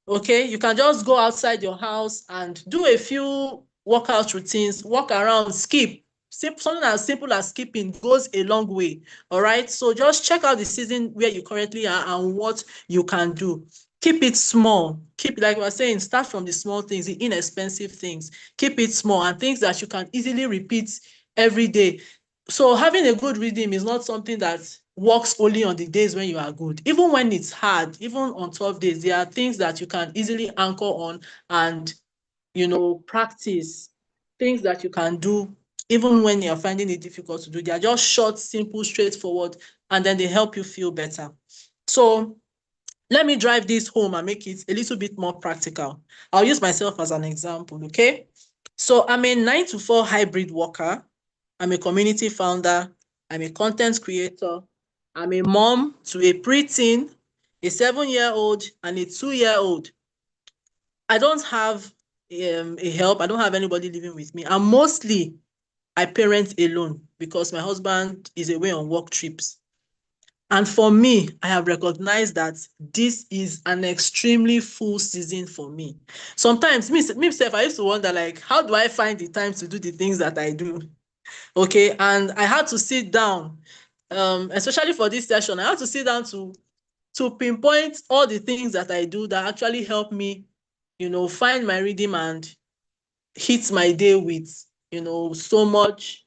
Okay, you can just go outside your house and do a few workout routines, walk around, skip something as simple as skipping goes a long way. All right. So just check out the season where you currently are and what you can do. Keep it small. Keep, like we were saying, start from the small things, the inexpensive things. Keep it small and things that you can easily repeat every day. So having a good rhythm is not something that works only on the days when you are good. Even when it's hard, even on tough days, there are things that you can easily anchor on and, practice. Things that you can do even when you're finding it difficult to do. They are just short, simple, straightforward, and then they help you feel better. So let me drive this home and make it a little bit more practical. I'll use myself as an example, okay? So I'm a 9 to 4 hybrid worker. I'm a community founder. I'm a content creator. I'm a mom to a preteen, a 7-year-old, and a 2-year-old. I don't have a help. I don't have anybody living with me. And mostly I parent alone because my husband is away on work trips. And for me, I have recognized that this is an extremely full season for me. Sometimes, myself, I used to wonder, like, how do I find the time to do the things that I do? Okay, and I had to sit down, especially for this session, I had to sit down to pinpoint all the things that I do that actually help me, find my rhythm and hit my day with, so much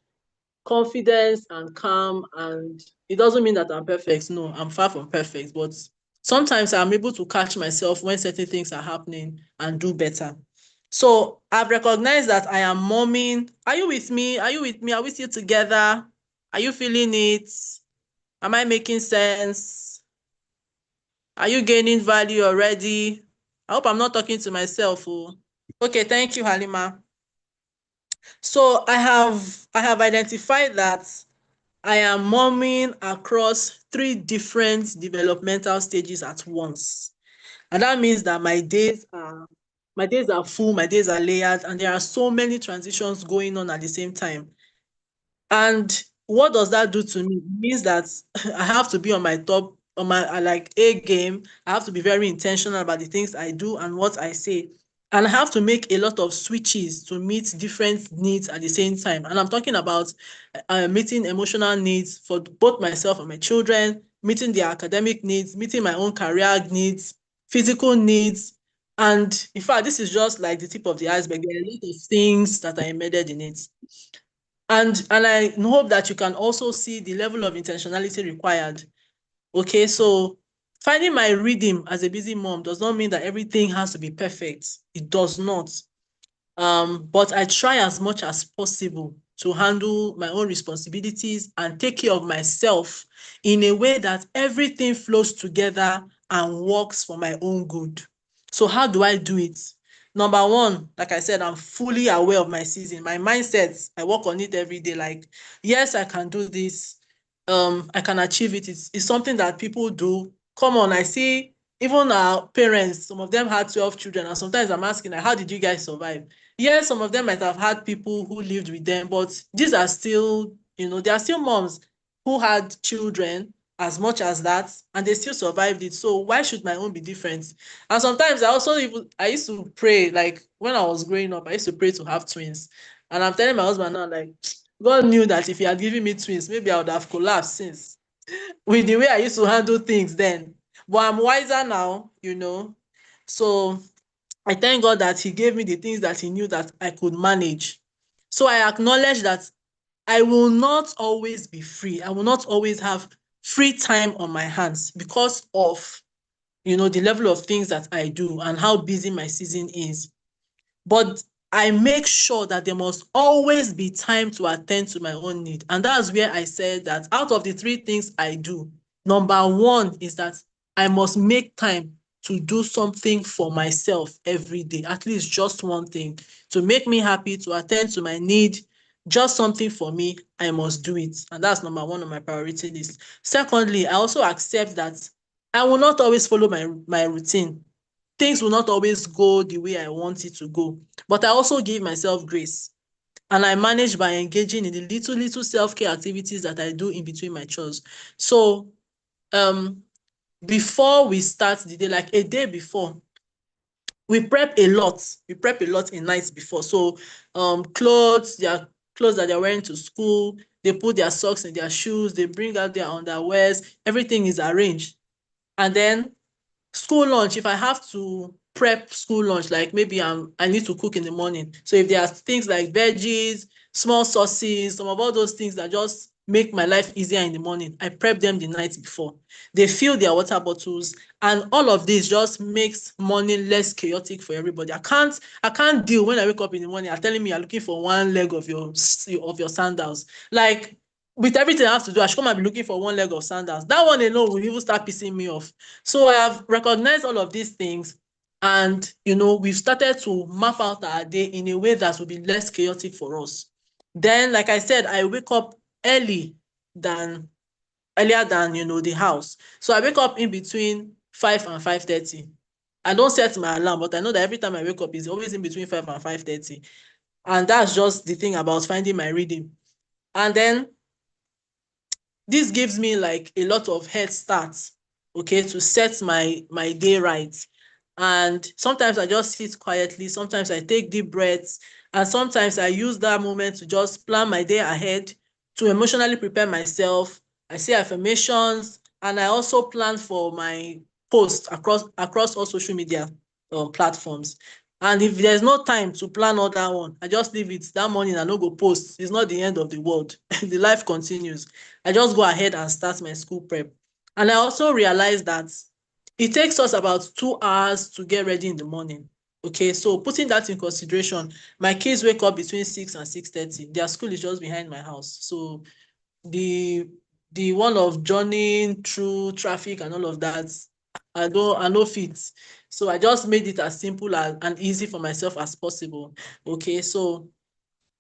confidence and calm. And it doesn't mean that I'm perfect. No, I'm far from perfect, but sometimes I'm able to catch myself when certain things are happening and do better. So I've recognized that I am momming. Are you with me? Are you with me? Are we still together? Are you feeling it? Am I making sense? Are you gaining value already? I hope I'm not talking to myself. Oh. Okay, thank you, Halima. So I have identified that I am momming across 3 different developmental stages at once. And that means that my days are full, my days are layered, and there are so many transitions going on at the same time. And what does that do to me? It means that I have to be on my top, on my like A game. I have to be very intentional about the things I do and what I say. And I have to make a lot of switches to meet different needs at the same time. And I'm talking about meeting emotional needs for both myself and my children, meeting their academic needs, meeting my own career needs, physical needs. And in fact, this is just like the tip of the iceberg. There are a lot of things that are embedded in it. And I hope that you can also see the level of intentionality required. Okay, so finding my rhythm as a busy mom does not mean that everything has to be perfect. It does not. But I try as much as possible to handle my own responsibilities and take care of myself in a way that everything flows together and works for my own good. So how do I do it? Number one, like I said, I'm fully aware of my season. My mindset, I work on it every day. Like, yes, I can do this. I can achieve it. It's something that people do. Come on, I see even our parents, some of them had 12 children, and sometimes I'm asking, like, how did you guys survive? Yes, some of them might have had people who lived with them, but these are still, they are still moms who had children as much as that, and they still survived it. So why should my own be different? And sometimes I used to pray, like when I was growing up, I used to pray to have twins. And I'm telling my husband now, like, God knew that if he had given me twins, maybe I would have collapsed since with the way I used to handle things then. But I'm wiser now, So I thank God that he gave me the things that he knew that I could manage. So I acknowledge that I will not always be free. I will not always have free time on my hands because of, the level of things that I do and how busy my season is. But I make sure that there must always be time to attend to my own need. And that's where I said that out of the 3 things I do, number 1 is that I must make time to do something for myself every day, at least just one thing to make me happy, to attend to my need, just something for me. I must do it. And that's number 1 on my priority list. Secondly, I also accept that I will not always follow my routine. Things will not always go the way I want it to go. But I also give myself grace. And I manage by engaging in the little self-care activities that I do in between my chores. So before we start the day, like a day before, we prep a lot. We prep a lot in nights before. So clothes, there are clothes that they're wearing to school, they put their socks in their shoes, they bring out their underwears, everything is arranged. And then school lunch, if I have to prep school lunch, like maybe I need to cook in the morning. So if there are things like veggies, small sauces, some of all those things that just make my life easier in the morning, I prep them the night before. They fill their water bottles, and all of this just makes morning less chaotic for everybody. I can't deal when I wake up in the morning, you're telling me you're looking for one leg of your sandals. Like, with everything I have to do, I should come and be looking for one leg of sandals. That one alone will even start pissing me off. So I have recognized all of these things, and we've started to map out our day in a way that will be less chaotic for us. Then, like I said, I wake up earlier than the house. So I wake up in between 5 and 5:30. I don't set my alarm, but I know that every time I wake up is always in between 5 and 5:30. And that's just the thing about finding my rhythm. And then this gives me like a lot of head starts, okay, to set my day right. And sometimes I just sit quietly, sometimes I take deep breaths, and sometimes I use that moment to just plan my day ahead, to emotionally prepare myself. I say affirmations, and I also plan for my posts across all social media platforms. And if there's no time to plan all that one, I just leave it. That morning I no go post. It's not the end of the world. The life continues. I just go ahead and start my school prep. And I also realized that it takes us about 2 hours to get ready in the morning. Okay, so putting that in consideration, my kids wake up between 6 and 6:30. Their school is just behind my house. So the one of journeying through traffic and all of that, I no fit. So I just made it as simple and easy for myself as possible. Okay, so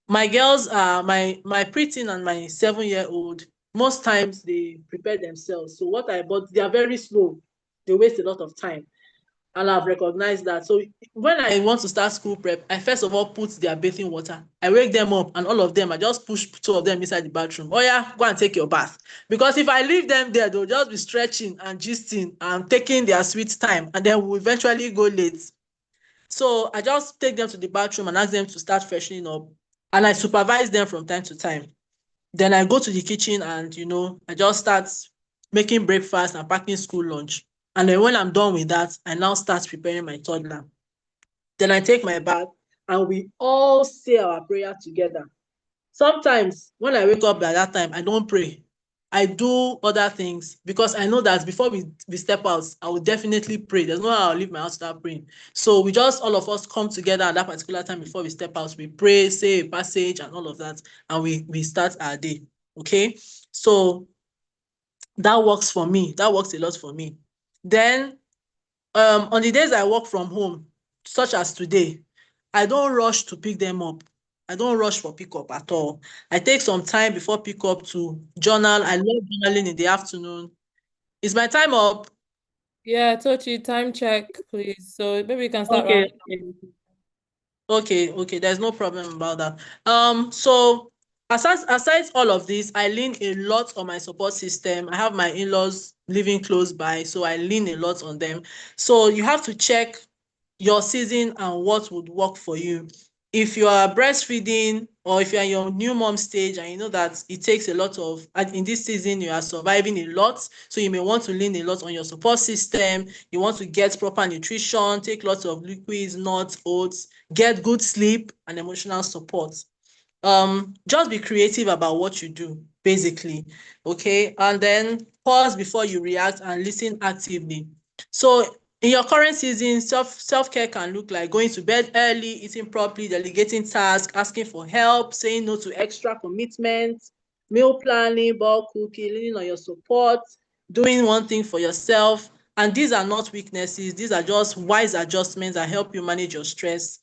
my girls are my preteen and my 7-year-old. Most times they prepare themselves. So but they are very slow. They waste a lot of time, and I've recognized that. So when I want to start school prep, I first of all put their bathing water. I wake them up, and all of them, I just push 2 of them inside the bathroom. Oh yeah, go and take your bath. Because if I leave them there, they'll just be stretching and gisting and taking their sweet time, and then we'll eventually go late. So I just take them to the bathroom and ask them to start freshening up, and I supervise them from time to time. Then I go to the kitchen and I just start making breakfast and packing school lunch. And then when I'm done with that, I now start preparing my toddler. Then I take my bath, and we all say our prayer together. Sometimes when I wake up by that time, I don't pray. I do other things, because I know that before we step out, I will definitely pray. There's no how I'll leave my house without praying. So we just, all of us, come together at that particular time before we step out. We pray, say a passage and all of that, and we start our day. Okay, so that works for me. That works a lot for me. Then on the days I work from home, such as today, I don't rush to pick them up. I don't rush for pickup at all. I take some time before pickup to journal. I love journaling in the afternoon. Is my time up? Yeah, Tochi, time check, please. So maybe we can start Okay. rounding. Okay. There's no problem about that. So aside all of this, I lean a lot on my support system. I have my in-laws living close by, so I lean a lot on them. So you have to check your season and what would work for you. If you are breastfeeding, or if you're in your new mom stage and you know that it takes a lot of, in this season you are surviving a lot, so you may want to lean a lot on your support system. You want to get proper nutrition, take lots of liquids, nuts, oats, get good sleep and emotional support. Just be creative about what you do, basically. Okay, and then pause before you react and listen actively. So in your current season, self-care can look like going to bed early, eating properly, delegating tasks, asking for help, saying no to extra commitments, meal planning, bulk cooking, leaning on your support, doing one thing for yourself. And these are not weaknesses. These are just wise adjustments that help you manage your stress,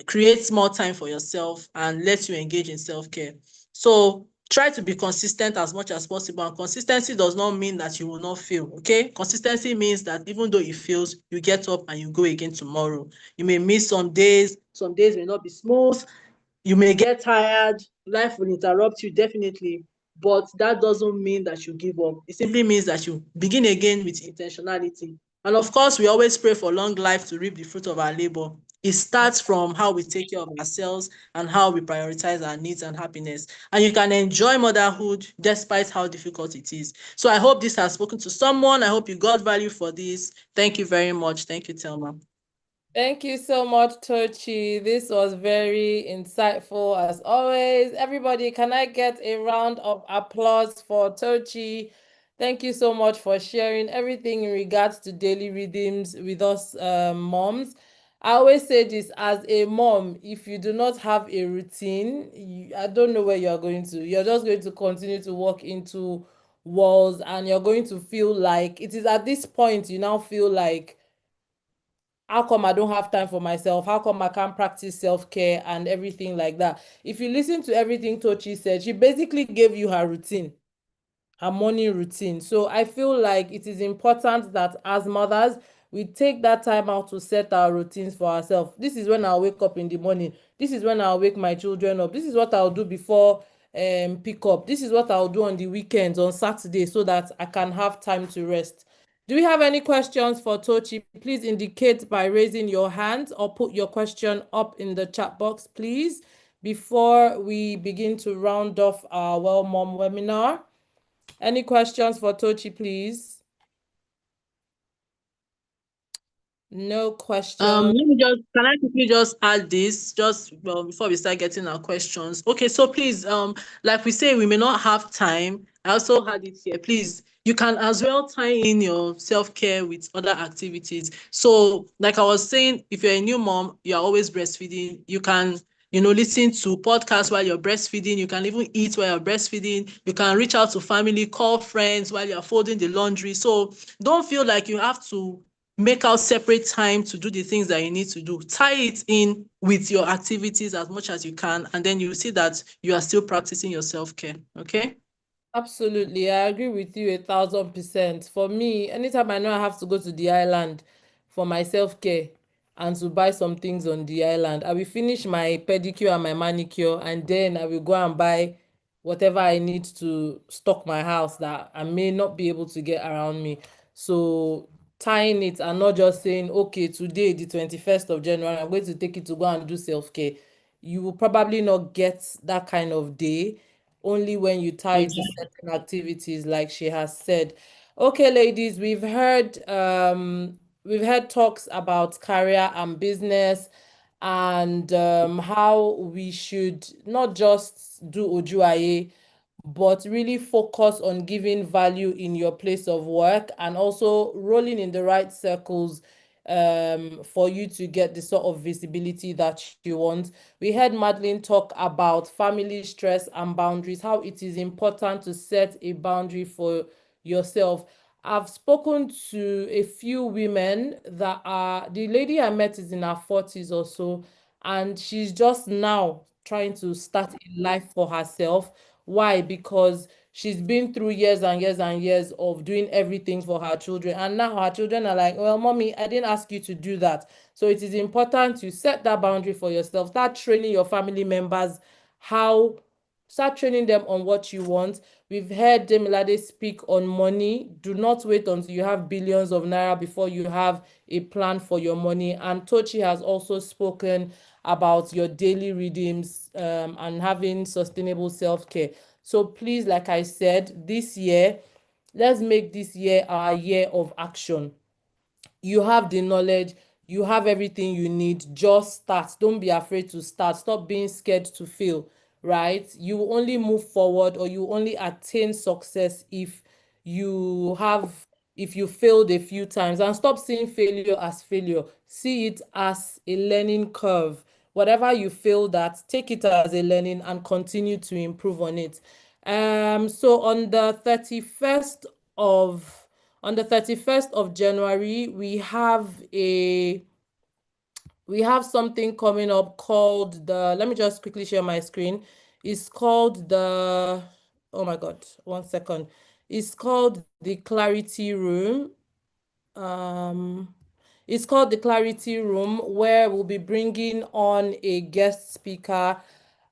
create more time for yourself, and let you engage in self-care. So try to be consistent as much as possible. And consistency does not mean that you will not fail. Okay, consistency means that even though it fails, you get up and you go again tomorrow. You may miss some days may not be smooth, you may get tired, life will interrupt you, definitely, but that doesn't mean that you give up. It simply means that you begin again with intentionality. And of course, we always pray for long life to reap the fruit of our labor. It starts from how we take care of ourselves and how we prioritize our needs and happiness. And you can enjoy motherhood despite how difficult it is. So I hope this has spoken to someone. I hope you got value for this. Thank you very much. Thank you, Thelma. Thank you so much, Tochi. This was very insightful as always. Everybody, can I get a round of applause for Tochi? Thank you so much for sharing everything in regards to daily rhythms with us, moms. I always say this as a mom, if you do not have a routine, I don't know where you're going to. You're just going to continue to walk into walls, and you're going to feel like it is at this point you now feel like, how come I don't have time for myself? How come I can't practice self-care and everything like that? If you listen to everything Tochi said, she basically gave you her routine, her morning routine. So I feel like it is important that as mothers, we take that time out to set our routines for ourselves. This is when I'll wake up in the morning. This is when I'll wake my children up. This is what I'll do before pick up. This is what I'll do on the weekends, on Saturday, so that I can have time to rest. Do we have any questions for Tochi? Please indicate by raising your hand or put your question up in the chat box, please, before we begin to round off our Well Mom webinar. Any questions for Tochi, please? No questions. Can I quickly just add this before we start getting our questions? Okay, so please, like we say, we may not have time. I also had it here. Please, you can as well tie in your self-care with other activities. So, like I was saying, if you're a new mom, you're always breastfeeding, you can listen to podcasts while you're breastfeeding. You can even eat while you're breastfeeding. You can reach out to family, call friends while you're folding the laundry. So don't feel like you have to make out separate time to do the things that you need to do. Tie it in with your activities as much as you can, and then you see that you are still practicing your self-care. Okay? Absolutely, I agree with you 1,000%. For me, anytime I know I have to go to the island for my self-care and to buy some things on the island, I will finish my pedicure and my manicure, and then I will go and buy whatever I need to stock my house that I may not be able to get around me. So tying it and not just saying, okay, today, the 21st of January, I'm going to take it to go and do self-care. You will probably not get that kind of day, only when you tie it to certain activities, like she has said. Okay, ladies, we've heard talks about career and business, and how we should not just do ojuaye, but really focus on giving value in your place of work and also rolling in the right circles, for you to get the sort of visibility that you want. We heard Madeline talk about family stress and boundaries, how it is important to set a boundary for yourself. I've spoken to a few women that are, the lady I met is in her 40s or so, and she's just now trying to start a life for herself. Why? Because she's been through years and years and years of doing everything for her children. And now her children are like, well, mommy, I didn't ask you to do that. So it is important to set that boundary for yourself. Start training your family members how, start training them on what you want. We've heard Demilade speak on money. Do not wait until you have billions of naira before you have a plan for your money. And Tochi has also spoken about your daily redeems, and having sustainable self-care. So please, like I said, this year, let's make this year our year of action. You have the knowledge, you have everything you need, just start. Don't be afraid to start. Stop being scared to fail, right? You will only move forward, or you only attain success if you have, if you failed a few times. And stop seeing failure as failure, see it as a learning curve. Whatever you failed at, take it as a learning and continue to improve on it. So on the 31st of on the 31st of January, we have something coming up called the, let me just quickly share my screen. It's called the, oh my God, 1 second. It's called the Clarity Room. It's called the Clarity Room, where we'll be bringing on a guest speaker,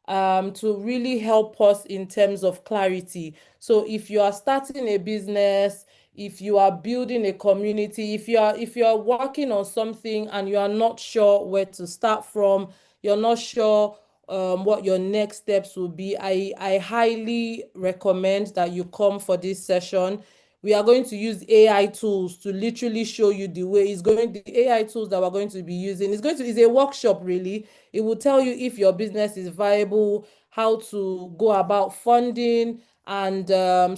to really help us in terms of clarity. So if you are starting a business, if you are building a community, if you are working on something and you are not sure where to start from, you're not sure what your next steps will be, I highly recommend that you come for this session. We are going to use AI tools to literally show you the way. The AI tools that we're going to be using is a workshop really. It will tell you if your business is viable, how to go about funding and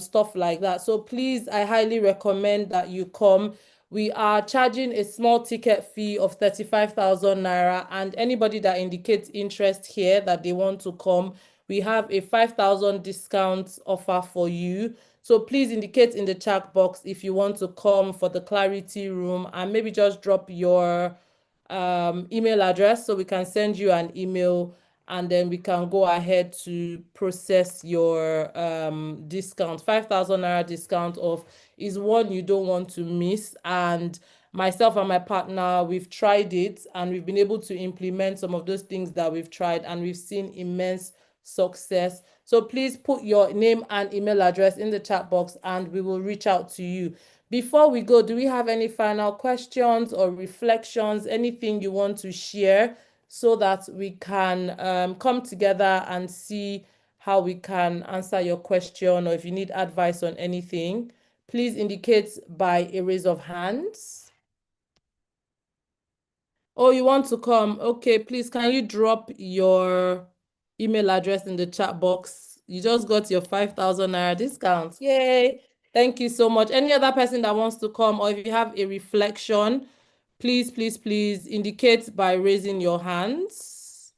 stuff like that. So please, I highly recommend that you come. We are charging a small ticket fee of 35,000 naira, and anybody that indicates interest here that they want to come, we have a 5,000 discount offer for you. So please indicate in the chat box if you want to come for the clarity room, and maybe just drop your email address so we can send you an email, and then we can go ahead to process your discount. 5,000 naira discount off is one you don't want to miss. And myself and my partner, we've tried it and we've been able to implement some of those things that we've tried, and we've seen immense success. So please put your name and email address in the chat box and we will reach out to you. Before we go, do we have any final questions or reflections, anything you want to share so that we can come together and see how we can answer your question, or if you need advice on anything, please indicate by a raise of hands. Oh, you want to come? Okay, please, can you drop your email address in the chat box? You just got your 5,000 naira discount. Yay! Thank you so much. Any other person that wants to come, or if you have a reflection, please, please, please indicate by raising your hands.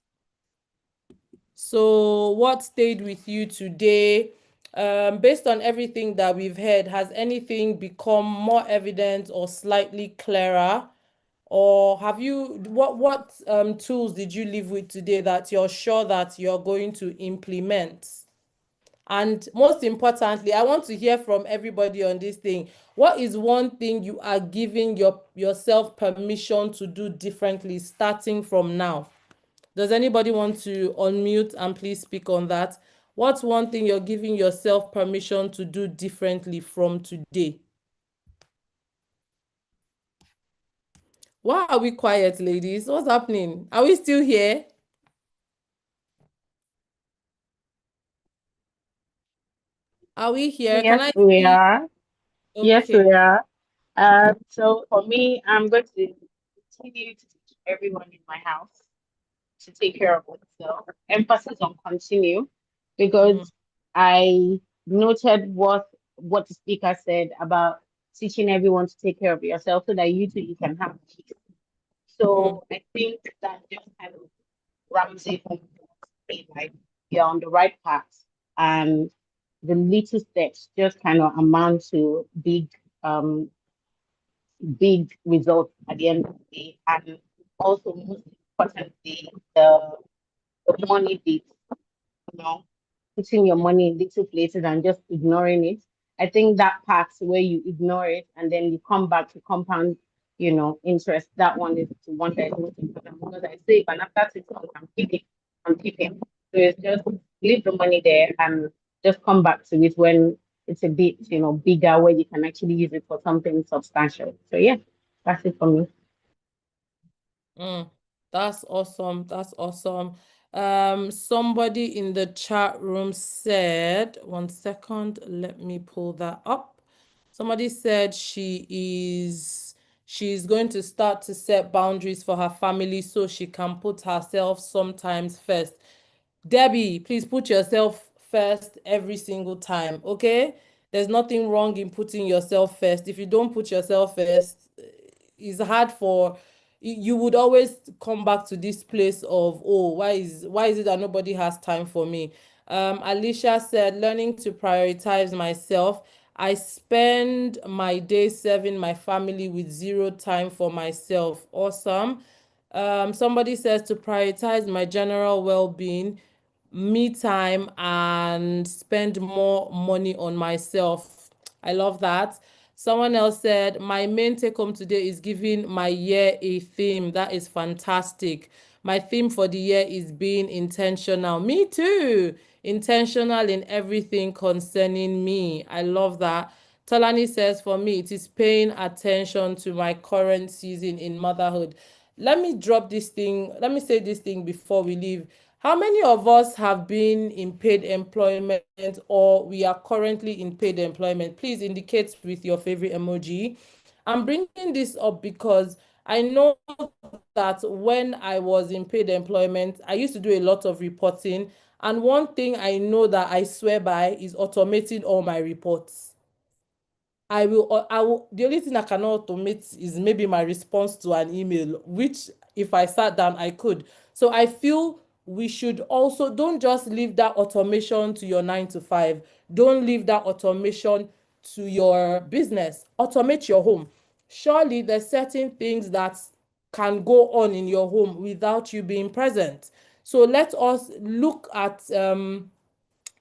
So what stayed with you today? Based on everything that we've heard, has anything become more evident or slightly clearer? Or have you, what tools did you leave with today that you're sure that you're going to implement? And most importantly, I want to hear from everybody on this thing. What is one thing you are giving yourself permission to do differently starting from now? Does anybody want to unmute and please speak on that? What's one thing you're giving yourself permission to do differently from today? Why are we quiet, ladies? What's happening? Are we still here? Are we here? Can I We see? are. Yes, Okay. we are. So for me, I'm going to continue to teach everyone in my house to take care of themselves. Emphasis on continue, because I noted what the speaker said about teaching everyone to take care of yourself so that you too you can have peace. So I think that just kind of wraps it up. Like you're on the right path, and the little steps just kind of amount to big results at the end of the day. And also most importantly, the money bit, you know, putting your money in little places and just ignoring it. I think that part where you ignore it and then you come back to compound, interest, that one is the one that is most important, because I save and after 6 months I'm keeping. So it's just leave the money there and just come back to it when it's a bit, bigger, where you can actually use it for something substantial. So yeah, that's it for me. That's awesome. That's awesome. Somebody in the chat room said, one second, let me pull that up. Somebody said she's going to start to set boundaries for her family so she can put herself sometimes first. Debbie, please put yourself first every single time, okay? There's nothing wrong in putting yourself first. If you don't put yourself first, it's hard for you would always come back to this place of, oh, why is it that nobody has time for me? Alicia said, learning to prioritize myself. I spend my day serving my family with zero time for myself. Awesome. Somebody says to prioritize my general well-being, me time, and spend more money on myself. I love that. Someone else said, my main take home today is giving my year a theme. That is fantastic. My theme for the year is being intentional. Me too. Intentional in everything concerning me. I love that. Tolani says, for me, it is paying attention to my current season in motherhood. Let me drop this thing. Let me say this thing before we leave. How many of us have been in paid employment or we are currently in paid employment? Please indicate with your favorite emoji. I'm bringing this up because I know that when I was in paid employment, I used to do a lot of reporting. And one thing I know that I swear by is automating all my reports. The only thing I cannot automate is maybe my response to an email, which if I sat down, I could. So I feel we should also don't just leave that automation to your 9 to 5. Don't leave that automation to your business. Automate your home. Surely there's certain things that can go on in your home without you being present. So let us look at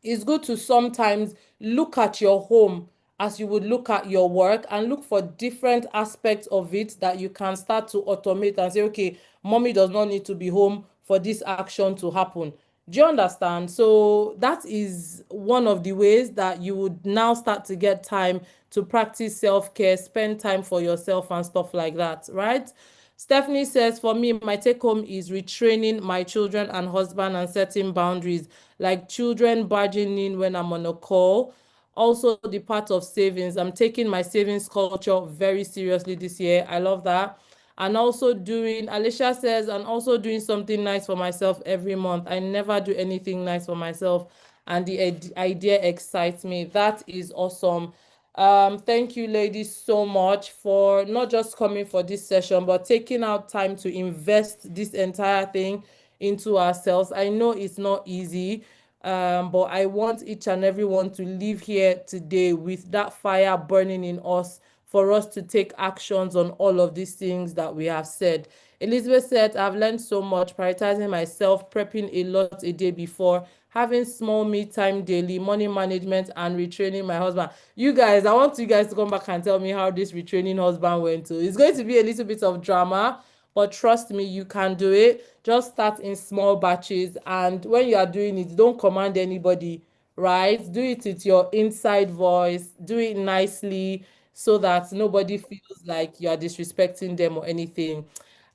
it's good to sometimes look at your home as you would look at your work and look for different aspects of it that you can start to automate and say, okay, mommy does not need to be home for this action to happen. Do you understand? So that is one of the ways that you would now start to get time to practice self-care, spend time for yourself and stuff like that, right? Stephanie says, for me, my take home is retraining my children and husband and setting boundaries, like children barging in when I'm on a call. Also, the part of savings. I'm taking my savings culture very seriously this year. I love that. And also Alicia says, and also doing something nice for myself every month. I never do anything nice for myself, and the idea excites me. That is awesome. Thank you, ladies, so much for not just coming for this session, but taking out time to invest this entire thing into ourselves. I know it's not easy, but I want each and everyone to leave here today with that fire burning in us for us to take actions on all of these things that we have said. Elizabeth said, I've learned so much, prioritizing myself, prepping a lot a day before, having small me time daily, money management, and retraining my husband. You guys, I want you guys to come back and tell me how this retraining husband went to. It's going to be a little bit of drama, but trust me, you can do it. Just start in small batches. And when you are doing it, don't command anybody, right? Do it with your inside voice. Do it nicely so that nobody feels like you are disrespecting them or anything.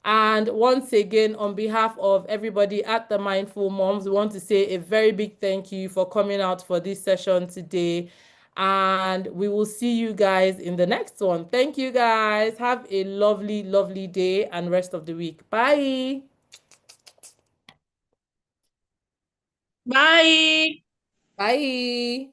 And once again, on behalf of everybody at the Mindful Moms, we want to say a very big thank you for coming out for this session today. And we will see you guys in the next one. Thank you, guys. Have a lovely, lovely day and rest of the week. Bye. Bye. Bye.